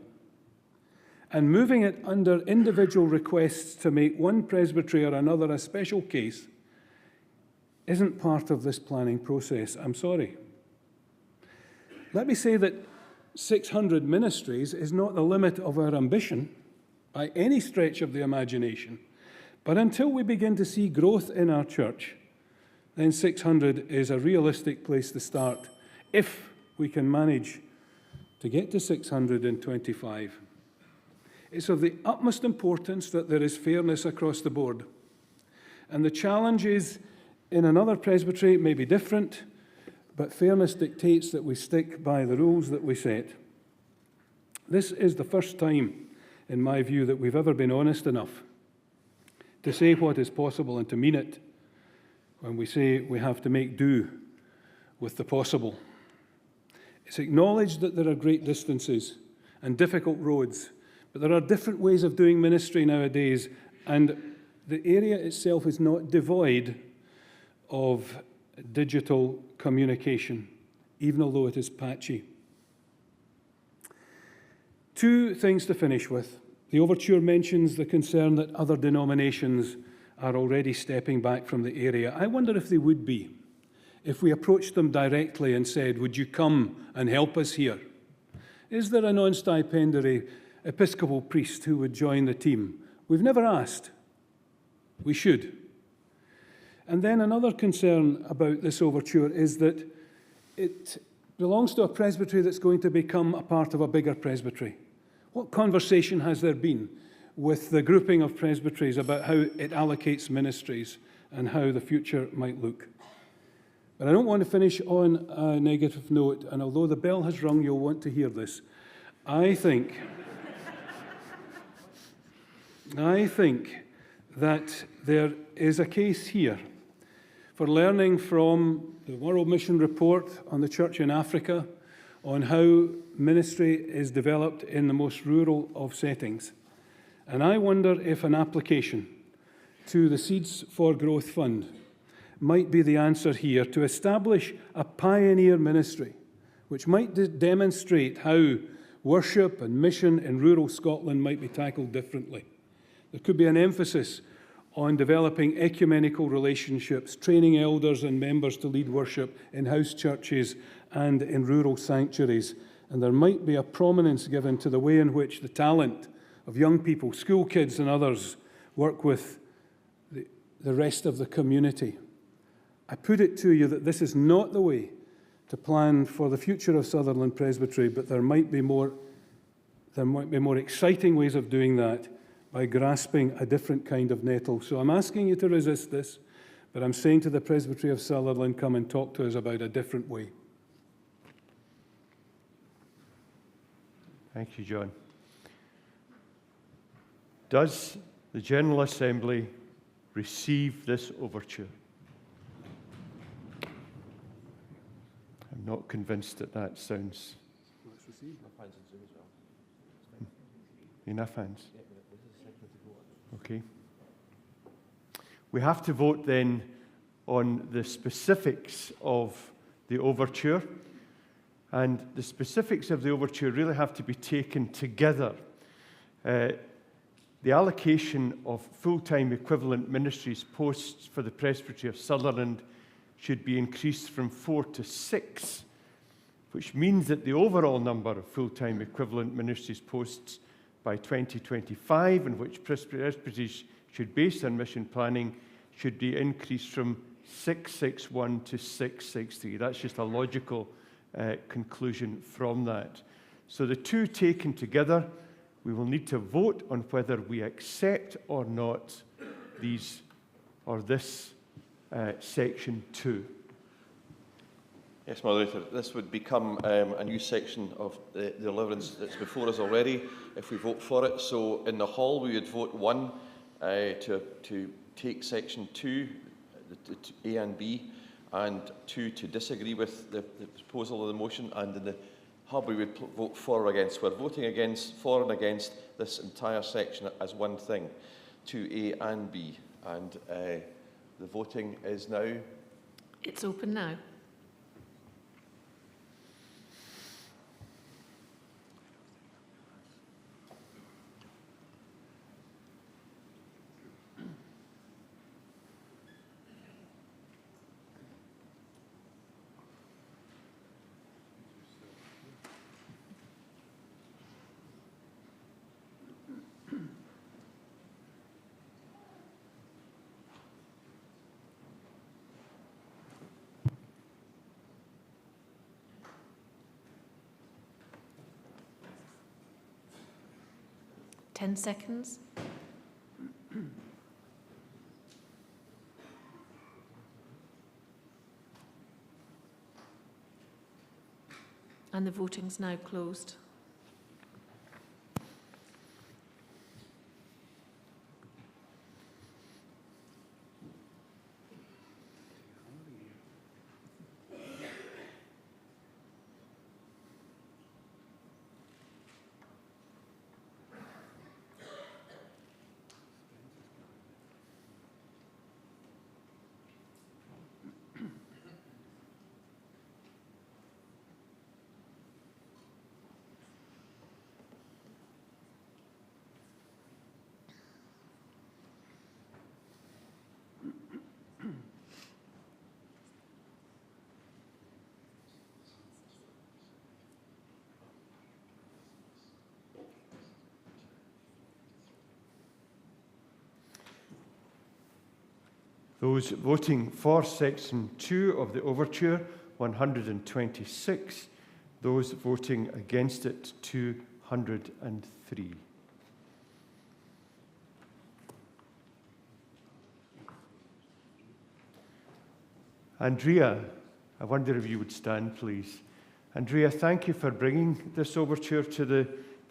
A: And moving it under individual requests to make one presbytery or another a special case isn't part of this planning process. I'm sorry. Let me say that 600 ministries is not the limit of our ambition by any stretch of the imagination. But until we begin to see growth in our church, then 600 is a realistic place to start if we can manage to get to 625. It's of the utmost importance that there is fairness across the board. And the challenges in another presbytery may be different, but fairness dictates that we stick by the rules that we set. This is the first time, in my view, that we've ever been honest enough to say what is possible and to mean it when we say we have to make do with the possible. It's acknowledged that there are great distances and difficult roads, but there are different ways of doing ministry nowadays, and the area itself is not devoid of digital communication, even although it is patchy. 2 things to finish with. The overture mentions the concern that other denominations are already stepping back from the area. I wonder if they would be, if we approached them directly and said, would you come and help us here? Is there a non-stipendiary Episcopal priest who would join the team? We've never asked. We should. And then another concern about this overture is that it belongs to a presbytery that's going to become a part of a bigger presbytery. What conversation has there been with the grouping of presbyteries about how it allocates ministries and how the future might look? But I don't want to finish on a negative note, and although the bell has rung, you'll want to hear this. I think that there is a case here for learning from the World Mission Report on the Church in Africa, on how ministry is developed in the most rural of settings. And I wonder if an application to the Seeds for Growth Fund might be the answer here, to establish a pioneer ministry which might demonstrate how worship and mission in rural Scotland might be tackled differently. There could be an emphasis on developing ecumenical relationships, training elders and members to lead worship in house churches and in rural sanctuaries. And there might be a prominence given to the way in which the talent of young people, school kids and others, work with the rest of the community. I put it to you that this is not the way to plan for the future of Sutherland Presbytery, but there might be more exciting ways of doing that by grasping a different kind of nettle. So I'm asking you to resist this, but I'm saying to the Presbytery of Sutherland, come and talk to us about a different way.
C: Thank you, John. Does the General Assembly receive this overture? I'm not convinced that that sounds... Enough hands? Okay. We have to vote then on the specifics of the overture. And the specifics of the overture really have to be taken together. The allocation of full-time equivalent ministries posts for the Presbytery of Sutherland should be increased from 4 to 6, which means that the overall number of full-time equivalent ministries posts by 2025, in which presbyteries should base their mission planning, should be increased from 661 to 663. That's just a logical conclusion from that. So the two taken together, we will need to vote on whether we accept or not these or this section 2.
B: Yes, Moderator, this would become a new section of the deliverance that's before us already if we vote for it. So in the hall we would vote 1 to take section 2, A and B, and 2 to disagree with the proposal of the motion, and in the hub we would vote for or against. We're voting for and against this entire section as one thing, 2A and B, and the voting is now.
R: It's open now. Ten seconds. And the voting's now closed. Those voting for section 2 of the overture, 126. Those voting against it, 203. Andrea, I wonder if you would stand, please. Andrea, thank you for bringing this overture to the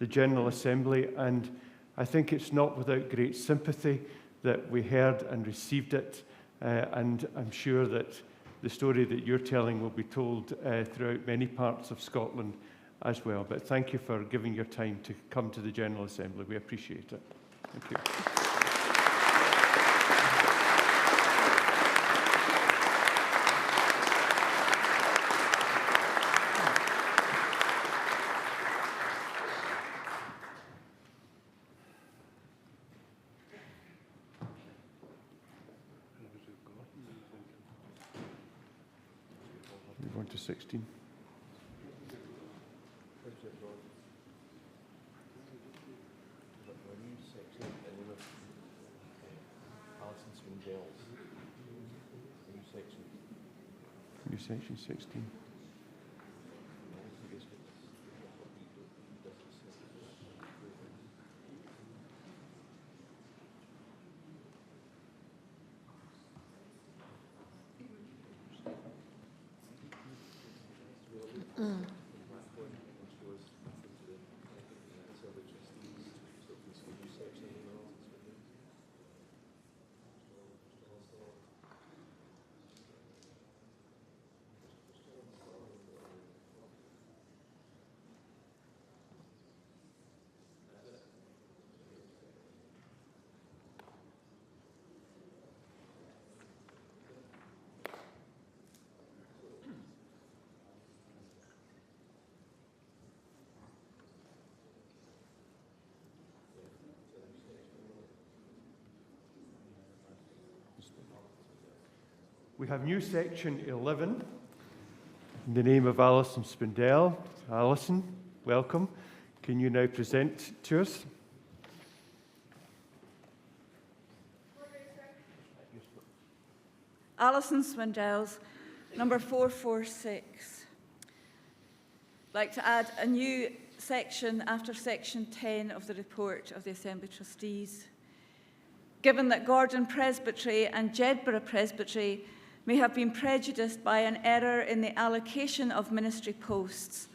R: General Assembly, and I think it's not without great sympathy that we heard and received it. And I'm sure that the story that you're telling will be told throughout many parts of Scotland as well. But thank you for giving your time to come to the General Assembly. We appreciate it. Thank you. Move on to 16. New section 16.
C: We have new section 11 in the name of Alison Spindell. Alison, welcome. Can you now present to us?
N: Alison Swindell's number 446. I'd like to add a new section after section 10 of the report of the Assembly Trustees. Given that Gordon Presbytery and Jedburgh Presbytery may have been prejudiced by an error in the allocation of ministry posts,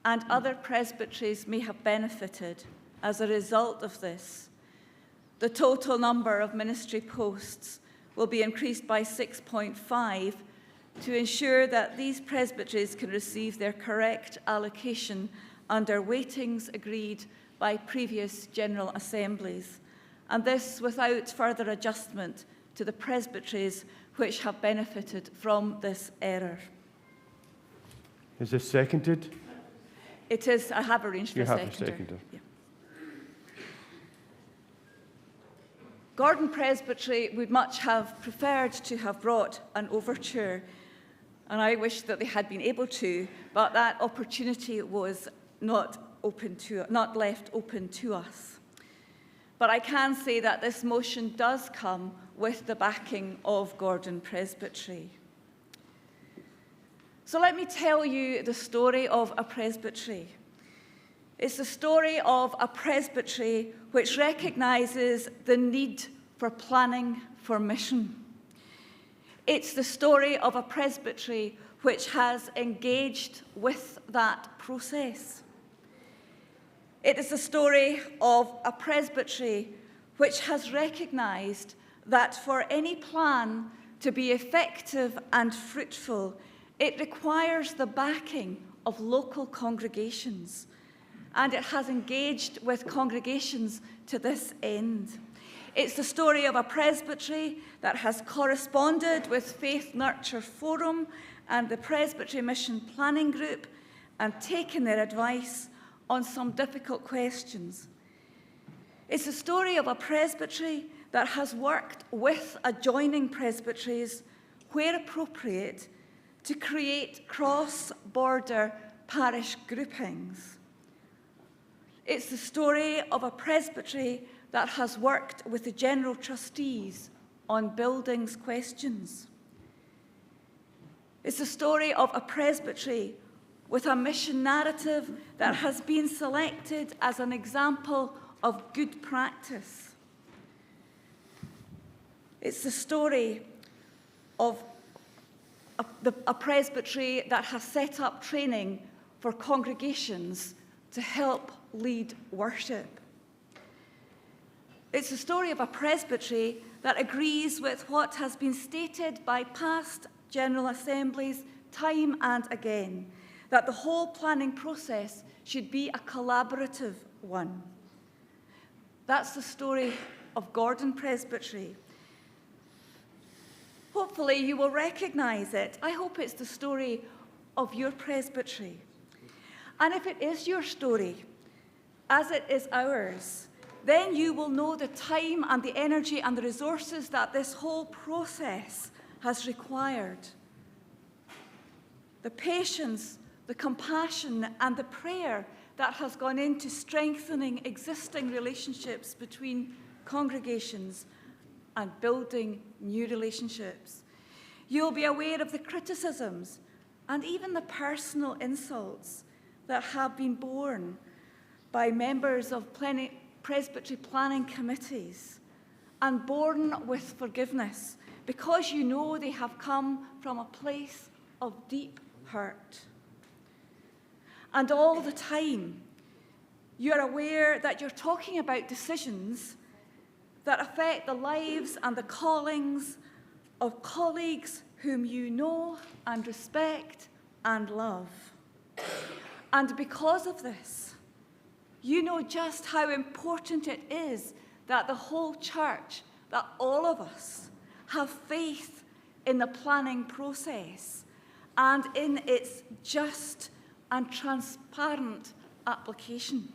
N: and other presbyteries may have benefited as a result of this, the total number of ministry posts will be increased by 6.5 to ensure that these presbyteries can receive their correct allocation under weightings agreed by previous General Assemblies, and this without further adjustment to the presbyteries which have benefited from this error.
C: Is this seconded?
N: It is. I have arranged for
C: you
N: a
C: have
N: seconder.
C: A seconder.
N: Yeah. Gordon Presbytery would much have preferred to have brought an overture, and I wish that they had been able to, but that opportunity was not left open to us. But I can say that this motion does come with the backing of Gordon Presbytery. So let me tell you the story of a presbytery. It's the story of a presbytery which recognises the need for planning for mission. It's the story of a presbytery which has engaged with that process. It is the story of a presbytery which has recognised that for any plan to be effective and fruitful, it requires the backing of local congregations, and it has engaged with congregations to this end. It's the story of a presbytery that has corresponded with Faith Nurture Forum and the Presbytery Mission Planning Group and taken their advice on some difficult questions. It's the story of a presbytery that has worked with adjoining presbyteries, where appropriate, to create cross-border parish groupings. It's the story of a presbytery that has worked with the General Trustees on buildings questions. It's the story of a presbytery with a mission narrative that has been selected as an example of good practice. It's the story of a presbytery that has set up training for congregations to help lead worship. It's the story of a presbytery that agrees with what has been stated by past General Assemblies time and again, that the whole planning process should be a collaborative one. That's the story of Gordon Presbytery. Hopefully you will recognise it. I hope it's the story of your presbytery. And if it is your story, as it is ours, then you will know the time and the energy and the resources that this whole process has required. The patience, the compassion, and the prayer that has gone into strengthening existing relationships between congregations and building new relationships. You'll be aware of the criticisms and even the personal insults that have been borne by members of presbytery planning committees, and borne with forgiveness, because you know they have come from a place of deep hurt. And all the time, you're aware that you're talking about decisions that affect the lives and the callings of colleagues whom you know and respect and love. And because of this, you know just how important it is that the whole church, that all of us, have faith in the planning process and in its just and transparent application.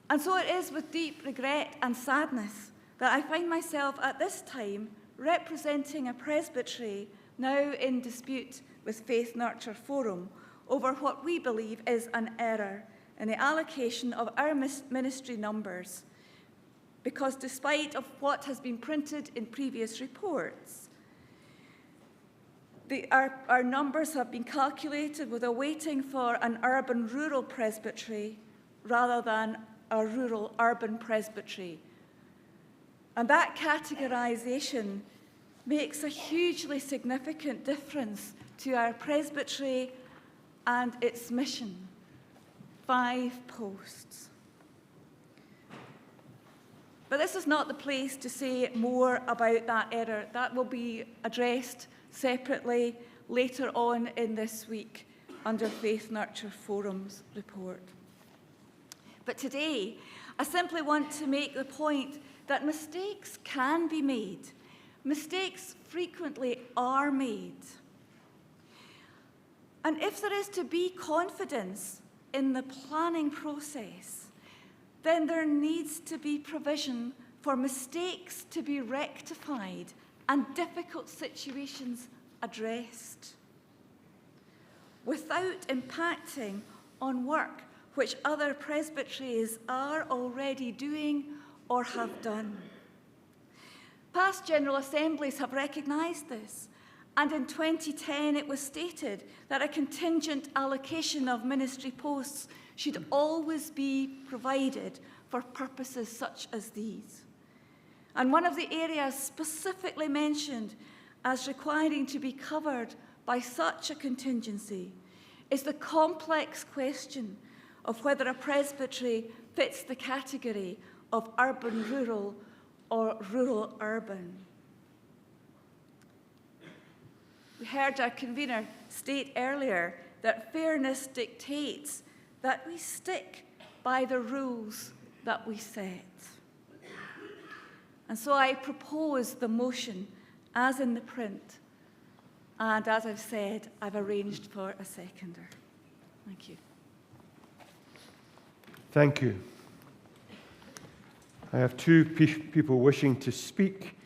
N: And so it is with deep regret and sadness that I find myself at this time representing a presbytery now in dispute with Faith Nurture Forum over what we believe is an error in the allocation of our ministry numbers, because despite of what has been printed in previous reports, our numbers have been calculated with a weighting for an urban-rural presbytery rather than a rural-urban presbytery. And that categorisation makes a hugely significant difference to our presbytery and its mission. 5 posts. But this is not the place to say more about that error. That will be addressed separately later on in this week under Faith Nurture Forum's report. But today, I simply want to make the point that mistakes can be made. Mistakes frequently are made. And if there is to be confidence in the planning process, then there needs to be provision for mistakes to be rectified and difficult situations addressed, without impacting on work which other presbyteries are already doing or have done. Past General Assemblies have recognised this, and in 2010 it was stated that a contingent allocation of ministry posts should always be provided for purposes such as these. And one of the areas specifically mentioned as requiring to be covered by such a contingency is the complex question of whether a presbytery fits the category of urban-rural or rural-urban. We heard our convener state earlier that fairness dictates that we stick by the rules that we set. And so I propose the motion as in the print, and as I've said, I've arranged for a seconder. Thank you.
C: Thank you. I have 2 people wishing to speak.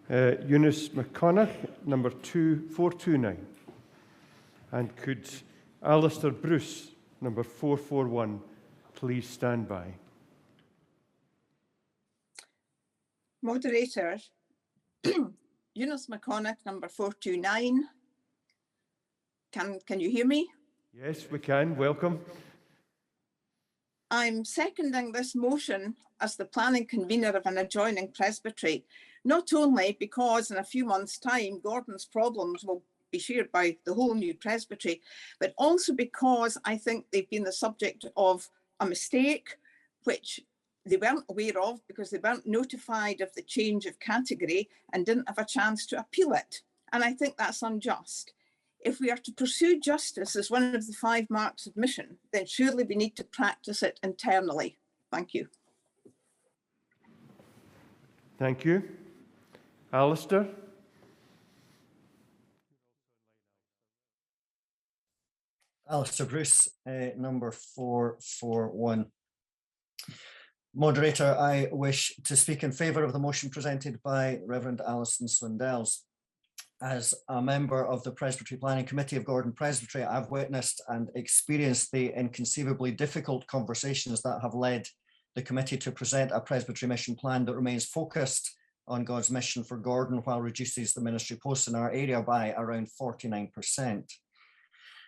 C: Eunice McConaughey, number 429. And could Alistair Bruce, number 441, please stand by.
O: Moderator, Eunice McConaughey, number 429. Can you hear me?
C: Yes, we can. Welcome.
O: I'm seconding this motion as the planning convener of an adjoining presbytery, not only because in a few months' time Gordon's problems will be shared by the whole new presbytery, but also because I think they've been the subject of a mistake which they weren't aware of because they weren't notified of the change of category and didn't have a chance to appeal it. And I think that's unjust. If we are to pursue justice as one of the 5 marks of mission, then surely we need to practice it internally. Thank you.
C: Thank you. Alistair?
P: Alistair Bruce, number 441. Moderator, I wish to speak in favour of the motion presented by Reverend Alison Swindells. As a member of the Presbytery Planning Committee of Gordon Presbytery, I've witnessed and experienced the inconceivably difficult conversations that have led the committee to present a Presbytery mission plan that remains focused on God's mission for Gordon while reduces the ministry posts in our area by around 49%.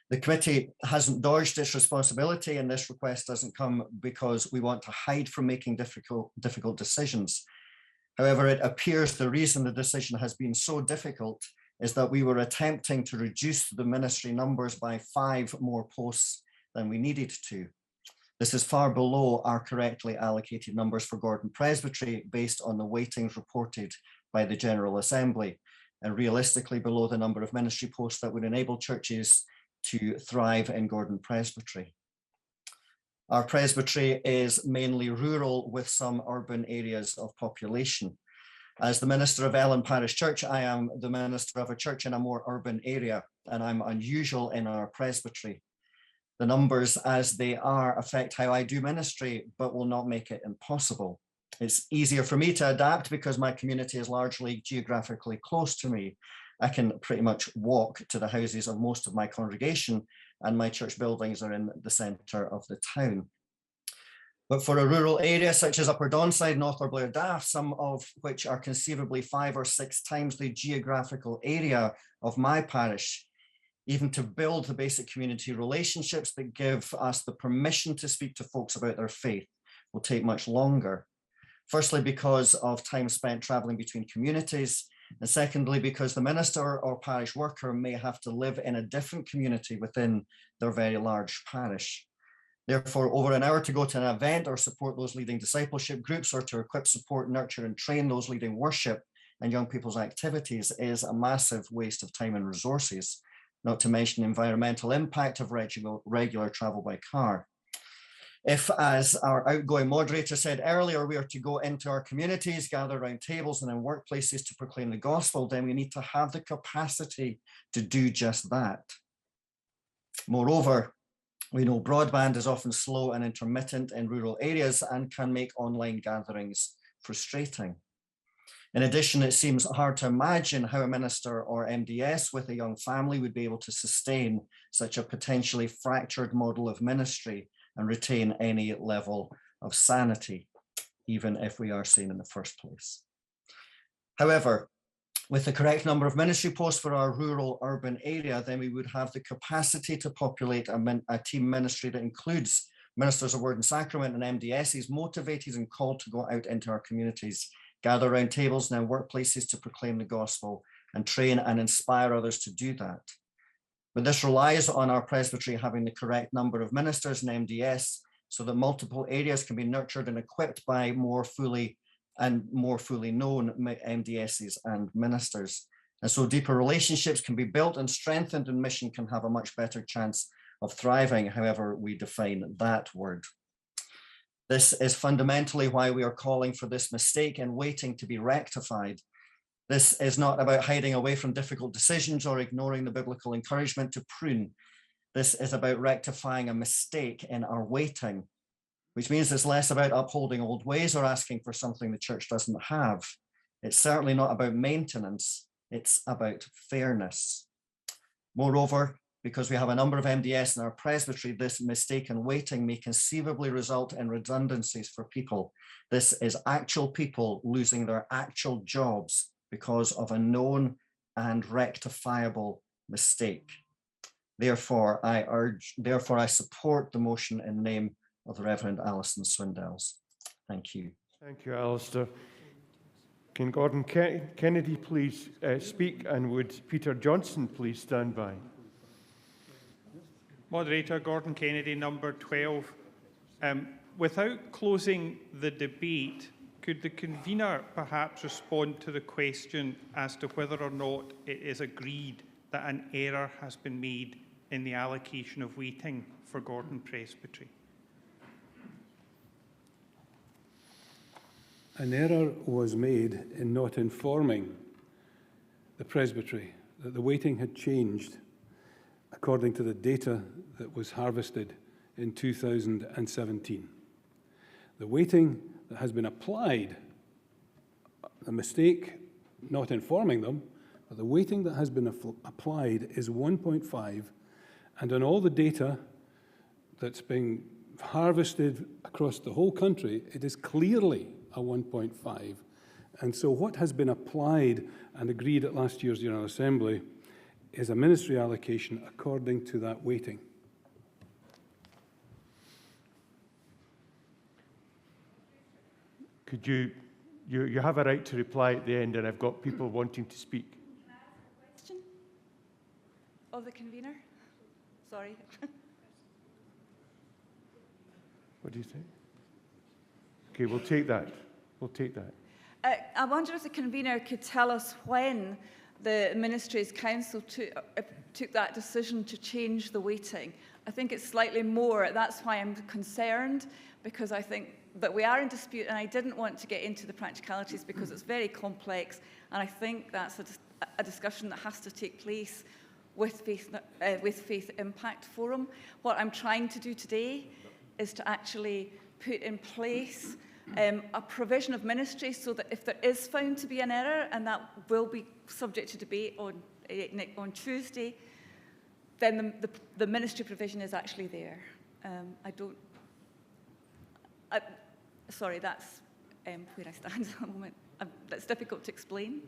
P: The committee hasn't dodged its responsibility, and this request doesn't come because we want to hide from making difficult decisions. However, it appears the reason the decision has been so difficult is that we were attempting to reduce the ministry numbers by 5 more posts than we needed to. This is far below our correctly allocated numbers for Gordon Presbytery based on the weightings reported by the General Assembly, and realistically below the number of ministry posts that would enable churches to thrive in Gordon Presbytery. Our presbytery is mainly rural with some urban areas of population. As the minister of Ellen Parish Church, I am the minister of a church in a more urban area, and I'm unusual in our presbytery. The numbers as they are affect how I do ministry, but will not make it impossible. It's easier for me to adapt because my community is largely geographically close to me. I can pretty much walk to the houses of most of my congregation, and my church buildings are in the centre of the town. But for a rural area such as Upper Donside, North or Blair Daft, some of which are conceivably 5 or 6 times the geographical area of my parish, even to build the basic community relationships that give us the permission to speak to folks about their faith will take much longer. Firstly, because of time spent traveling between communities, and secondly, because the minister or parish worker may have to live in a different community within their very large parish. Therefore, over an hour to go to an event or support those leading discipleship groups, or to equip, support, nurture, and train those leading worship and young people's activities is a massive waste of time and resources, not to mention the environmental impact of regular travel by car. If, as our outgoing moderator said earlier, we are to go into our communities, gather around tables and in workplaces to proclaim the gospel, then we need to have the capacity to do just that. Moreover, we know broadband is often slow and intermittent in rural areas and can make online gatherings frustrating. In addition, it seems hard to imagine how a minister or MDS with a young family would be able to sustain such a potentially fractured model of ministry and retain any level of sanity, even if we are sane in the first place. However, with the correct number of ministry posts for our rural urban area, then we would have the capacity to populate a team ministry that includes ministers of word and sacrament and MDSs motivated and called to go out into our communities, gather around tables and in workplaces to proclaim the gospel and train and inspire others to do that. But this relies on our presbytery having the correct number of ministers and MDS so that multiple areas can be nurtured and equipped by more fully known MDSs and ministers. And so deeper relationships can be built and strengthened, and mission can have a much better chance of thriving, however we define that word. This is fundamentally why we are calling for this mistake and waiting to be rectified. This is not about hiding away from difficult decisions or ignoring the biblical encouragement to prune. This is about rectifying a mistake in our waiting, which means it's less about upholding old ways or asking for something the church doesn't have. It's certainly not about maintenance, it's about fairness. Moreover, because we have a number of MDS in our presbytery, this mistaken waiting may conceivably result in redundancies for people. This is actual people losing their actual jobs because of a known and rectifiable mistake. Therefore, I support the motion in the name of the Reverend Alison Swindells. Thank you.
C: Thank you, Alistair. Can Gordon Kennedy please speak, and would Peter Johnson please stand by?
L: Moderator Gordon Kennedy, number 12. Without closing the debate, could the convener perhaps respond to the question as to whether or not it is agreed that an error has been made in the allocation of weighting for Gordon Presbytery?
A: An error was made in not informing the presbytery that the weighting had changed according to the data that was harvested in 2017. The weighting that has been applied, the mistake not informing them, but the weighting that has been applied is 1.5, and on all the data that's being harvested across the whole country, it is clearly a 1.5. And so what has been applied and agreed at last year's General Assembly is a ministry allocation according to that weighting.
C: Could you have a right to reply at the end, and I've got people wanting to speak.
N: Can I ask a question of the convener? Sorry.
C: What do you think? Okay, we'll take that. We'll take that.
N: I wonder if the convener could tell us when the Ministry's Council took that decision to change the weighting. I think it's slightly more. That's why I'm concerned, because I think that we are in dispute, and I didn't want to get into the practicalities because it's very complex, and I think that's a discussion that has to take place with Faith Impact Forum. What I'm trying to do today is to actually put in place a provision of ministry so that if there is found to be an error, and that will be subject to debate on Tuesday, then the ministry provision is actually there. Sorry, that's where I stand at the moment. That's difficult to explain.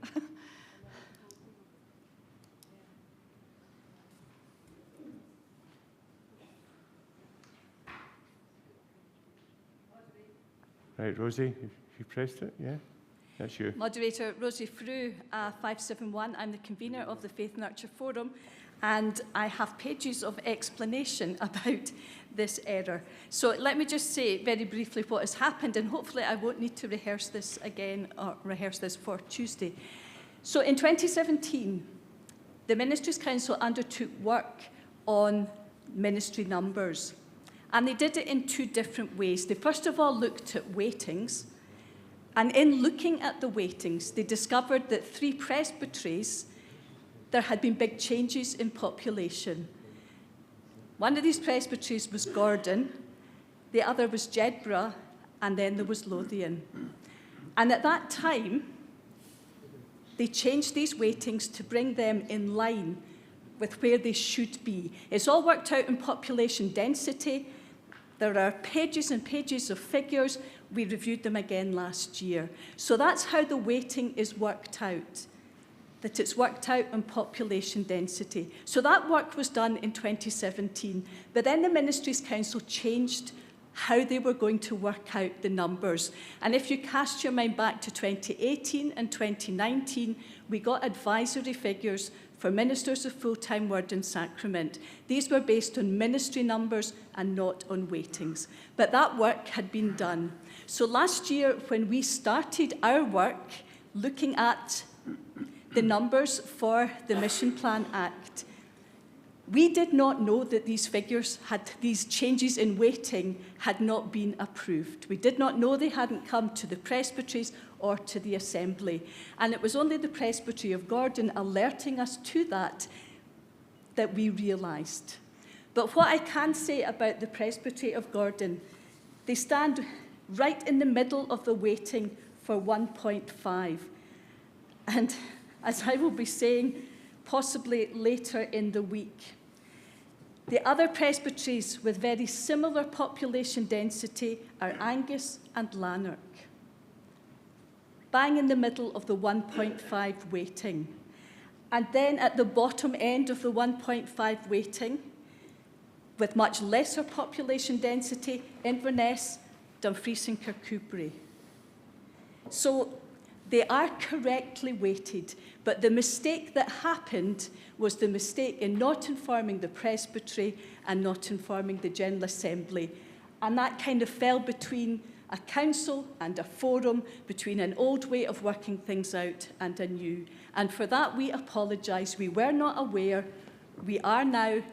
R: Right, Rosie, you pressed it, yeah? That's you.
Q: Moderator, Rosie Frew, 571. I'm the convener of the Faith Nurture Forum, and I have pages of explanation about this error. So let me just say very briefly what has happened, and hopefully I won't need to rehearse this again or rehearse this for Tuesday. So in 2017, the Ministries' Council undertook work on ministry numbers, and they did it in two different ways. They first of all looked at weightings, and in looking at the weightings, they discovered that 3 presbyteries, there had been big changes in population. One of these presbyteries was Gordon, the other was Jedburgh, and then there was Lothian. And at that time, they changed these weightings to bring them in line with where they should be. It's all worked out in population density. There are pages and pages of figures. We reviewed them again last year. So that's how the weighting is worked out, that it's worked out in population density. So that work was done in 2017, but then the Ministries' Council changed how they were going to work out the numbers. And if you cast your mind back to 2018 and 2019, we got advisory figures for ministers of full-time word and sacrament. These were based on ministry numbers and not on weightings. But that work had been done. So last year, when we started our work looking at the numbers for the Mission Plan Act, we did not know that these changes in weighting had not been approved. We did not know they hadn't come to the presbyteries or to the assembly. And it was only the Presbytery of Gordon alerting us to that we realised. But what I can say about the Presbytery of Gordon, they stand right in the middle of the weighting for 1.5. And as I will be saying, possibly later in the week, the other presbyteries with very similar population density are Angus and Lanark, bang in the middle of the 1.5 weighting. And then at the bottom end of the 1.5 weighting, with much lesser population density, Inverness, Dumfries and Kirkcudbright. So they are correctly weighted, but the mistake that happened was the mistake in not informing the presbytery and not informing the General Assembly. And that kind of fell between a council and a forum, between an old way of working things out and a new. And for that, we apologise. We were not aware. We are now,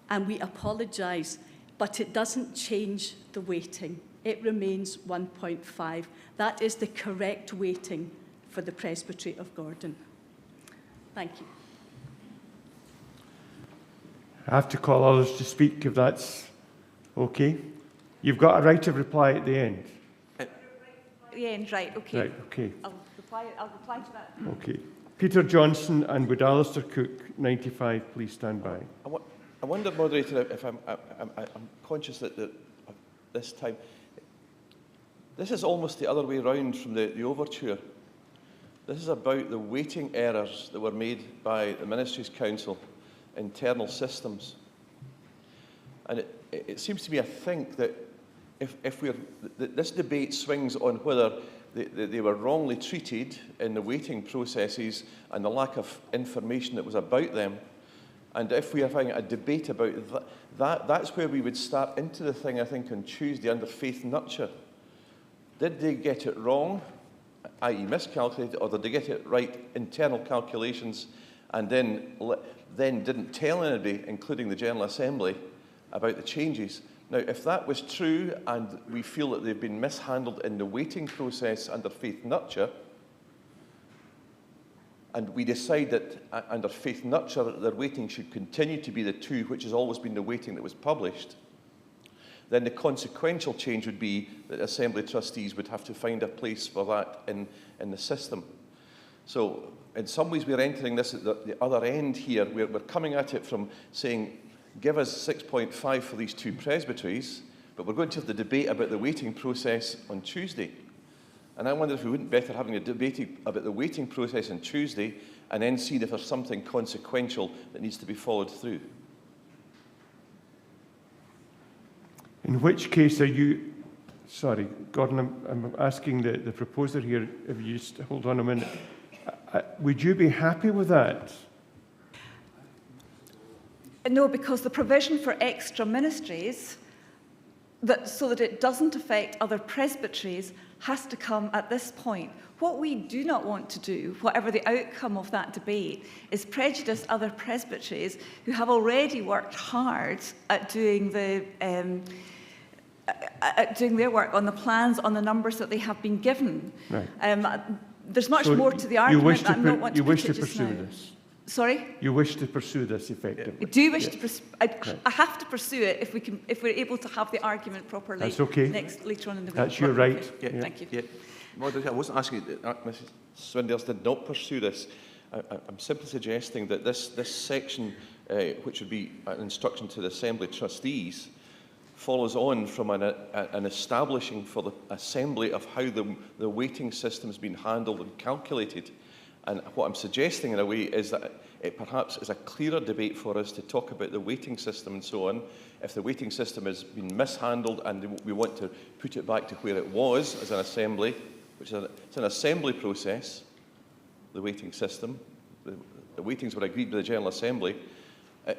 Q: and we apologise. But it doesn't change the weighting. It remains 1.5. That is the correct weighting for the Presbytery of Gordon. Thank you.
R: I have to call others to speak if that's okay. You've got a right of reply at the end.
N: At the end, right, okay.
R: Right, okay.
N: I'll reply to that.
R: Okay. Peter Johnson and would Alistair Cook, 95, please stand by.
B: I wonder, Moderator, if I'm conscious that this time, this is almost the other way round from the overture. This is about the weighting errors that were made by the Ministries' Council, internal systems. And it seems to me, I think, that if this debate swings on whether they were wrongly treated in the weighting processes and the lack of information that was about them, and if we are having a debate about that's where we would start into the thing, I think, on Tuesday under faith nurture. Did they get it wrong, i.e. miscalculated, or did they get it right, internal calculations, and then didn't tell anybody, including the General Assembly, about the changes? Now, if that was true, and we feel that they've been mishandled in the weighting process under faith nurture, and we decide that under faith nurture their weighting should continue to be the 2, which has always been the weighting that was published, then the consequential change would be that Assembly trustees would have to find a place for that in the system. So in some ways we're entering this at the other end here. We're coming at it from saying, give us 6.5 for these two presbyteries, but we're going to have the debate about the waiting process on Tuesday. And I wonder if we wouldn't better having a debate about the waiting process on Tuesday and then see if there's something consequential that needs to be followed through.
R: In which case are you, sorry, Gordon, I'm asking the proposer here, if you just hold on a minute. Would you be happy with that?
N: No, because the provision for extra ministries, so that it doesn't affect other presbyteries, has to come at this point. What we do not want to do, whatever the outcome of that debate, is prejudice other presbyteries who have already worked hard at doing their work on the plans, on the numbers that they have been given.
R: Right.
N: There's much more to the argument that I don't want to put it just now.
R: You wish to pursue this?
N: Sorry?
R: You wish to pursue this effectively?
N: I do wish to pursue. I have to pursue it if we're able to have the argument properly.
R: That's okay.
N: Later on in the week.
R: That's your right.
N: Okay. Yeah. Thank you.
B: Yeah. Moderator, I wasn't asking Mrs. Swindales did not pursue this. I'm simply suggesting that this section, which would be an instruction to the Assembly trustees, follows on from an establishing for the Assembly of how the weighting system has been handled and calculated. And what I'm suggesting in a way is that it perhaps is a clearer debate for us to talk about the weighting system and so on. If the weighting system has been mishandled and we want to put it back to where it was as an assembly, which is it's an assembly process, the weighting system. The weightings were agreed by the General Assembly.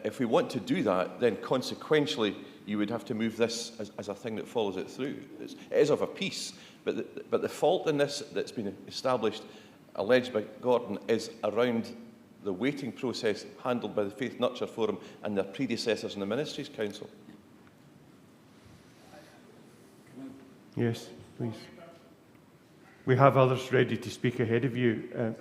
B: If we want to do that, then consequentially you would have to move this as a thing that follows it through. It is of a piece, but the fault in this that's been established, alleged by Gordon, is around the weighting process handled by the Faith Nurture Forum and their predecessors in the Ministries Council.
R: Yes, please. We have others ready to speak ahead of you.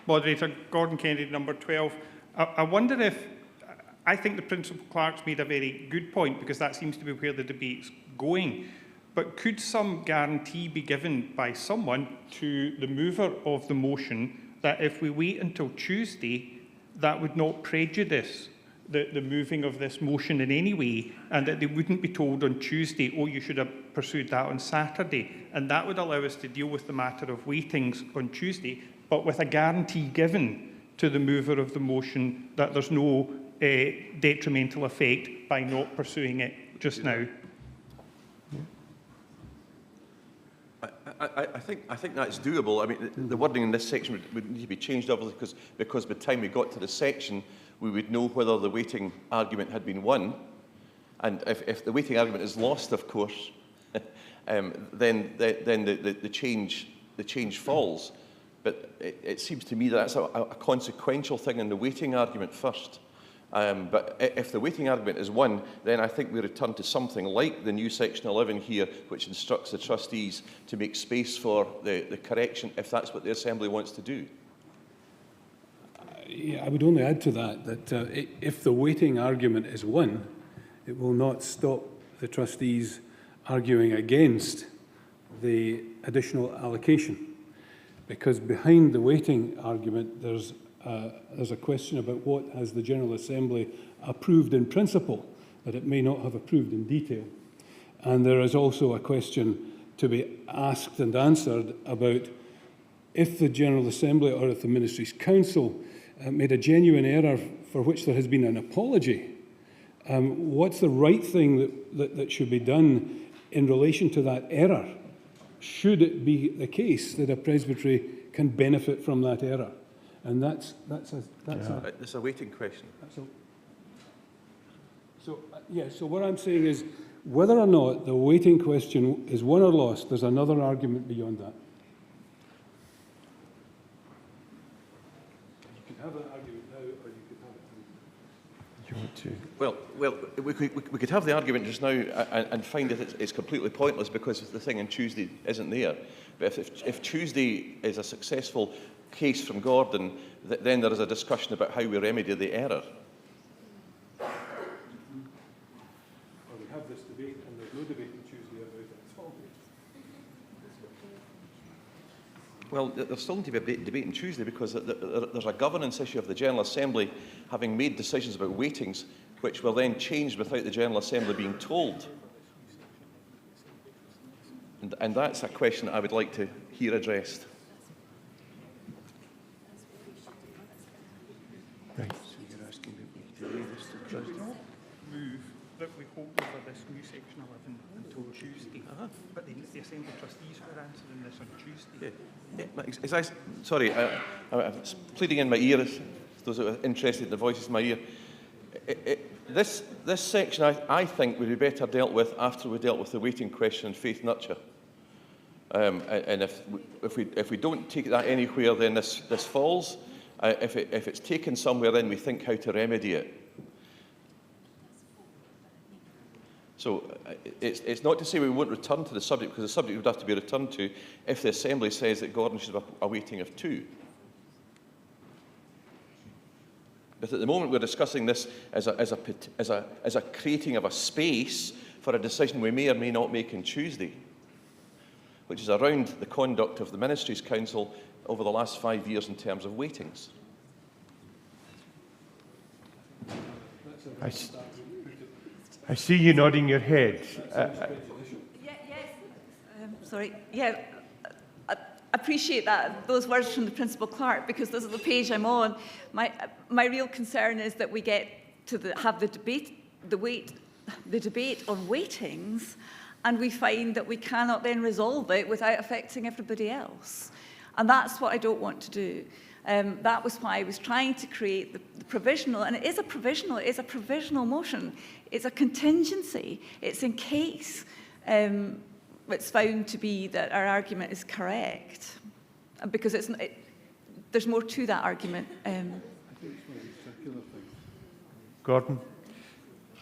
L: Moderator, Gordon Kennedy, number 12. I wonder if, I think the Principal Clerk's made a very good point, because that seems to be where the debate's going. But could some guarantee be given by someone to the mover of the motion that if we wait until Tuesday, that would not prejudice the moving of this motion in any way, and that they wouldn't be told on Tuesday, oh, you should have pursued that on Saturday, and that would allow us to deal with the matter of weightings on Tuesday, but with a guarantee given to the mover of the motion that there's no detrimental effect by not pursuing it just now.
B: I think that's doable. I mean, the wording in this section would need to be changed, obviously, because by the time we got to the section, we would know whether the weighting argument had been won. And if the weighting argument is lost, of course, then the change falls. But it seems to me that's a consequential thing in the weighting argument first. But if the weighting argument is won, then I think we return to something like the new Section 11 here, which instructs the trustees to make space for the correction, if that's what the Assembly wants to do.
A: Yeah, I would only add to that if the weighting argument is won, it will not stop the trustees arguing against the additional allocation. Because behind the weighting argument, there's a question about what has the General Assembly approved in principle that it may not have approved in detail. And there is also a question to be asked and answered about if the General Assembly or if the Ministries' Council made a genuine error for which there has been an apology, what's the right thing that should be done in relation to that error? Should it be the case that a presbytery can benefit from that error? And that's
B: a weighting question.
A: So what I'm saying is, whether or not the weighting question is won or lost, there's another argument beyond that. You can have that argument now, or you could have it.
R: You want to?
B: Well, we could have the argument just now and find that it's completely pointless because the thing on Tuesday isn't there. But if Tuesday is a successful case from Gordon, then there is a discussion about how we remedy the error.
R: have this debate and there's no debate on Tuesday about it. It's all good.
B: Well, there's still need to be a debate on Tuesday because there's a governance issue of the General Assembly having made decisions about weightings, which were then changed without the General Assembly being told. And that's a question that I would like to hear addressed.
L: Right. So you're asking that we delay this to Tuesday? Move that we hold over this new section 11 until Tuesday. But the Assembly Trustees were answering this on Tuesday.
B: Sorry, I'm pleading in my ear, those that are interested in the voices in my ear. This section, I think, would be better dealt with after we dealt with the weighting question and faith nurture. And if we don't take that anywhere, then this falls. If it's taken somewhere, then we think how to remedy it. So it's not to say we won't return to the subject, because the subject would have to be returned to if the Assembly says that Gordon should have a weighting of 2. But at the moment we're discussing this as a creating of a space for a decision we may or may not make on Tuesday, which is around the conduct of the Ministries' Council over the last 5 years in terms of weightings.
R: I see you nodding your head.
N: Sorry. Yeah, I appreciate that, those words from the Principal Clerk, because this is the page I'm on. My real concern is that we get to have the debate on weightings, and we find that we cannot then resolve it without affecting everybody else. And that's what I don't want to do. That was why I was trying to create the provisional, and it is a provisional motion. It's a contingency. It's in case it's found to be that our argument is correct, because there's more to that argument.
R: Gordon.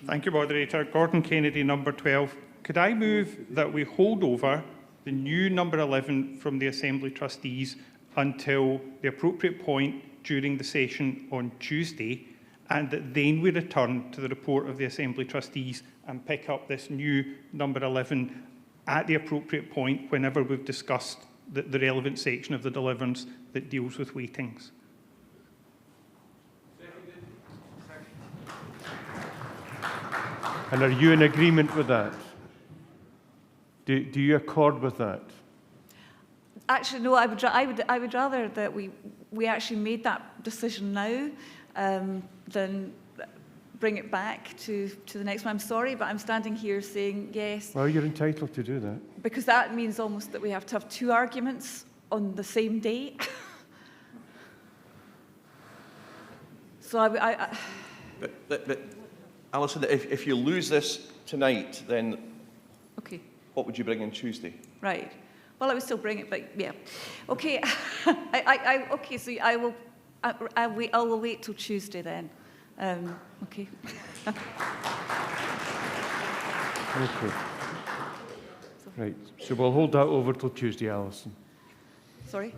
L: Thank you, Moderator. Gordon Kennedy, number 12. Could I move that we hold over the new number 11 from the Assembly Trustees until the appropriate point during the session on Tuesday, and that then we return to the report of the Assembly Trustees and pick up this new number 11 at the appropriate point whenever we've discussed the relevant section of the deliverance that deals with weightings?
R: And are you in agreement with that? Do you accord with that?
N: Actually, no. I would rather that we actually made that decision now than bring it back to the next one. I'm sorry, but I'm standing here saying yes.
R: Well, you're entitled to do that.
N: Because that means almost that we have to have 2 arguments on the same day. So
B: But Alison, if you lose this tonight, then
N: okay.
B: What would you bring in Tuesday?
N: Right. Well, I would still bring it, but yeah. Okay. Okay. So I will wait till Tuesday then. Okay.
R: Okay. Right. So we'll hold that over till Tuesday, Alison.
N: Sorry.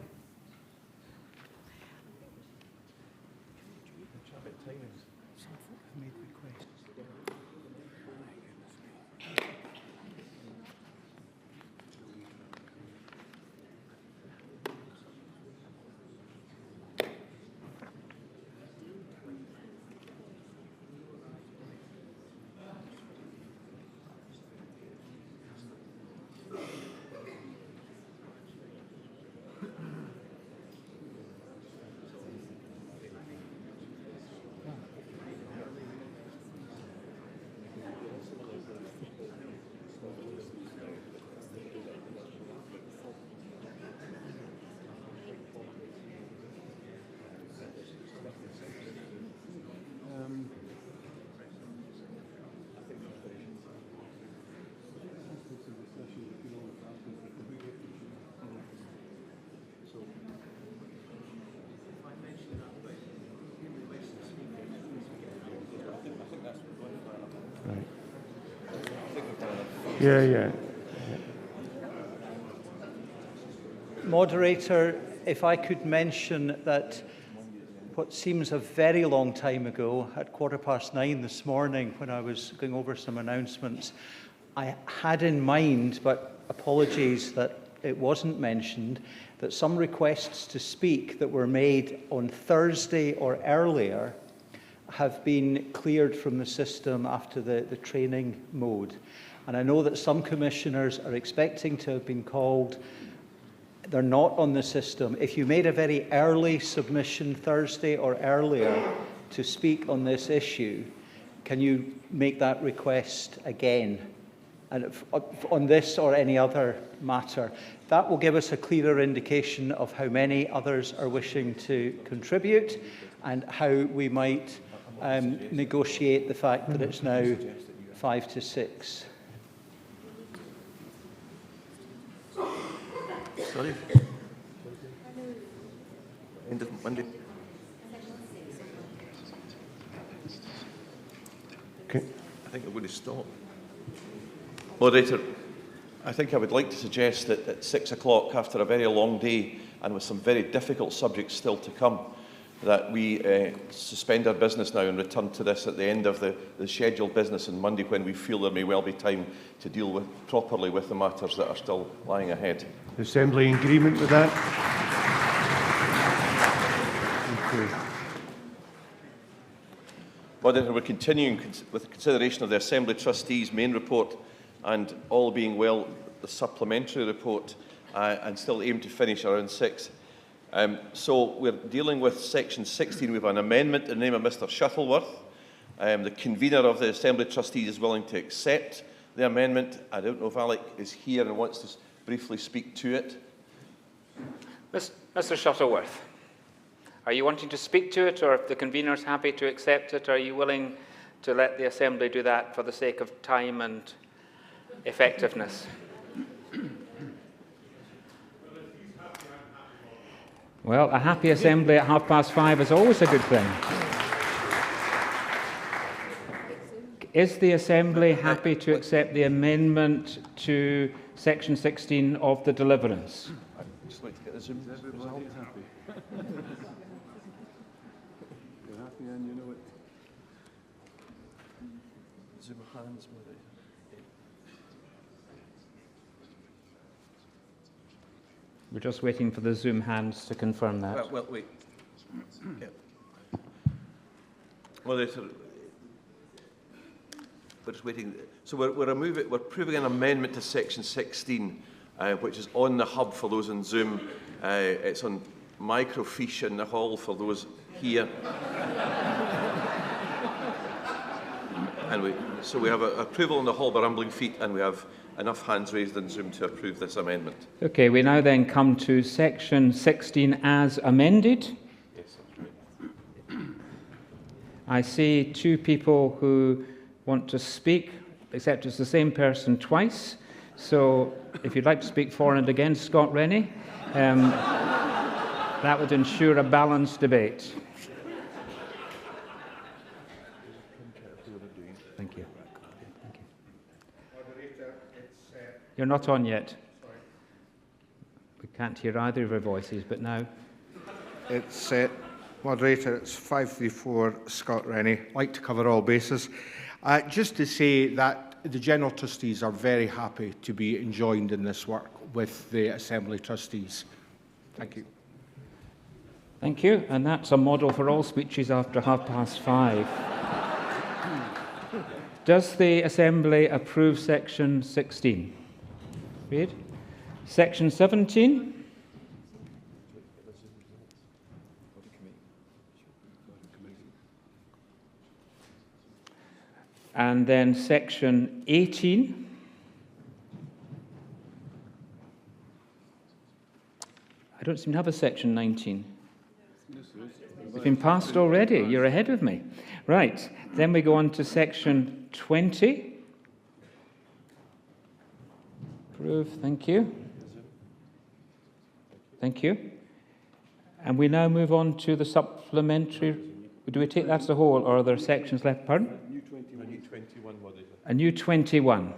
R: Yeah.
I: Moderator, if I could mention that what seems a very long time ago, at 9:15 this morning, when I was going over some announcements, I had in mind, but apologies that it wasn't mentioned, that some requests to speak that were made on Thursday or earlier have been cleared from the system after the training mode. And I know that some commissioners are expecting to have been called. They're not on the system. If you made a very early submission Thursday or earlier to speak on this issue, can you make that request again? And on this or any other matter, that will give us a clearer indication of how many others are wishing to contribute and how we might negotiate the fact that it's now 5 to 6.
B: Sorry? End of Monday.
C: Okay.
B: I think I'm going to stop. Moderator, I think I would like to suggest that at 6 o'clock, after a very long day and with some very difficult subjects still to come, that we suspend our business now and return to this at the end of the scheduled business on Monday, when we feel there may well be time to deal properly with the matters that are still lying ahead.
C: The Assembly in agreement with that? Okay.
B: Moderator, we're continuing with the consideration of the Assembly Trustees' main report and, all being well, the supplementary report, and still aim to finish around 6. So we're dealing with section 16. We have an amendment in the name of Mr. Shuttleworth. The convener of the Assembly Trustees is willing to accept the amendment. I don't know if Alec is here and wants to briefly speak to it.
S: Mr. Shuttleworth, are you wanting to speak to it, or if the convener is happy to accept it, are you willing to let the Assembly do that for the sake of time and effectiveness? Well, a happy Assembly at 5:30 is always a good thing. Is the Assembly happy to accept the amendment to section 16 of the deliverance?
B: Just like to get the Zoom result. Happy. You're happy and you know it. Zoom hands,
S: We're just waiting for the Zoom hands to confirm that.
B: Well, wait. Yeah. Well, we're just waiting. So we're approving an amendment to section 16, which is on the hub for those on Zoom. It's on microfiche in the hall for those here. And so we have approval on the hall by rumbling feet, and we have enough hands raised in Zoom to approve this amendment.
S: Okay, we now then come to section 16 as amended.
B: Yes, that's right.
S: I see two people who want to speak, except it's the same person twice. So if you'd like to speak for and against Scott Rennie, that would ensure a balanced debate. Thank you. Thank you. You're not on yet. We can't hear either of your voices, but now.
T: It's Moderator, it's 534 Scott Rennie. I'd like to cover all bases. Just to say that the General Trustees are very happy to be enjoined in this work with the Assembly Trustees. Thank you.
S: Thank you. And that's a model for all speeches after 5:30. Does the Assembly approve section 16? Read. Section 17. And then section 18. I don't seem to have a section 19. It's been passed already. You're ahead of me. Right. Then we go on to section 20. Approve. Thank you. Thank you. And we now move on to the supplementary. Do we take that as a whole, or are there sections left? Pardon? A new 21.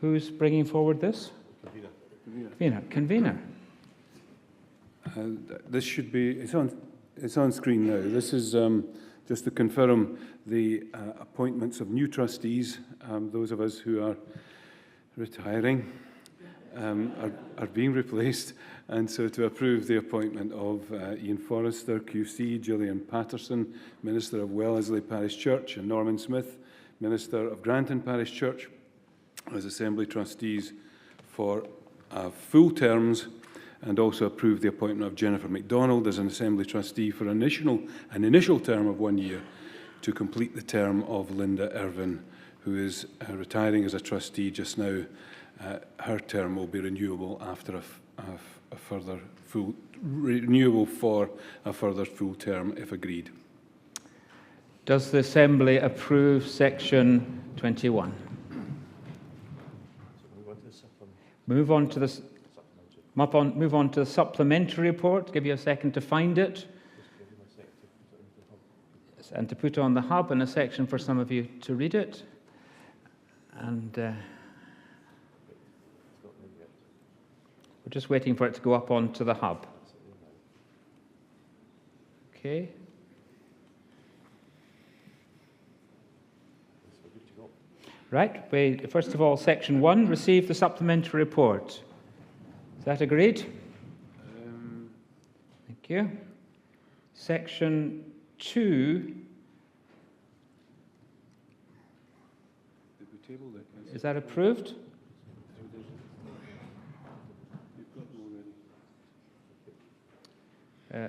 S: Who's bringing forward this?
A: Convener. This should be, it's on It's on screen now. This is just to confirm the appointments of new trustees. Those of us who are retiring are being replaced. And so to approve the appointment of Ian Forrester, QC, Gillian Patterson, Minister of Wellesley Parish Church, and Norman Smith, Minister of Granton Parish Church, as Assembly trustees for full terms, and also approve the appointment of Jennifer MacDonald as an Assembly trustee for an initial term of 1 year to complete the term of Linda Irvin, who is retiring as a trustee just now. Her term will be renewable after a further full renewable for a further full term if agreed.
S: Does the Assembly approve section 21? Move on to the supplementary report. Give you a second to find it and to put on the hub, and a section for some of you to read it. And we're just waiting for it to go up onto the hub. Okay. Right. First of all, section 1, receive the supplementary report. Is that agreed? Thank you. Section 2. Is that approved?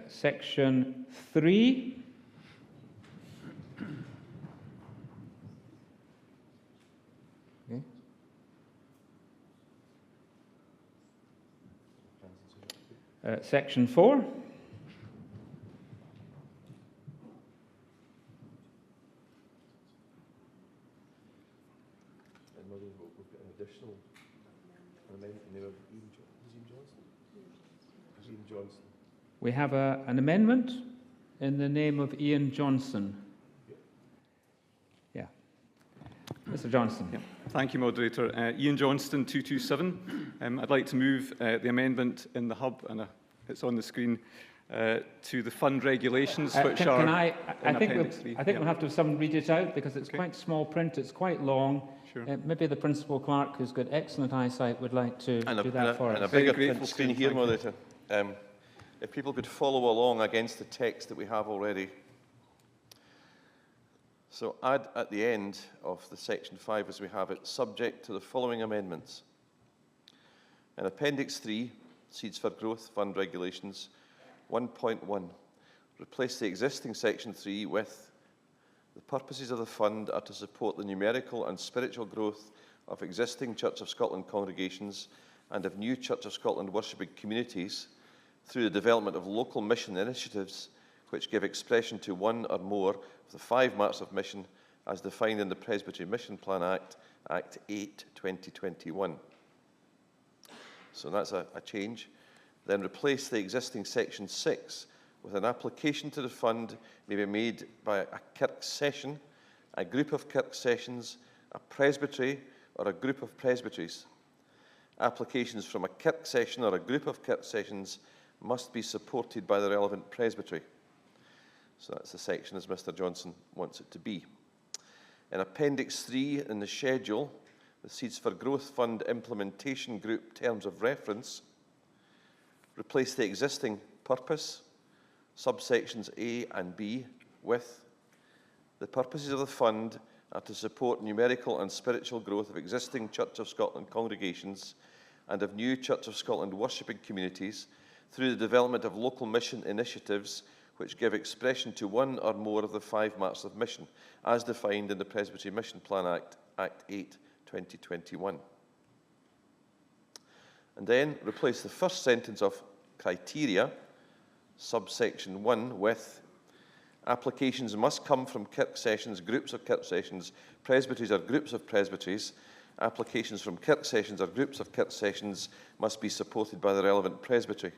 S: Section 3. Section 4. We have an amendment in the name of Ian Johnson. Yeah. Mr. Johnson.
E: Yeah. Thank you, Moderator. Ian Johnston, 227. I'd like to move the amendment in the hub, and it's on the screen, to the fund regulations, which are
S: I think
E: Appendix 3.
S: we'll have to have someone read it out, because it's quite small print, it's quite long.
E: Sure.
S: Maybe the Principal Clerk, who's got excellent eyesight, would like to do that for us.
B: And a bigger print screen here, Moderator. If people could follow along against the text that we have already. So add at the end of the section 5 as we have it, subject to the following amendments. In Appendix 3, Seeds for Growth Fund Regulations 1.1, replace the existing section 3 with the purposes of the fund are to support the numerical and spiritual growth of existing Church of Scotland congregations and of new Church of Scotland worshipping communities through the development of local mission initiatives which give expression to one or more of the 5 marks of mission as defined in the Presbytery Mission Plan Act, Act 8, 2021. So that's a change. Then replace the existing section 6 with an application to the fund may be made by a kirk session, a group of kirk sessions, a presbytery, or a group of presbyteries. Applications from a kirk session or a group of kirk sessions must be supported by the relevant presbytery. So that's the section as Mr. Johnson wants it to be. In Appendix 3 in the schedule, the Seeds for Growth Fund Implementation Group Terms of Reference, replace the existing purpose, subsections A and B, with the purposes of the fund are to support numerical and spiritual growth of existing Church of Scotland congregations and of new Church of Scotland worshipping communities through the development of local mission initiatives which give expression to one or more of the 5 marks of mission, as defined in the Presbytery Mission Plan Act, Act 8, 2021. And then replace the first sentence of criteria, subsection 1, with applications must come from kirk sessions, groups of kirk sessions, presbyteries or groups of presbyteries. Applications from kirk sessions or groups of kirk sessions must be supported by the relevant presbytery.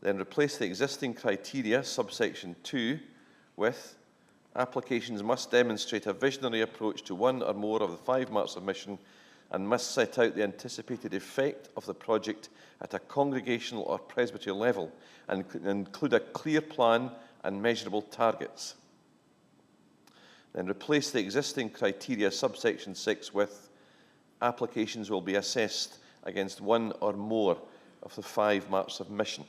B: Then replace the existing criteria, subsection 2, with applications must demonstrate a visionary approach to one or more of the 5 marks of mission and must set out the anticipated effect of the project at a congregational or presbytery level and include a clear plan and measurable targets. Then replace the existing criteria subsection 6 with applications will be assessed against one or more of the 5 marks of mission.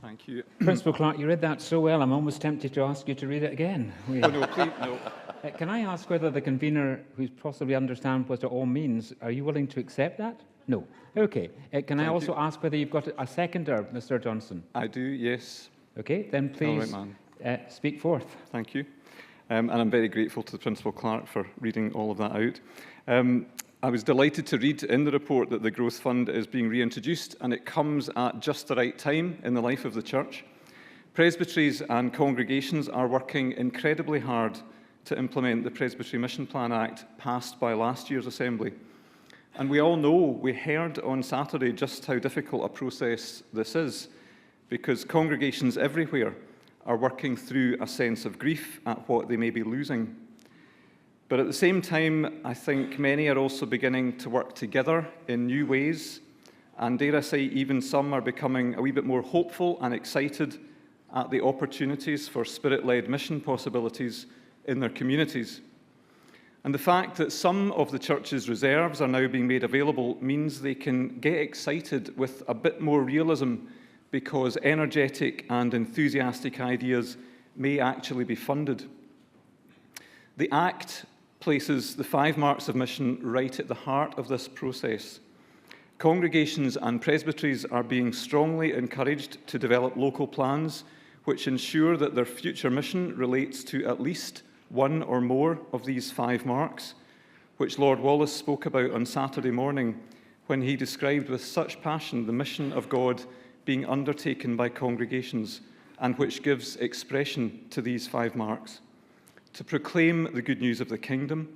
E: Thank you.
S: Principal Clerk, you read that so well, I'm almost tempted to ask you to read it again.
E: Oh, no, please, no.
S: Can I ask whether the convener, who possibly understands what it all means, are you willing to accept that? No. Okay. Can I also ask whether you've got a seconder, Mr. Johnson?
E: I do, yes.
S: Okay, then please speak forth.
E: Thank you. And I'm very grateful to the Principal Clerk for reading all of that out. I was delighted to read in the report that the Growth Fund is being reintroduced, and it comes at just the right time in the life of the Church. Presbyteries and congregations are working incredibly hard to implement the Presbytery Mission Plan Act passed by last year's Assembly. And we all know, we heard on Saturday just how difficult a process this is, because congregations everywhere are working through a sense of grief at what they may be losing. But at the same time, I think many are also beginning to work together in new ways, and dare I say, even some are becoming a wee bit more hopeful and excited at the opportunities for Spirit-led mission possibilities in their communities. And the fact that some of the Church's reserves are now being made available means they can get excited with a bit more realism, because energetic and enthusiastic ideas may actually be funded. The Act places the 5 marks of mission right at the heart of this process. Congregations and presbyteries are being strongly encouraged to develop local plans which ensure that their future mission relates to at least one or more of these 5 marks, which Lord Wallace spoke about on Saturday morning when he described with such passion the mission of God being undertaken by congregations, and which gives expression to these 5 marks. To proclaim the good news of the kingdom,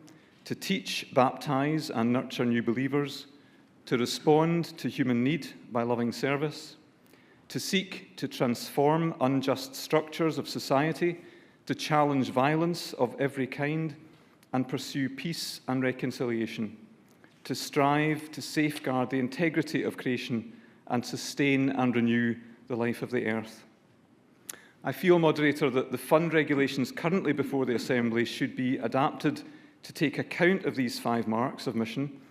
E: to teach, baptize, and nurture new believers, to respond to human need by loving service, to seek to transform unjust structures of society, to challenge violence of every kind, and pursue peace and reconciliation, to strive to safeguard the integrity of creation and sustain and renew the life of the earth. I feel, Moderator, that the fund regulations currently before the Assembly should be adapted to take account of these 5 marks of mission,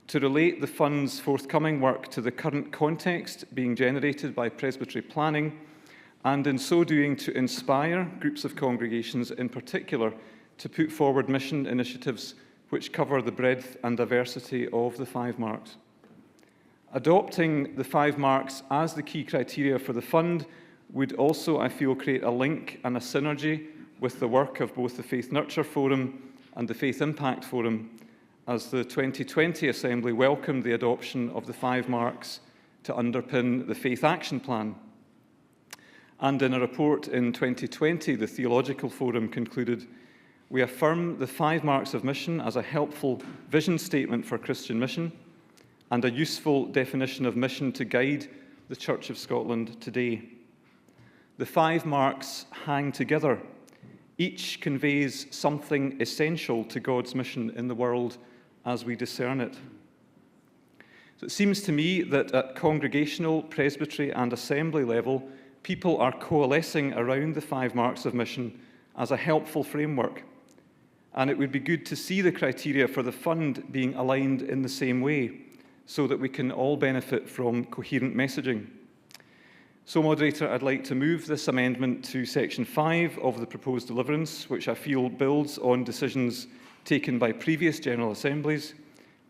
E: to relate the fund's forthcoming work to the current context being generated by presbytery planning, and in so doing to inspire groups of congregations in particular to put forward mission initiatives which cover the breadth and diversity of the 5 marks. Adopting the 5 marks as the key criteria for the fund would also, I feel, create a link and a synergy with the work of both the Faith Nurture Forum and the Faith Impact Forum, as the 2020 Assembly welcomed the adoption of the 5 marks to underpin the Faith Action Plan. And in a report in 2020, the Theological Forum concluded, "We affirm the 5 marks of mission as a helpful vision statement for Christian mission and a useful definition of mission to guide the Church of Scotland today." The 5 marks hang together. Each conveys something essential to God's mission in the world as we discern it. So it seems to me that at congregational, presbytery and assembly level, people are coalescing around the 5 marks of mission as a helpful framework. And it would be good to see the criteria for the fund being aligned in the same way, so that we can all benefit from coherent messaging. So, Moderator, I'd like to move this amendment to Section 5 of the proposed deliverance, which I feel builds on decisions taken by previous General Assemblies,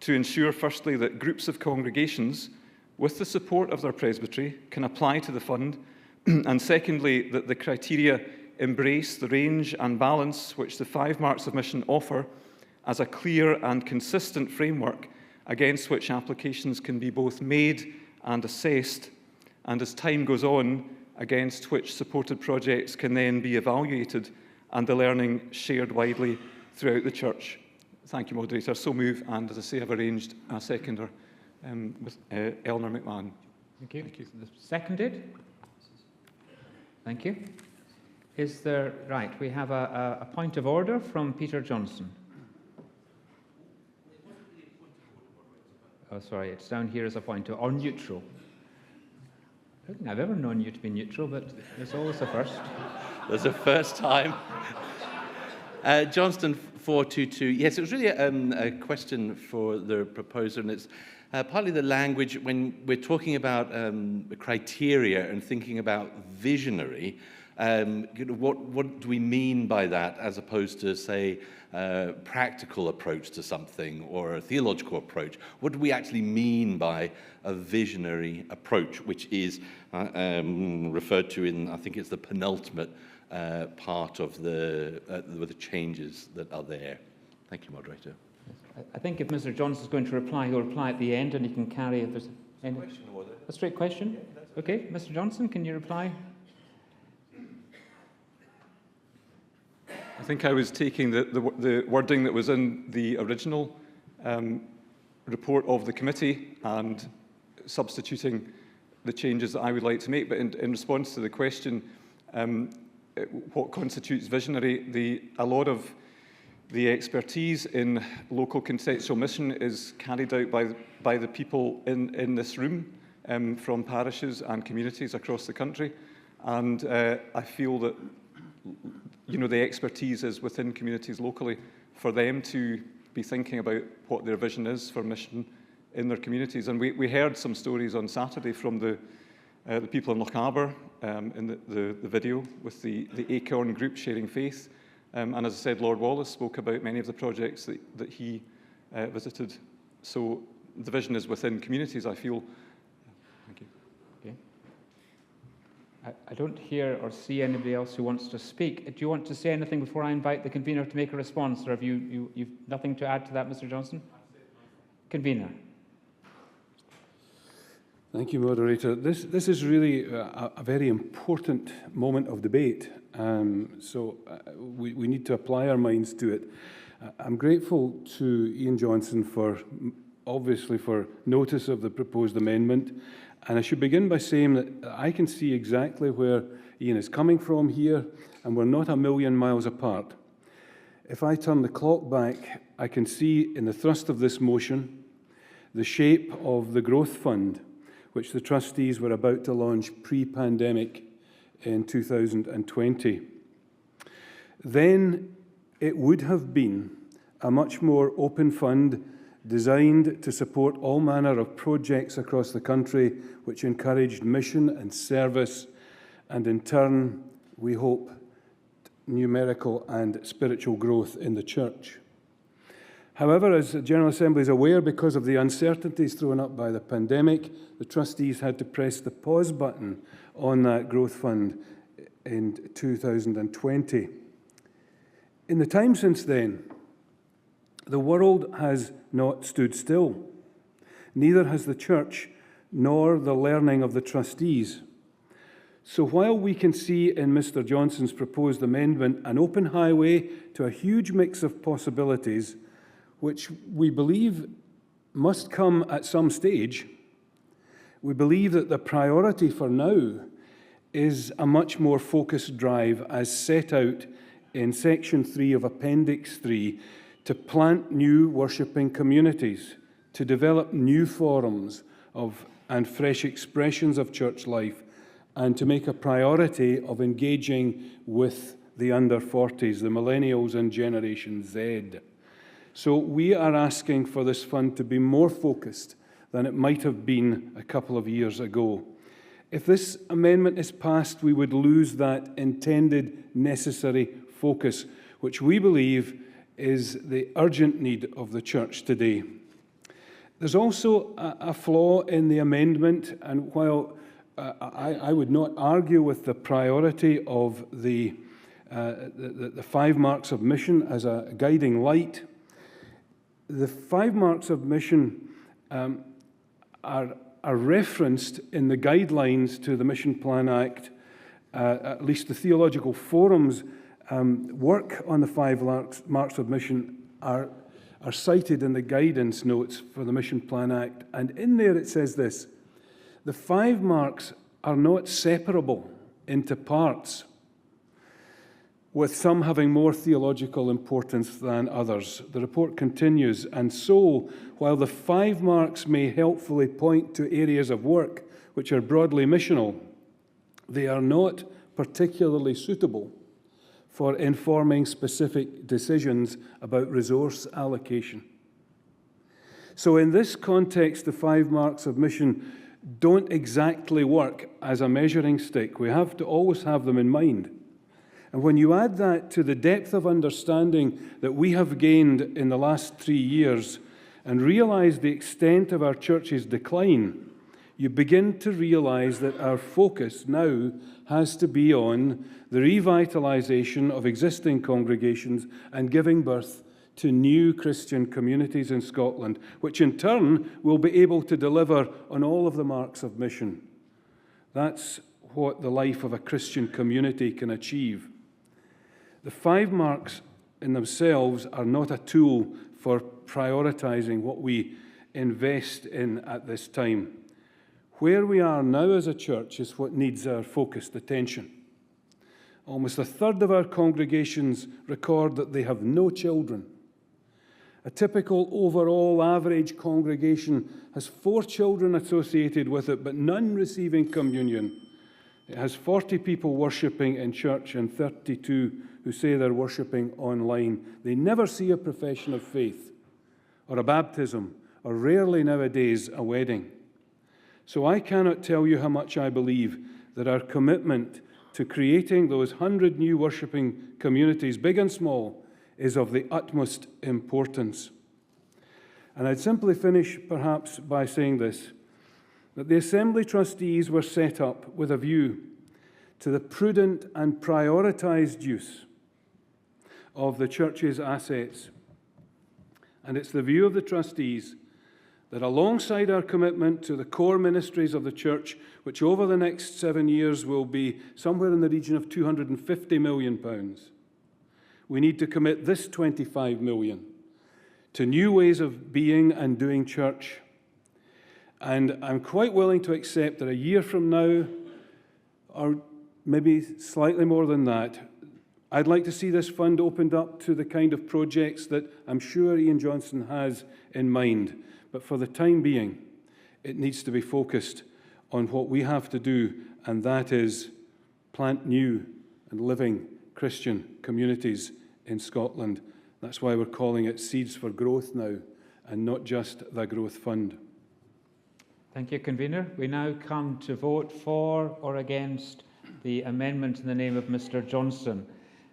E: to ensure, firstly, that groups of congregations, with the support of their presbytery, can apply to the fund, and secondly, that the criteria embrace the range and balance which the 5 marks of mission offer as a clear and consistent framework against which applications can be both made and assessed, and as time goes on, against which supported projects can then be evaluated and the learning shared widely throughout the Church. Thank you, Moderator. So move, and as I say, I've arranged a seconder with Eleanor McMahon.
S: Thank you. Seconded? Thank you. Is there... Right, we have a point of order from Peter Johnson. oh, sorry, it's down here as a pointer, or neutral. I don't think I've ever known you to be neutral, but it's always a first.
U: There's a first time. Johnston 422. Yes, it was really a question for the proposer, and it's partly the language when we're talking about criteria and thinking about visionary. What do we mean by that, as opposed to, say, practical approach to something or a theological approach? What do we actually mean by a visionary approach, which is referred to in, I think it's the penultimate part of the changes that are there? Thank you, Moderator.
S: I think if Mr. Johnson's going to reply, he'll reply at the end, and he can carry if there's any... A straight question? Okay, Mr. Johnson, can you reply?
E: I think I was taking the wording that was in the original report of the committee and substituting the changes that I would like to make. But in response to the question, what constitutes visionary, a lot of the expertise in local contextual mission is carried out by the people in this room from parishes and communities across the country. And I feel that the expertise is within communities locally for them to be thinking about what their vision is for mission in their communities. And we heard some stories on Saturday from the people in Lochaber in the video with the Acorn group sharing faith. And as I said, Lord Wallace spoke about many of the projects that he visited. So the vision is within communities, I feel. Thank you.
S: Okay. I don't hear or see anybody else who wants to speak. Do you want to say anything before I invite the convener to make a response, or have you've nothing to add to that, Mr. Johnson? Convener.
A: Thank you, Moderator. This is really a very important moment of debate, so we need to apply our minds to it. I'm grateful to Ian Johnson obviously for notice of the proposed amendment, and I should begin by saying that I can see exactly where Ian is coming from here, and we're not a million miles apart. If I turn the clock back, I can see in the thrust of this motion the shape of the growth fund, which the trustees were about to launch pre-pandemic in 2020. Then it would have been a much more open fund designed to support all manner of projects across the country which encouraged mission and service, and in turn, we hope, numerical and spiritual growth in the church. However, as the General Assembly is aware, because of the uncertainties thrown up by the pandemic, the trustees had to press the pause button on that growth fund in 2020. In the time since then, the world has not stood still. Neither has the church, nor the learning of the trustees. So while we can see in Mr. Johnson's proposed amendment an open highway to a huge mix of possibilities, which we believe must come at some stage, we believe that the priority for now is a much more focused drive as set out in Section 3 of Appendix 3 to plant new worshipping communities, to develop new forums and fresh expressions of church life, and to make a priority of engaging with the under 40s, the millennials and Generation Z. So we are asking for this fund to be more focused than it might have been a couple of years ago. If this amendment is passed, we would lose that intended necessary focus, which we believe is the urgent need of the church today. There's also a flaw in the amendment, and while I would not argue with the priority of the 5 marks of mission as a guiding light, the 5 marks of mission are referenced in the guidelines to the Mission Plan Act. At least the Theological Forum's work on the 5 marks of mission are cited in the guidance notes for the Mission Plan Act. And in there it says this: the 5 marks are not separable into parts. with some having more theological importance than others. The report continues, and so, while the 5 marks may helpfully point to areas of work which are broadly missional, they are not particularly suitable for informing specific decisions about resource allocation. So in this context, the 5 marks of mission don't exactly work as a measuring stick. We have to always have them in mind. And when you add that to the depth of understanding that we have gained in the last 3 years and realize the extent of our church's decline, you begin to realize that our focus now has to be on the revitalization of existing congregations and giving birth to new Christian communities in Scotland, which in turn will be able to deliver on all of the marks of mission. That's what the life of a Christian community can achieve. The 5 marks in themselves are not a tool for prioritizing what we invest in at this time. Where we are now as a church is what needs our focused attention. Almost a third of our congregations record that they have no children. A typical overall average congregation has 4 children associated with it, but none receiving communion. It has 40 people worshipping in church and 32 who say they're worshipping online. They never see a profession of faith or a baptism, or rarely nowadays a wedding. So I cannot tell you how much I believe that our commitment to creating those 100 new worshipping communities, big and small, is of the utmost importance. And I'd simply finish perhaps by saying this, that the Assembly Trustees were set up with a view to the prudent and prioritized use of the church's assets. And it's the view of the trustees that alongside our commitment to the core ministries of the church, which over the next 7 years will be somewhere in the region of £250 million, we need to commit this £25 million to new ways of being and doing church. And I'm quite willing to accept that a year from now, or maybe slightly more than that, I'd like to see this fund opened up to the kind of projects that I'm sure Ian Johnson has in mind. But for the time being, it needs to be focused on what we have to do, and that is plant new and living Christian communities in Scotland. That's why we're calling it Seeds for Growth now, and not just the Growth Fund.
S: Thank you, Convener. We now come to vote for or against the amendment in the name of Mr. Johnston.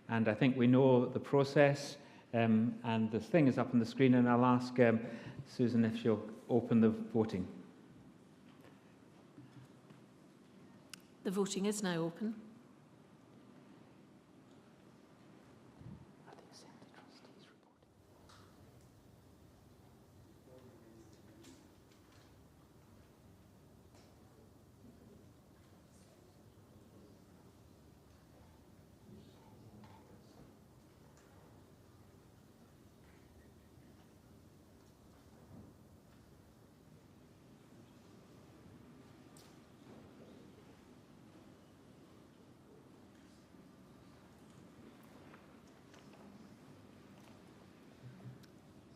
S: And I think we know the process, and the thing is up on the screen, and I'll ask Susan if she'll open the voting.
F: The voting is now open.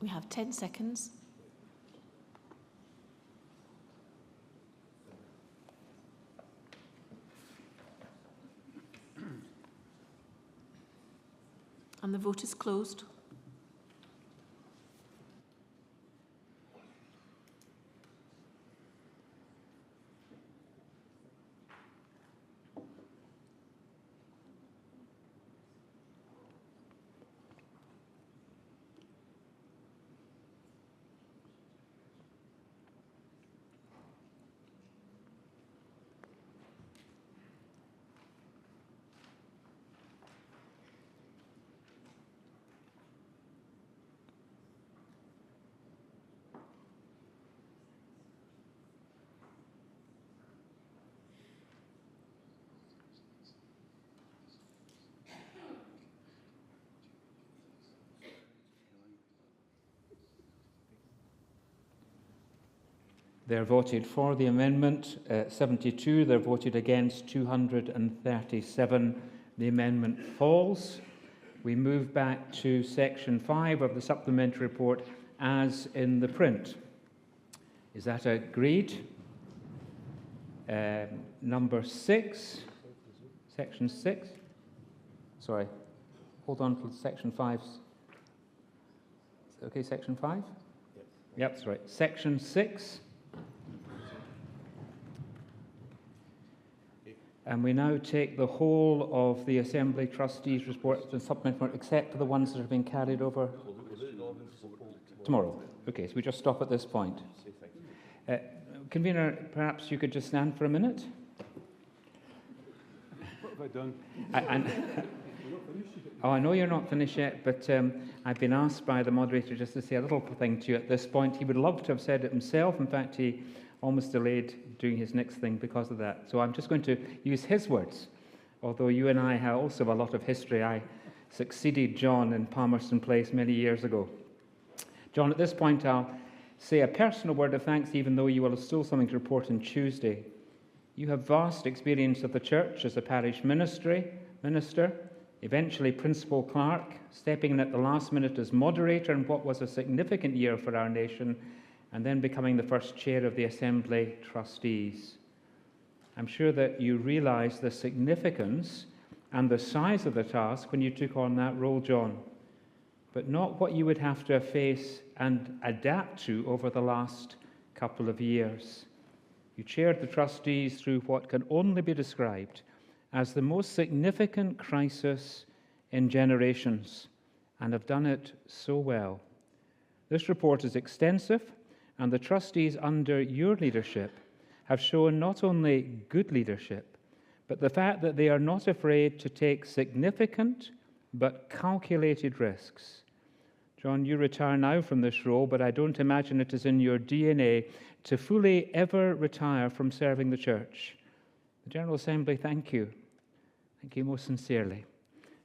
F: We have 10 seconds. And the vote is closed.
S: They're voted for the amendment, 72. They're voted against, 237. The amendment falls. we move back to section 5 of the supplementary report as in the print. Is that agreed? Number 6, section 6. Sorry, hold on till section 5. Is it okay, section 5? Yep, that's right. Section 6. And we now take the whole of the Assembly Trustees' report and supplementary, except for the ones that have been carried over tomorrow. Okay, so we just stop at this point. Convener, perhaps you could just stand for a minute.
A: What have I done?
S: I know you're not finished yet, but I've been asked by the moderator just to say a little thing to you at this point. He would love to have said it himself. In fact, he almost delayed doing his next thing because of that. So I'm just going to use his words. Although you and I also have a lot of history, I succeeded John in Palmerston Place many years ago. John, at this point, I'll say a personal word of thanks, even though you will have still something to report on Tuesday. You have vast experience of the church as a parish minister, eventually principal clerk, stepping in at the last minute as moderator in what was a significant year for our nation, and then becoming the first chair of the Assembly Trustees. I'm sure that you realise the significance and the size of the task when you took on that role, John, but not what you would have to face and adapt to over the last couple of years. You chaired the trustees through what can only be described as the most significant crisis in generations, and have done it so well. This report is extensive, and the trustees under your leadership have shown not only good leadership, but the fact that they are not afraid to take significant but calculated risks. John, you retire now from this role, but I don't imagine it is in your DNA to fully ever retire from serving the church. The General Assembly, thank you. Thank you most sincerely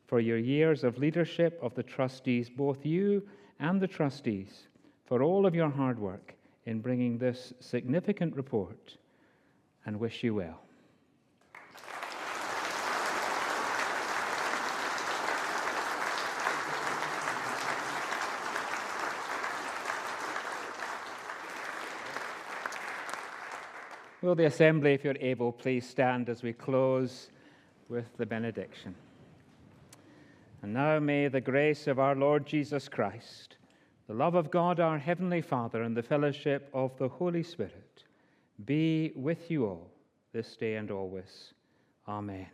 S: for your years of leadership of the trustees, both you and the trustees, for all of your hard work in bringing this significant report, and wish you well. Will the Assembly, if you're able, please stand as we close with the benediction. And now may the grace of our Lord Jesus Christ, the love of God our Heavenly Father, and the fellowship of the Holy Spirit be with you all this day and always. Amen.